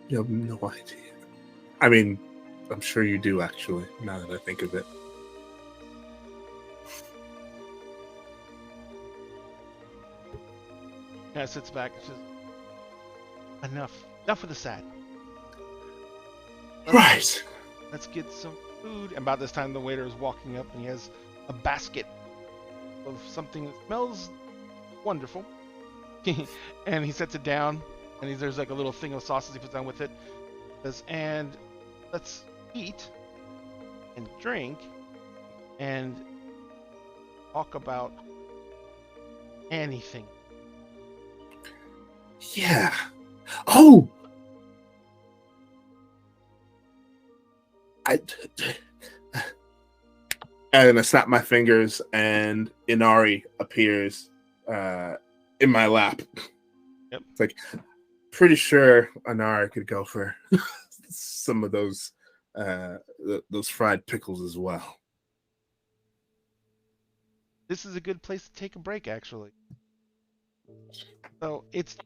You have no idea. I mean, I'm sure you do actually, now that I think of it. kind of sits back and says, enough of the sad. Right. Let's get some food. And about this time, the waiter is walking up and he has a basket of something that smells wonderful. And he sets it down, and there's like a little thing of sauces he puts down with it. Says, and let's eat and drink and talk about anything. Yeah. Oh! And I snap my fingers, and Inari appears in my lap. Yep. It's like, pretty sure Inari could go for some of those fried pickles as well. This is a good place to take a break, actually. So it's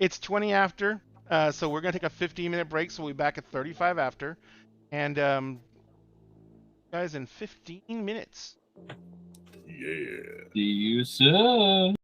it's 20 after. So we're gonna take a 15-minute break. So we'll be back at 35 after, and guys, in 15 minutes. Yeah. See you soon.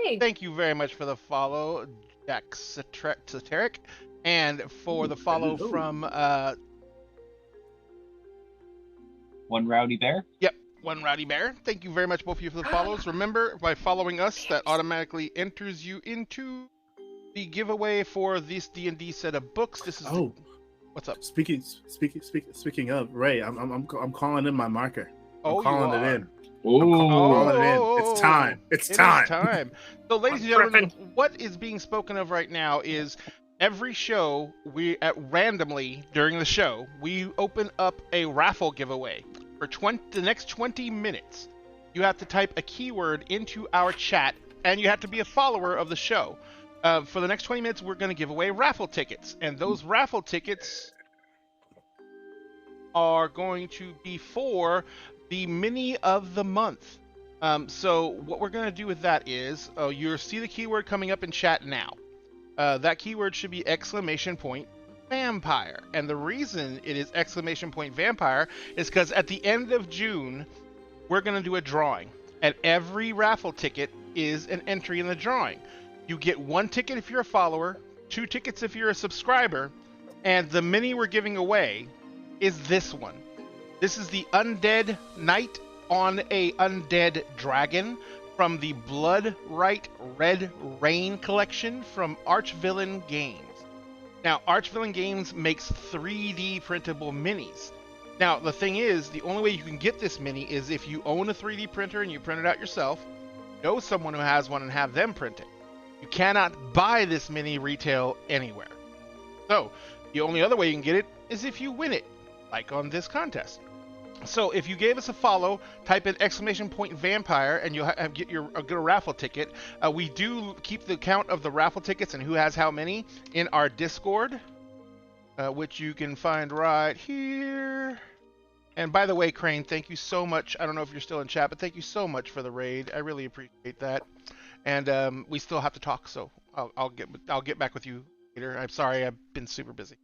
Yay! Thank you very much for the follow, Jack Sateric, and for the follow hello. from One Rowdy Bear. One Rowdy Bear. Thank you very much, both of you, for the follows. Remember, by following us, that automatically enters you into the giveaway for this D&D set of books. This is what's up? Speaking of Ray, I'm calling in my marker. I'm calling it in. Ooh. Calling it in. It's time. It's time. Is time. So, ladies and gentlemen, what is being spoken of right now is every show randomly during the show we open up a raffle giveaway for the next 20 minutes. You have to type a keyword into our chat, and you have to be a follower of the show. For the next 20 minutes, we're going to give away raffle tickets, and those raffle tickets are going to be for the mini of the month. So what we're going to do with that is, you'll see the keyword coming up in chat now. That keyword should be !vampire. And the reason it is !vampire is because at the end of June, we're going to do a drawing. And every raffle ticket is an entry in the drawing. You get 1 ticket if you're a follower, 2 tickets if you're a subscriber, and the mini we're giving away is this one. This is the Undead Knight on a Undead Dragon from the Bloodright Red Rain collection from Archvillain Games. Now, Archvillain Games makes 3D printable minis. Now, the thing is, the only way you can get this mini is if you own a 3D printer and you print it out yourself, know someone who has one and have them print it. You cannot buy this mini retail anywhere. So, the only other way you can get it is if you win it, like on this contest. So if you gave us a follow, type in !vampire and you'll get a raffle ticket. We do keep the count of the raffle tickets and who has how many in our Discord, which you can find right here. And by the way, Crane, thank you so much. I don't know if you're still in chat, but thank you so much for the raid. I really appreciate that. And we still have to talk, so I'll get back with you later. I'm sorry, I've been super busy.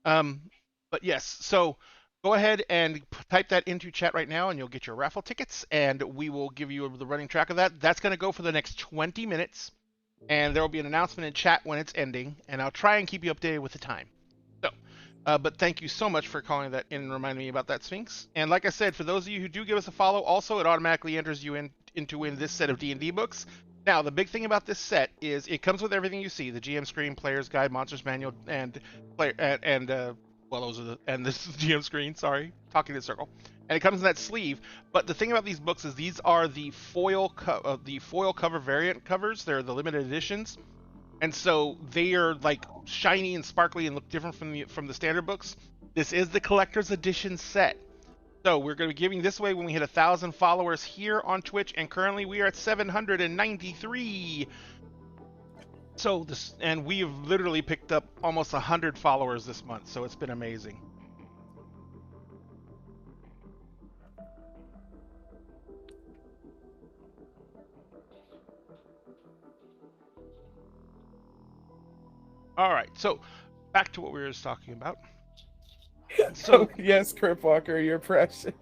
But yes, so go ahead and type that into chat right now and you'll get your raffle tickets and we will give you the running track of that. That's going to go for the next 20 minutes and there will be an announcement in chat when it's ending and I'll try and keep you updated with the time. So, but thank you so much for calling that in and reminding me about that, Sphinx. And like I said, for those of you who do give us a follow, also it automatically enters you in to win this set of D&D books. Now, the big thing about this set is it comes with everything you see, the GM screen, player's guide, monster's manual, and well, those are and this is GM screen. Sorry, talking to the circle. And it comes in that sleeve. But the thing about these books is these are the foil cover variant covers. They're the limited editions, and so they are like shiny and sparkly and look different from the standard books. This is the collector's edition set. So we're going to be giving this away when we hit 1,000 followers here on Twitch, and currently we are at 793. So and we have literally picked up almost 100 followers this month, so it's been amazing. All right, so back to what we were just talking about. So yes, Crip Walker, you're precious.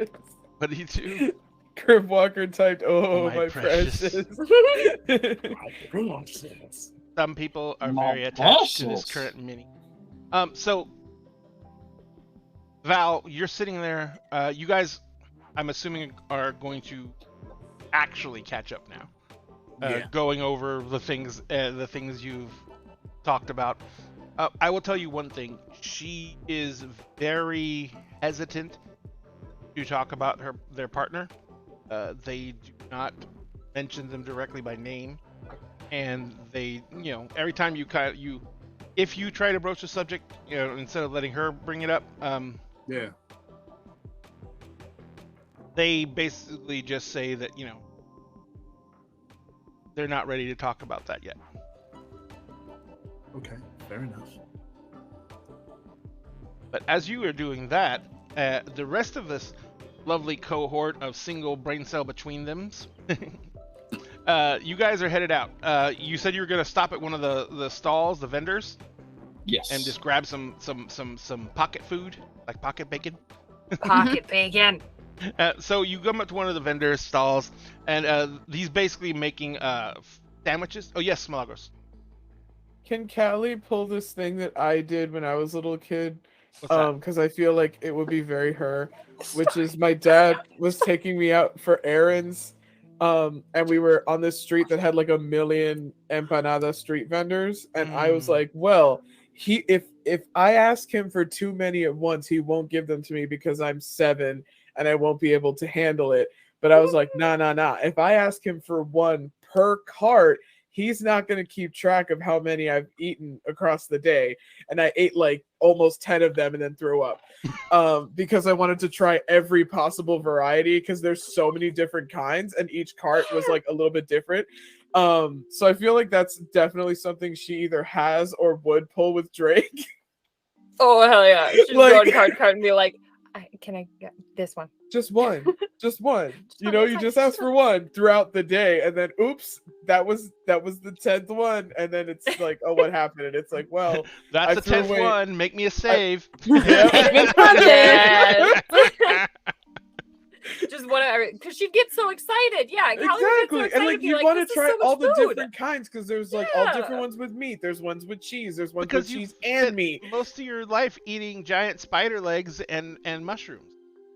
What do you do? Crip Walker typed, "Oh, My my precious." precious. Some people are My very attached to precious. this current mini. So Val, you're sitting there. You guys, I'm assuming, are going to actually catch up now. Yeah. Going over the things you've talked about. I will tell you one thing. She is very hesitant to talk about their partner. They do not mention them directly by name, and they, every time if you try to broach the subject, instead of letting her bring it up, Yeah. they basically just say that they're not ready to talk about that yet. Okay. Fair enough. But as you are doing that, the rest of this lovely cohort of single brain cell between thems, you guys are headed out. You said you were going to stop at one of the stalls, the vendors, Yes. and just grab some pocket food, like pocket bacon. Pocket bacon. So you come up to one of the vendors' stalls, and he's basically making sandwiches. Oh yes, Malagos. Can Callie pull this thing that I did when I was a little kid? What's that? Because I feel like it would be very her, which is my dad was taking me out for errands, and we were on this street that had like a million empanada street vendors, and I was like, well, if I ask him for too many at once, he won't give them to me because I'm 7 and I won't be able to handle it. But I was like, nah. If I ask him for one per cart, he's not going to keep track of how many I've eaten across the day. And I ate like almost 10 of them and then threw up because I wanted to try every possible variety because there's so many different kinds and each cart was like a little bit different. So I feel like that's definitely something she either has or would pull with Drake. Oh, hell yeah. She'd Like- go on card and be like, can I get this one? Just one. You one, know, it's you like, just ask for one throughout the day, and then oops, that was the 10th one, and then it's like, oh, what happened? And it's like, well, That's I the threw 10th away- one. Make me a save. Yes. Just want to, because she'd get so excited. Yeah, Callie would get so Exactly, and excited, like be you like, want "This to is try so much all the food." different kinds because there's like all different Yeah. ones with meat. There's ones with cheese. There's ones Because with you cheese and spent meat. most of your life eating giant spider legs and mushrooms.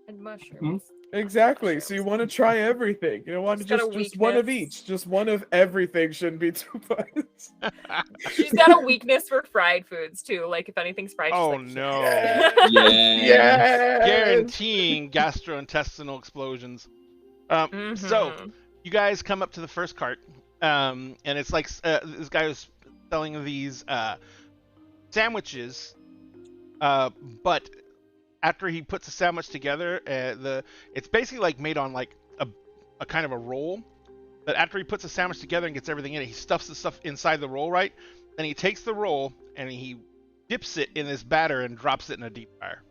And mushrooms. Exactly. So you want to try everything. You don't want to She's got a just one of weakness. each. Just one of everything shouldn't be too much. She's got a weakness for fried foods too. Like if anything's fried, she's Oh like, no. Yeah. Guaranteeing gastrointestinal explosions. So Mhm. you guys come up to the first cart, and it's like this guy was selling these sandwiches, but after he puts a sandwich together, it's basically like made on like a kind of a roll. But after he puts a sandwich together and gets everything in it, he stuffs the stuff inside the roll, right? Then he takes the roll and he dips it in this batter and drops it in a deep fryer.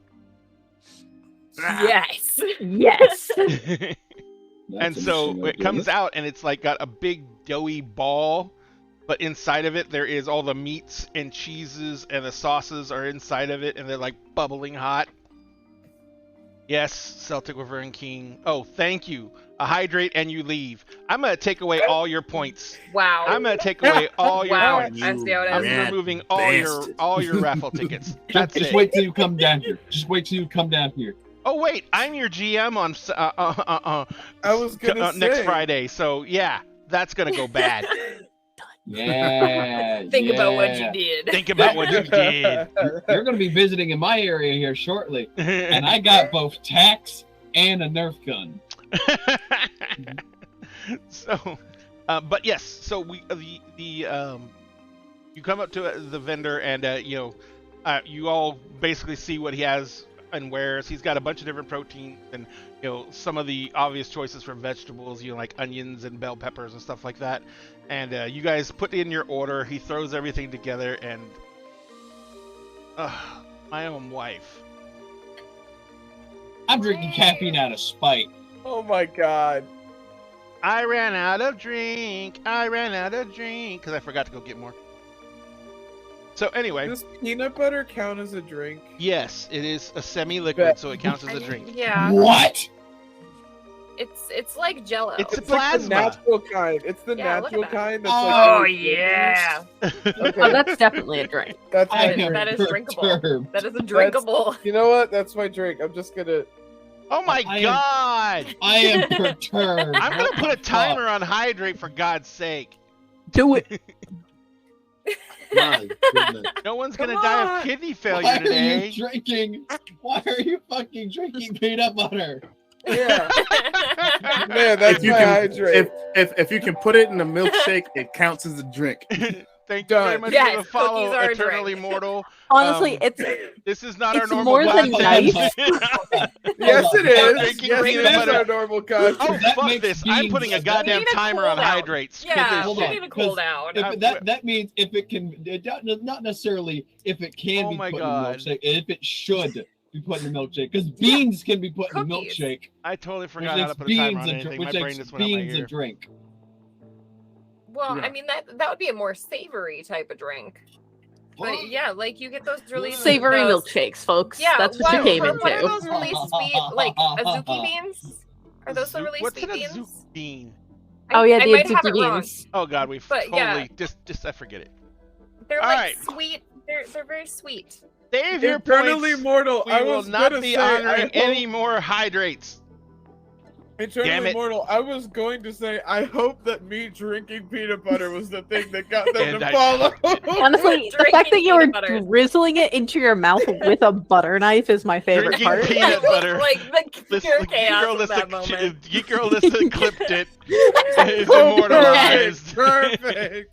Yes. Yes. And so it comes out and it's like got a big doughy ball, but inside of it there is all the meats and cheeses and the sauces are inside of it and they're like bubbling hot. Yes, Celtic Wyvern King. Oh, thank you. Hydrate and you leave. I'm gonna take away all your points. Wow. I'm gonna take away all your Wow. points. I see how it I'm is. Mad removing bastard. all your raffle tickets. That's Just it. wait till you come down here. Just wait till you come down here. Oh wait, I'm your GM on I was gonna say next Friday. So yeah, that's gonna go bad. Yeah. Think about what you yeah. did. Think about what you did. You're going to be visiting in my area here shortly, and I got both tax and a Nerf gun. So, but yes, so we you come up to the vendor and you all basically see what he has and wears. He's got a bunch of different proteins and some of the obvious choices for vegetables, like onions and bell peppers and stuff like that. And you guys put in your order. He throws everything together and my own wife. I'm drinking caffeine out of spite. Oh my god. I ran out of drink because I forgot to go get more. So anyway, Does peanut butter count as a drink? yes, it is a semi-liquid, so it counts as a drink. Yeah, What? it's like Jello. It's a It's like the plasma. natural kind. It's the Yeah, look at natural that. kind that's Oh like really yeah, Okay. Oh, that's definitely a drink. That's I my am drink. that is drinkable. perturbed. that is a drinkable. You know what? That's my drink. I'm just gonna. Oh my I am- god! I am perturbed. I'm gonna put a timer on hydrate for God's sake. Do it. My goodness. No one's gonna Come die on. of kidney Why failure are today. you drinking? Why are you fucking drinking peanut butter? Yeah, man, that's If you my can, hydrate. if you can put it in a milkshake, it counts as a drink. Thank you very Done. much Yes, for the follow, cookies are a Eternally drink. Mortal. Honestly, Um, it's This is not our It's normal more than content. nice. Yes, it is. Drinking Yes, peanut it is butter. our normal content. Oh, That fuck makes this. I'm beans- putting a that goddamn makes- timer on cooldown. hydrates. 'cause Yeah, Hold we on, need a cooldown. That means if it can, not necessarily if it can Oh be my put God. in a milkshake, if it should be put in a milkshake, because beans can be put in a Cookies. milkshake, I totally which forgot how to makes put a timer beans on a anything. drink. My Which brain makes just went out my beans a ear. drink. Well, Yeah. I mean that would be a more savory type of drink. But yeah, like you get those really savory those, milkshakes, folks. Yeah, That's what you came what are into. those really sweet, like azuki beans? Are those the really What's sweet an beans? azuki bean? Oh yeah, I the might have azuki it wrong. beans. Oh god, we But, totally yeah. just I forget it. They're All like right. sweet. They're very sweet. Save your Eternally points. mortal. We I will was not gonna be say, I honoring hope- any more hydrates. Damn Eternally it. mortal. I was going to say, I hope that me drinking peanut butter was the thing that got them And to I follow. Honestly, the Drinking fact that you were peanut butter. drizzling it into your mouth with a butter knife is my favorite Drinking part. peanut butter. Like the This pure Geek chaos Girl of Lista, that moment. Geek Girl Lista clipped it. It's Oh, immortalized. Perfect.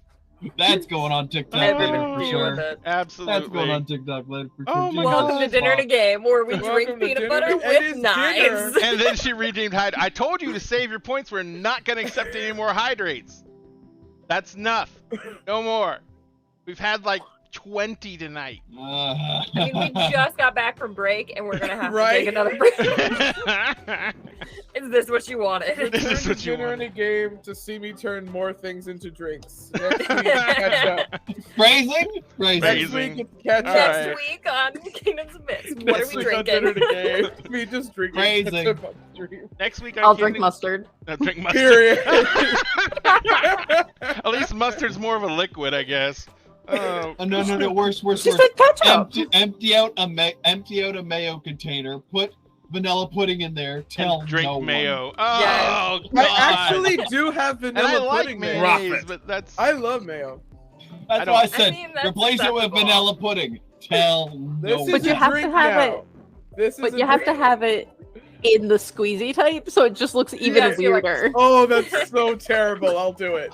That's going on TikTok Everyone later can for deal sure. with it. Absolutely. That's going on TikTok later for sure. Oh my Jesus Welcome to dinner fuck. to game, where we Welcome drink to peanut dinner butter to- with it is knives. And then she redeemed hydrate. I told you to save your points. We're not going to accept any more hydrates. That's enough. No more. We've had like 20 tonight. I mean, we just got back from break, and we're gonna have to Right. take another break. Is this what you wanted? This Return is to what you dinner in a wanted. game to see me turn more things into drinks. Next week, catch up. Phrasing? Phrasing. Next Phrasing. week, it's catch All up. Next right. week on Kingdoms of Mist, what Next are we week on dinner drinking? to game. Me just drinking Phrasing. ketchup on stream. Next week I'm I'll drink mustard. Drink mustard. Period. At least mustard's more of a liquid, I guess. Oh, Oh, no, worse. She said ketchup. Empty out a mayo container. Put vanilla pudding in there. Tell and drink no one. mayo. Yes. Oh, God. I actually do have and I vanilla like pudding there. mayonnaise, Profit. but that's I love mayo. That's I don't- why I I said mean, that's replace it with acceptable. vanilla pudding. Tell no This one. is But you a have to drink have now. it- This is But a you have to drink. have it in the squeezy type, so it just looks even Yes, you're like- weirder. Oh, that's so terrible. I'll do it.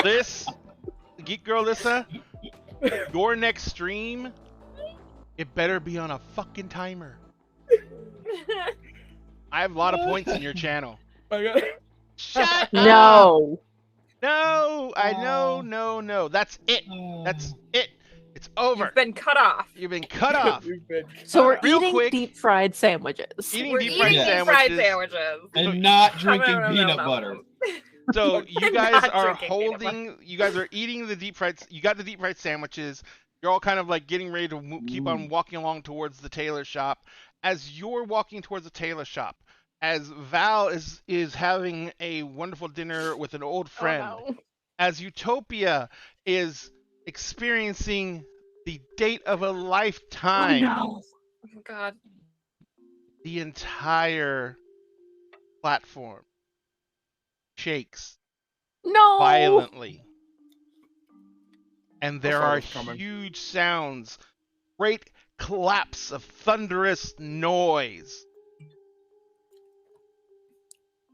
this. Geek Girl Lissa, your next stream, it better be on a fucking timer. I have a lot of points in your channel. I got Shut up! No. No, I know, Oh. no. That's it. That's it. It's over. You've been cut off. You've been cut off. You've been- So we're Real eating quick. deep fried sandwiches. Eating We're deep eating fried deep fried sandwiches. sandwiches. and not drinking No. peanut butter. So you I'm guys not are drinking peanut butter. holding. You guys are eating the deep fried. You got the deep fried sandwiches. You're all kind of like getting ready to keep on walking along towards the tailor shop. As you're walking towards the tailor shop, as Val is having a wonderful dinner with an old friend, Oh, no. as Utopia is experiencing the date of a lifetime, no. Oh, God. the entire platform shakes No. violently. and there saw are this coming. huge sounds, great claps of thunderous noise.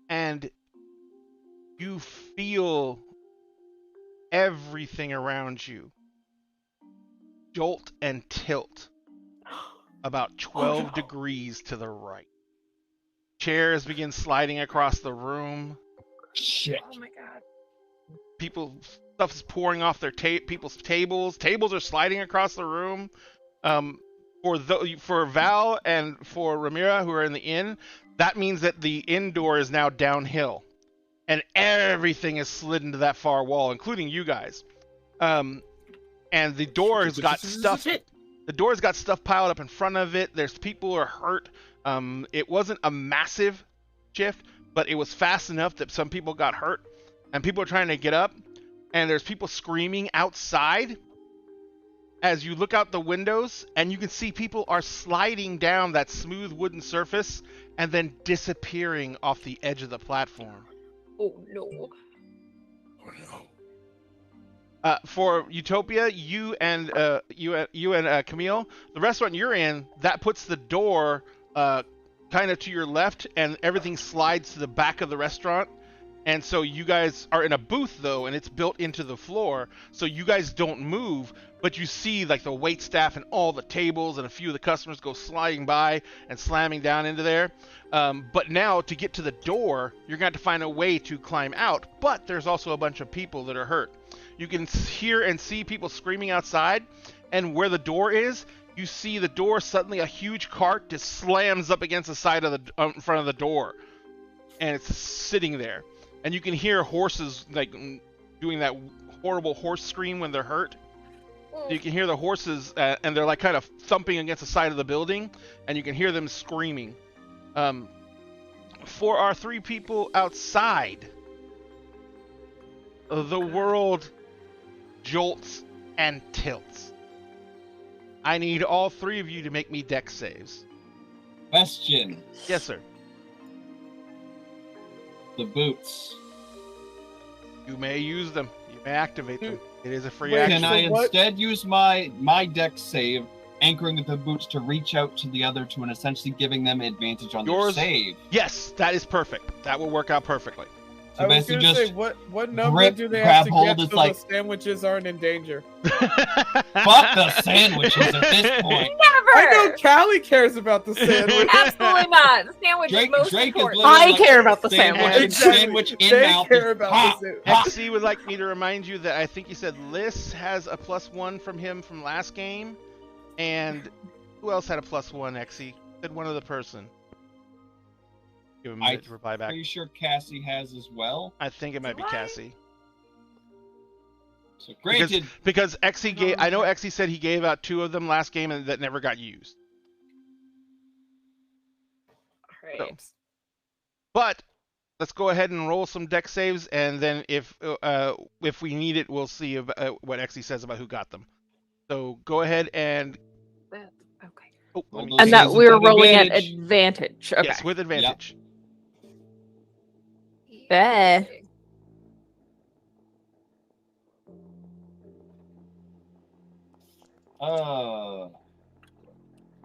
And you feel everything around you jolt and tilt about 12 degrees to the right. Chairs begin sliding across the room. Shit. Oh my god. Stuff is pouring off their people's tables. Tables are sliding across the room. For Val and for Ramira, who are in the inn, that means that the inn door is now downhill, and everything is slid into that far wall, including you guys. And the door has got stuff. The door's got stuff piled up in front of it. There's people who are hurt. It wasn't a massive shift, but it was fast enough that some people got hurt, and people are trying to get up. And there's people screaming outside as you look out the windows, and you can see people are sliding down that smooth wooden surface and then disappearing off the edge of the platform. Oh no. For Utopia, you and Camille, the restaurant you're in, that puts the door kind of to your left, and everything slides to the back of the restaurant. And so you guys are in a booth, though, and it's built into the floor, so you guys don't move, but you see like the wait staff and all the tables and a few of the customers go sliding by and slamming down into there. But now to get to the door, you're going to have to find a way to climb out, but there's also a bunch of people that are hurt. You can hear and see people screaming outside, and where the door is, you see the door, suddenly a huge cart just slams up against the side of the in front of the door, and it's sitting there. And you can hear horses like doing that horrible horse scream when they're hurt. So you can hear the horses, and they're like kind of thumping against the side of the building, and you can hear them screaming. For our three people outside, the world jolts and tilts. I need all three of you to make me dex saves. Question. Yes, sir. The boots. You may use them. You may activate them. It is a free Wait, action. Can I what- instead use my dex save, anchoring the boots to reach out to the other two and essentially giving them advantage on Yours- their save? Yes, that is perfect. That will work out perfectly. So I was basically gonna say, just what number grip, do they grab have to hold, get it's so like- the sandwiches aren't in danger? fuck the sandwiches at this point. I know Never! Callie cares about the sandwich. Absolutely not. The sandwich Drake- is most Drake is important. literally I like care about the sandwich, sandwich. Exactly. sandwich in They mouth. care just about pop, the sandwich. pop. XC would like me to remind you that I think you said Liz has a +1 from him from last game, and who else had a +1? XC said one other person. Give him a minute to reply back. Pretty sure Cassie has as well. I think it might be What? Cassie. So granted, Because XC gave, I know XC said he gave out 2 of them last game and that never got used. Right. But let's go ahead and roll some deck saves, and then if we need it, we'll see what XC says about who got them. So go ahead and Okay. oh, let me- Those And that saves we're with rolling at advantage. advantage. Okay. yes, with advantage. Eh.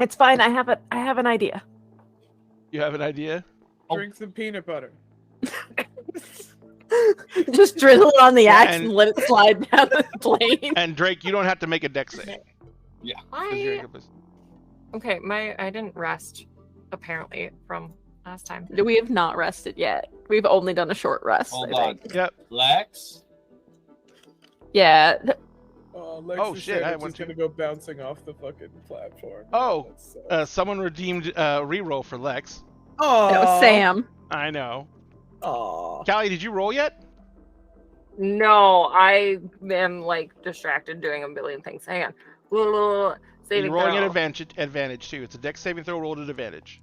It's fine. I have an idea. You have an idea? Drink some peanut butter. Just drizzle it on the Yeah, axe and- and let it slide down the plane. And Drake, you don't have to make a deck save. 'cause you're in I a good position. okay. I didn't rest apparently from last time. We have not rested yet. We've only done a short rest. hold I on. think. Yep. Lex, Yeah. Lex Oh, shit, I sandwich want is to. gonna go bouncing off the fucking platform. Oh, That sucks. someone redeemed reroll for Lex. That was Sam. I know. Aw. Callie, did you roll yet? No, I am like distracted doing a billion things. Hang on. Saving You're rolling throw. at advantage too. It's a deck saving throw rolled at advantage.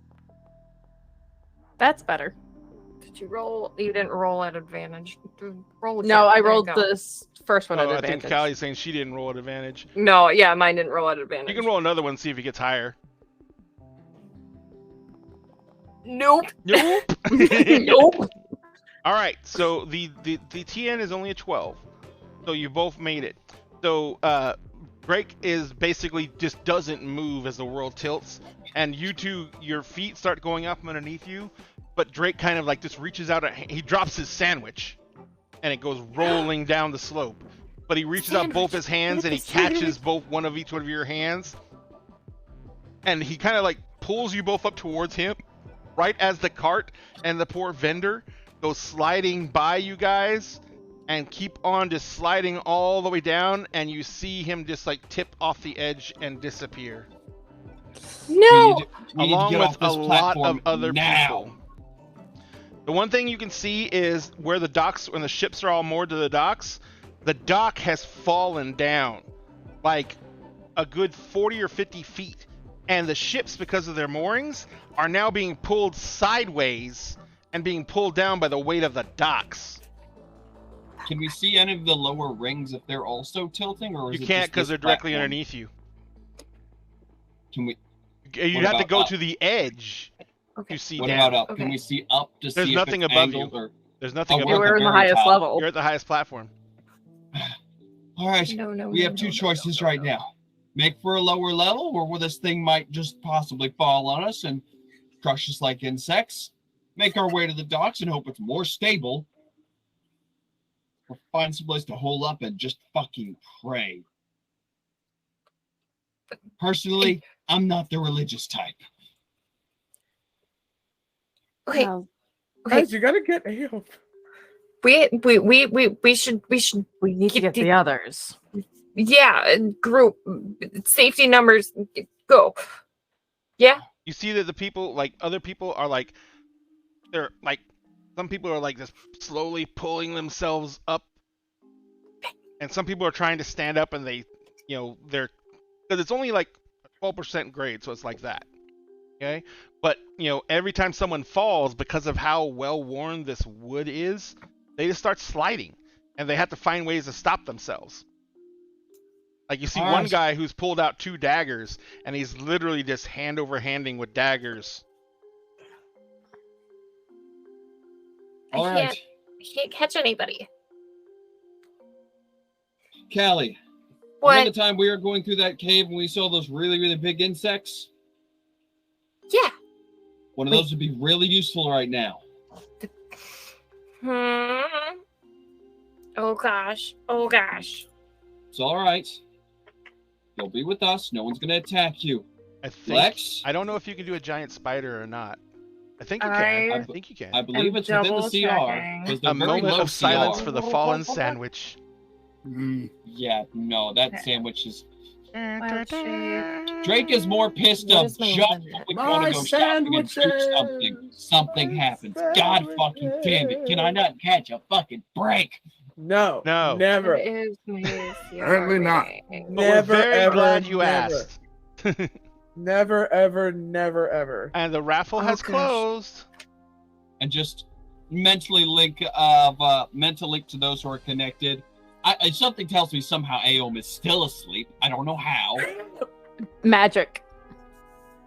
That's better. Did you roll? You didn't roll at advantage. Roll again. No, I There you rolled go. this first one at Oh, I advantage. think Callie's saying she didn't roll at advantage. No, yeah, mine didn't roll at advantage. You can roll another one, see if it gets higher. Nope. Nope. Nope. All right, so the TN is only a 12, so you both made it. So Drake is basically just doesn't move as the world tilts, and you two, your feet start going up underneath you, but Drake kind of like just reaches out, he drops his sandwich, and it goes rolling down the slope. But he reaches out both his hands and he catches one of your hands, and he kind of like pulls you both up towards him, right as the cart and the poor vendor goes sliding by you guys. And keep on just sliding all the way down, and you see him just like tip off the edge and disappear. No! Along with a lot of other people. The one thing you can see is where the docks, when the ships are all moored to the docks, the dock has fallen down like a good 40 or 50 feet. And the ships, because of their moorings, are now being pulled sideways and being pulled down by the weight of the docks. Can we see any of the lower rings if they're also tilting, or is you it can't because they're directly underneath you. Can we? You'd have to go to the edge to see What down. about up? Okay. Can we see up to see There's if nothing it's above angled you. or... There's nothing Oh, above We're in the very highest top. level. You're at the highest platform. All right, No, we have two choices right now. Make for a lower level, or where this thing might just possibly fall on us and crush us like insects. Make our way to the docks and hope it's more stable. Or find someplace to hole up and just fucking pray. Personally, I'm not the religious type. Okay. Well, Okay. Guys, you gotta get help. We should we need to get the others. yeah, group safety numbers go. Yeah. You see that the people, like other people, are like, they're like, some people are like just slowly pulling themselves up, and some people are trying to stand up, and they, they're, because it's only like a 12% grade, so it's like that. Okay, but every time someone falls, because of how well worn this wood is, they just start sliding, and they have to find ways to stop themselves. Like you see All one right. guy who's pulled out 2 daggers, and he's literally just hand over handing with daggers. All I right, can't catch anybody. Callie. What? Remember the time we were going through that cave and we saw those really, really big insects? Yeah. One of those would be really useful right now. Oh gosh. Oh gosh. It's all right. You'll be with us. No one's going to attack you. I think. Lex? I don't know if you can do a giant spider or not. I think you can. I I think you can. I believe it's within the CR. double-checking. Because they're A very moment low of silence CR. for the fallen sandwich. Yeah, no, that Okay. sandwich is... Wild shape. Drake is more pissed What of is my jump weapon? when we want to go shopping and do something. Something happens. God fucking damn it. Can I not catch a fucking break? No. No. Never. It is my Apparently not. CRA. But Never, we're very ever, glad you never. asked. Never, ever, never, ever. And the raffle has gosh. closed. And just mentally link to those who are connected. Something tells me somehow Aom is still asleep. I don't know how. Magic.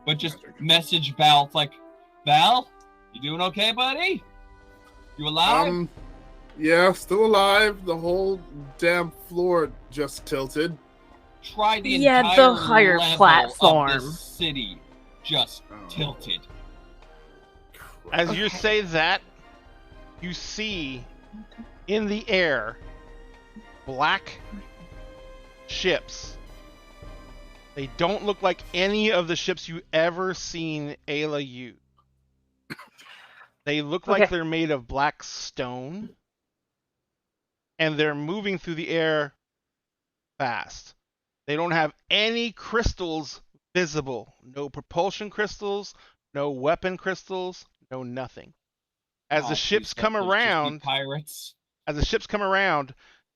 But just message Val. It's like, Val, you doing okay, buddy? You alive? Yeah, still alive. The whole damn floor just tilted. Try the Yeah, the entire higher level platform. of this city just tilted. As you say that, you see in the air black ships. They don't look like any of the ships you ever seen Ayla use. They look like Okay. they're made of black stone, and they're moving through the air fast. They don't have any crystals visible. No propulsion crystals, no weapon crystals, no nothing. As Oh, the ships please, come let those just be around, pirates.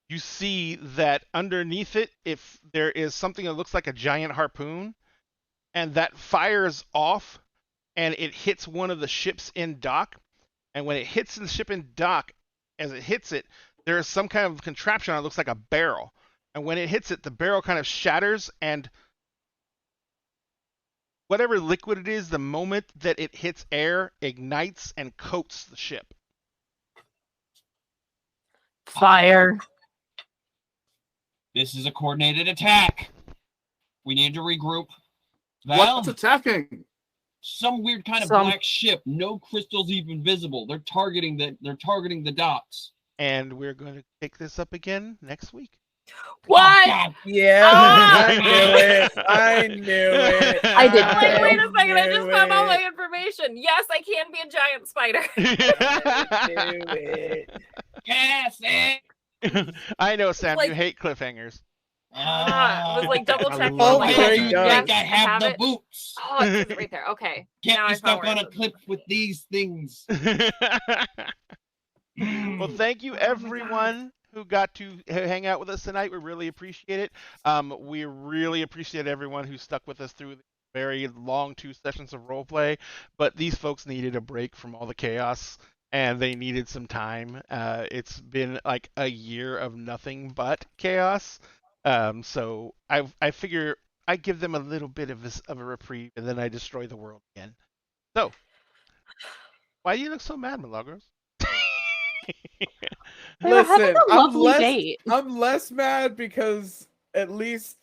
you see that underneath it, if there is something that looks like a giant harpoon, and that fires off, and it hits one of the ships in dock, and when it hits the ship in dock, as it hits it, there is some kind of contraption that looks like a barrel, and when it hits it, the barrel kind of shatters, and whatever liquid it is, the moment that it hits air, ignites and coats the ship. Fire. This is a coordinated attack. We need to regroup. Val, What's attacking? some weird kind of Some- black ship. No crystals even visible. They're targeting the docks. And we're going to pick this up again next week. What? Oh, God. Yeah, Ah! I knew it. I knew it. I did I'm like, wait a second, I knew just found all my it. information. Yes, I can be a giant spider. I knew it. Cassie! I know, Sam, you like- hate cliffhangers. I was like double checking. Oh like, my yes, God. I yes, think I have the it. boots. Oh, it's right there. Okay. Get now me I stuck found on where a it is. cliff with these things. Well, thank you, Oh my God. everyone who got to hang out with us tonight. We really appreciate it. We really appreciate everyone who stuck with us through the very long 2 sessions of roleplay. But these folks needed a break from all the chaos, and they needed some time. It's been like a year of nothing but chaos. So I figure I give them a little bit of a reprieve, and then I destroy the world again. So, why do you look so mad, Milagros? They were having Listen, a lovely date. I'm less mad because at least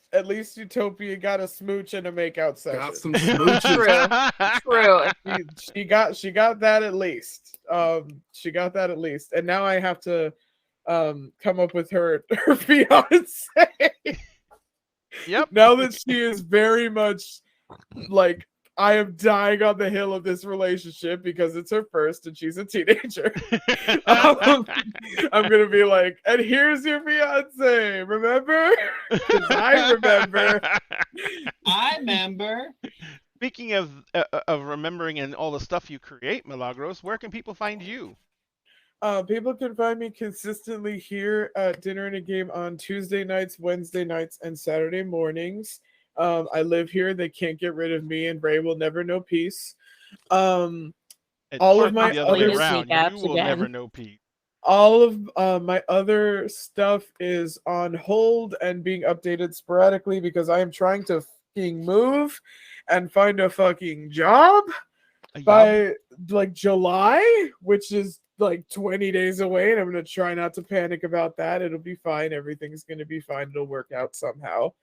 Utopia got a smooch and a makeout session. Got some smooches. True. She got that at least. She got that at least. And now I have to come up with her fiance. Yep. Now that she is very much like, I am dying on the hill of this relationship because it's her first and she's a teenager. I'm gonna be like, and here's your fiance, remember? 'Cause I remember. I remember. Speaking of remembering and all the stuff you create, Milagros, where can people find you? People can find me consistently here at Dinner and a Game on Tuesday nights, Wednesday nights, and Saturday mornings. I live here. They can't get rid of me, and Ray will never know peace. It's All of probably my the other way other around. sneak apps You will again. never know Pete. all of my other stuff is on hold and being updated sporadically because I am trying to fucking move and find a fucking job by like July, which is like 20 days away, and I'm gonna try not to panic about that. It'll be fine. Everything's gonna be fine. It'll work out somehow.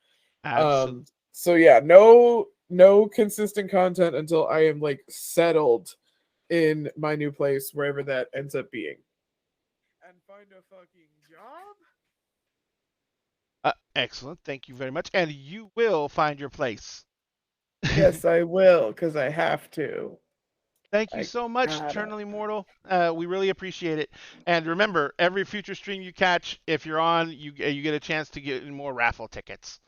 Absolutely. So yeah, no consistent content until I am like settled in my new place, wherever that ends up being. And find a fucking job? Excellent. Thank you very much. And you will find your place. Yes, I will, because I have to. Thank you I so much, gotta. Eternally Immortal. We really appreciate it. And remember, every future stream you catch, if you're on, you get a chance to get more raffle tickets.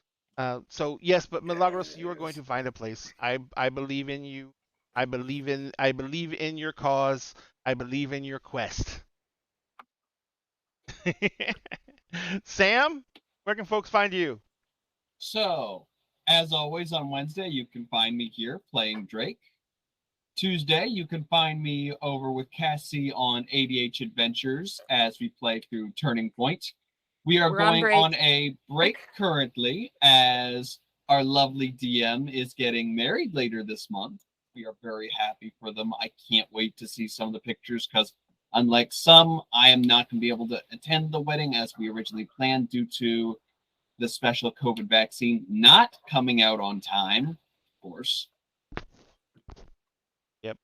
So yes, but Milagros, you are going to find a place. I believe in you. I believe in your cause. I believe in your quest. Sam, where can folks find you? So, as always, on Wednesday, you can find me here playing Drake. Tuesday, you can find me over with Cassie on ADH Adventures as we play through Turning Point. We are We're on going break. on a break currently as our lovely DM is getting married later this month. We are very happy for them. I can't wait to see some of the pictures because unlike some, I am not going to be able to attend the wedding as we originally planned due to the special COVID vaccine not coming out on time, of course. Yep.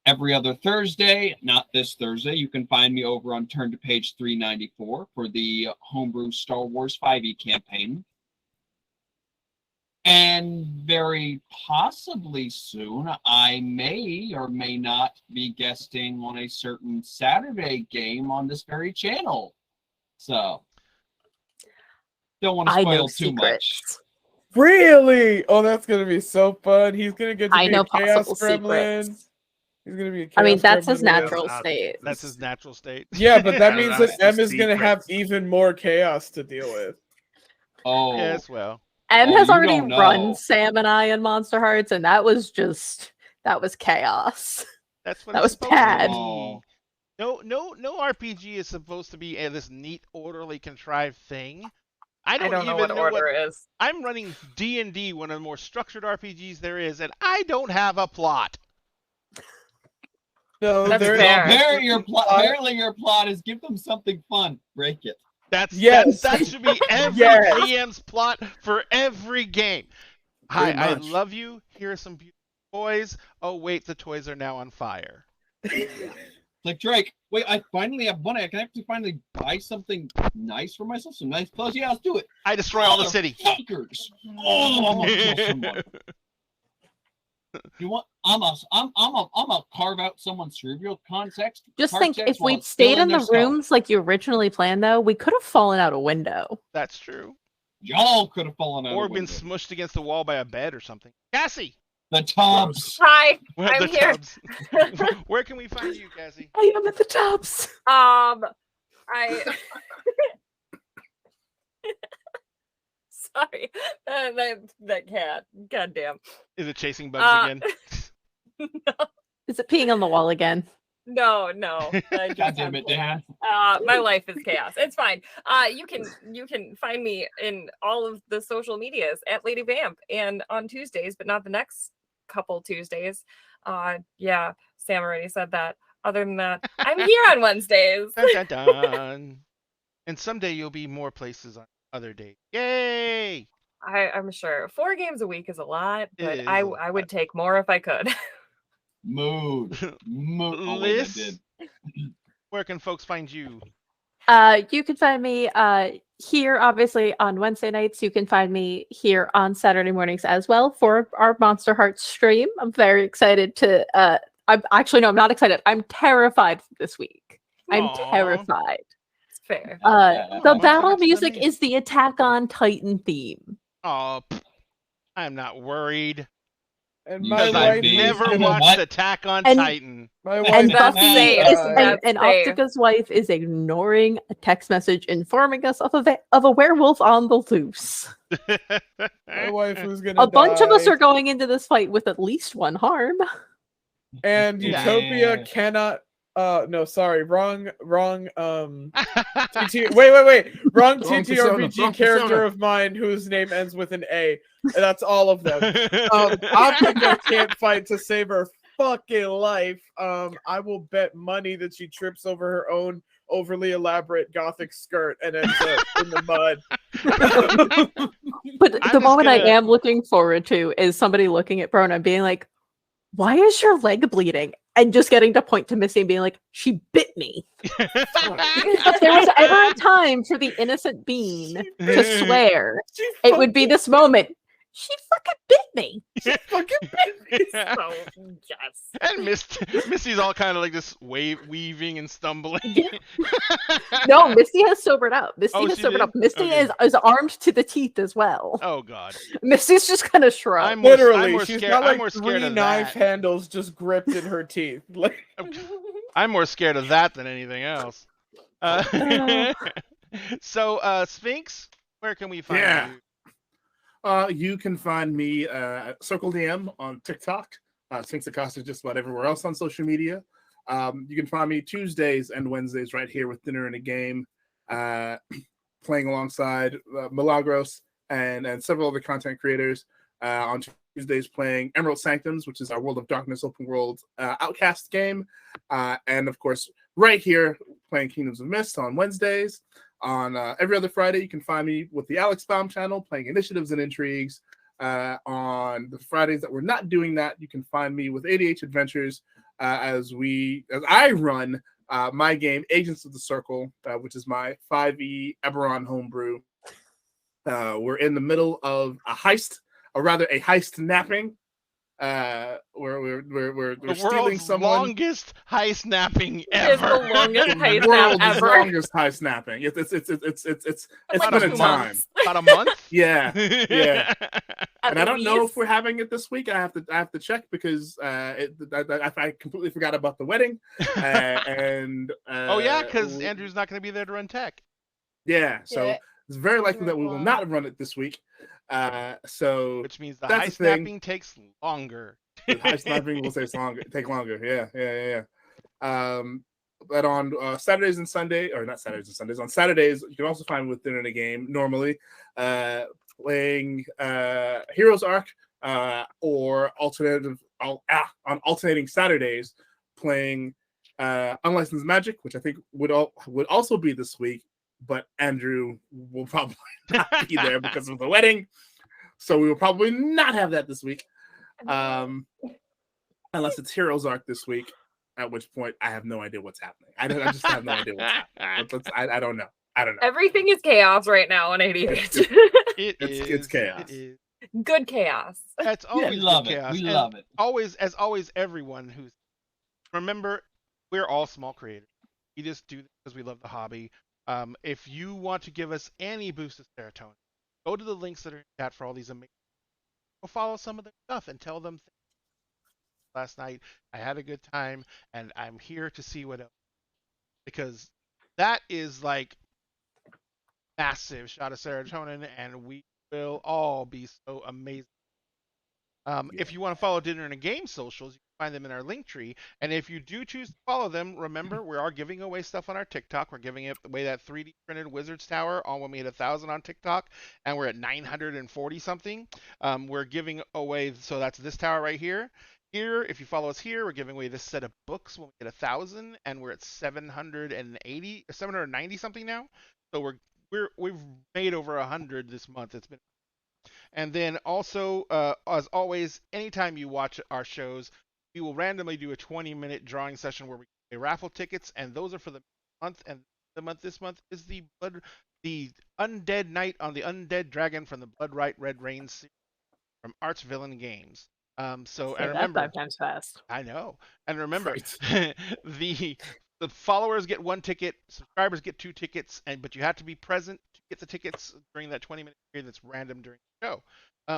Every other Thursday, not this Thursday, you can find me over on Turn to Page 394 for the Homebrew Star Wars 5e campaign. And very possibly soon, I may or may not be guesting on a certain Saturday game on this very channel. So, don't want to I know spoil too much. secrets. Really? Oh, that's gonna be so fun. He's gonna get to I be know a Chaos possible Gremlin. secrets. He's gonna be a Chaos I mean, that's Gremlin his with us. natural state. That's his natural state. Yeah, but that means that That's M is gonna have secrets. even more chaos to deal with. Oh, Yes, well. M Oh, has you already don't know. run Sam and I in Monster Hearts, and that was chaos. That's what That it's was supposed bad. to be. Oh. No RPG is supposed to be this neat, orderly, contrived thing. I I don't don't know even what order is. I'm running D&D, one of the more structured RPGs there is, and I don't have a plot. No, That's there fair. Apparently your plot is give them something fun. Break it. Yes. that should be every Yes. GM's plot for every game. Hi, Pretty I much. love you. Here are some beautiful toys. Oh wait, the toys are now on fire. Like Drake, wait, I finally have money. I can actually finally buy something nice for myself, some nice clothes. Yeah, let's do it. I destroy all the city. Fuckers! Oh, I'm gonna kill someone. You want? I'm a carve out someone's cerebral context. Just think, cortex if while we'd it's stayed still in their the skull. rooms like you originally planned, though, we could have fallen out a window. That's true. Y'all could have fallen out. Or of been window. smushed against the wall by a bed or something. Cassie! The tubs. Hi. Well, I'm the here. tubs. Where can we find you, Cassie? I am at the tubs. I sorry. That cat. Goddamn. Is it chasing bugs again? Is it peeing on the wall again? No. I just God damn have it, one. Dan. My life is chaos. It's fine. You can find me in all of the social medias at Lady Vamp and on Tuesdays, but not the next couple Tuesdays. Yeah, Sam already said that. Other than that, I'm here on Wednesdays. Dun, dun, dun. And someday you'll be more places on other days. Yay! I'm sure 4 games a week is a lot, It but is I a lot. would take more if I could. Mood. Oh, wait, I Liz, did. where can folks find you? You can find me here, obviously, on Wednesday nights. You can find me here on Saturday mornings as well for our Monster Hearts stream. I'm very excited to. I'm not excited. I'm terrified for this week. I'm Aw. terrified. It's fair. The Monster battle Hearts is music amazing. is the Attack on Titan theme. Oh, I'm not worried. And Because my Because I've wife be- never You know watched what? Attack on And- Titan. my And wife That's Buffy safe. is, That's and safe. Optica's wife is ignoring a text message informing us of a werewolf on the loose. my wife was gonna A bunch of us die. are going into this fight with at least one harm. And Yeah. Utopia cannot no, sorry, wrong TT wait. Wrong Wrong TTRPG persona, wrong character persona. of mine whose name ends with an A. That's all of them. Optica can't fight to save her fucking life. I will bet money that she trips over her own overly elaborate gothic skirt and ends up in the mud. But I'm the just moment I gonna- am looking forward to is somebody looking at Brona and being like, "Why is your leg bleeding?" And just getting to point to Missy and being like, "She bit me." If there was ever a time for the innocent bean to swear, it would be this moment. She fucking bit me. Fucking bit me. So, yes. And Missy's all kind of like this weaving and stumbling. No, Misty has sobered up. Misty Oh, has she sobered did? up. Misty Okay. is armed to the teeth as well. Oh God. Misty's just kind of shrugged. I'm more Literally, she's scared. got I'm like more scared 3 of knife that. handles just gripped in her teeth. Like, I'm more scared of that than anything else. So, Sphinx, where can we find Yeah. you? You can find me at Circle DM on TikTok. Sphinx Acosta just about everywhere else on social media. You can find me Tuesdays and Wednesdays right here with Dinner and a Game, playing alongside Milagros and several other content creators. On Tuesdays, playing Emerald Sanctums, which is our World of Darkness open world Outcast game. And of course, right here, playing Kingdoms of Mist on Wednesdays. On every other Friday, you can find me with the Alex Baum channel playing Initiatives and Intrigues. On the Fridays that we're not doing that, you can find me with ADH Adventures as I run my game Agents of the Circle, which is my 5e Eberron homebrew. We're in the middle of a heist napping. Where we're The stealing world's someone. longest heist napping It's the ever. longest heist nap World's ever. longest heist snapping. It's Like been a 2 time. months. About a month. Yeah. Yeah. At And I don't know least. if we're having it this week. I have to check because I completely forgot about the wedding. Oh yeah, because we- Andrew's not going to be there to run tech. yeah, so Yeah. it's very likely that we will not run it this week. So Which means the That's heist the thing. snapping takes longer. the high snapping will take longer. Yeah. But on Saturdays and Sunday, or not Saturdays and Sundays, on Saturdays you can also find with Dinner in a Game normally playing Heroes Arc or on alternating Saturdays playing Unlicensed Magic, which I think would also be this week. but Andrew will probably not be there because of the wedding. So we will probably not have that this week. Unless it's Heroes Arc this week, at which point I have no idea what's happening. I just have no idea what's happening. I don't know. I don't know. Everything is chaos right now on 88. It's chaos. It is. Good chaos. That's always we love good it. chaos. We And love it. Always, everyone who's remember, we're all small creators. We just do this because we love the hobby. If you want to give us any boost of serotonin, go to the links that are in chat for all these amazing. Go follow some of their stuff and tell them. Last night I had a good time, and I'm here to see what else. Because that is like massive shot of serotonin, and we will all be so amazing. If you want to follow Dinner and a Game socials, you can find them in our link tree. And if you do choose to follow them, remember we are giving away stuff on our TikTok. We're giving away that 3D printed Wizards Tower on when we hit 1,000 on TikTok, and we're at 940 something. We're giving away, so that's this tower right here. Here, if you follow us here, we're giving away this set of books when we hit 1,000, and we're at 780, 790 something now. So we've made over 100 this month. It's been. And then also, as always, anytime you watch our shows, we will randomly do a 20-minute drawing session where we give raffle tickets, and those are for the month. And this month is the Undead Night on the Undead Dragon from the Blood Right Red Rain series from Arch Villain Games. So Say and that remember, 5 times fast. I know. And remember, Right. the followers get 1 ticket, subscribers get 2 tickets, but you have to be present to get the tickets during that 20-minute period that's random during the show.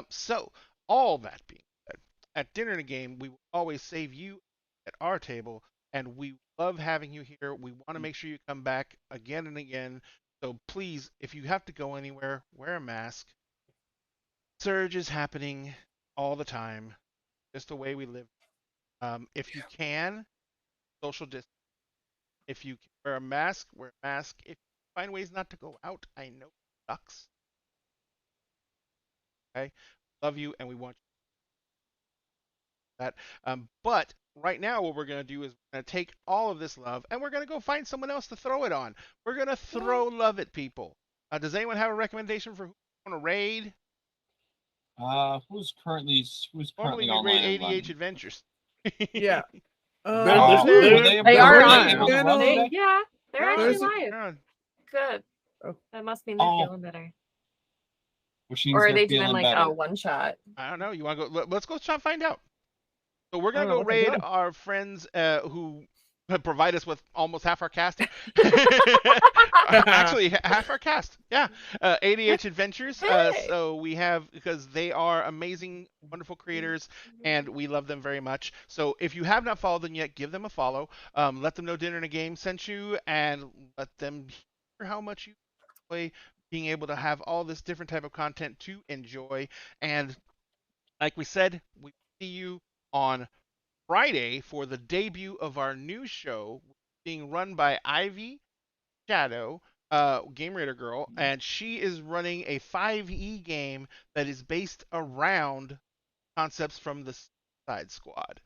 So all that being said, at Dinner and a Game, we will always save you at our table, and we love having you here. We want to make sure you come back again and again. So please, if you have to go anywhere, wear a mask. Surge is happening all the time. Just the way we live. If you can, social distance. If you can wear a mask, wear a mask. If you find ways not to go out, I know it sucks. Okay? Love you, and we want you to do that. But right now, what we're going to do is we're going to take all of this love, and we're going to go find someone else to throw it on. We're going to throw love at people. Does anyone have a recommendation for who you want to raid? Who's currently Normally we online raid and ADH running? Adventures. Yeah. There's- Were They are were on. able to Yeah, run no. today? Yeah, they're They're actually on. live. They're on. Good. Oh. That must mean they're Oh. feeling better. Which means Or are they're they doing feeling like better. a one shot? I don't know. You want to go? Let's go try and find out. So we're I don't gonna know go what they're raid doing. our friends who provide us with almost half our cast. Actually, half our cast. Yeah, ADH Adventures. Hey. So we have, because they are amazing, wonderful creators, and we love them very much. So if you have not followed them yet, give them a follow. Let them know Dinner and a Game sent you, and let them hear how much you enjoy being able to have all this different type of content to enjoy. And like we said, we see you on Friday for the debut of our new show being run by Ivy Shadow, Game Raider Girl, and she is running a 5e game that is based around concepts from the Suicide Squad.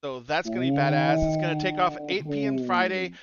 So that's going to be badass. It's going to take off at 8 p.m. Friday.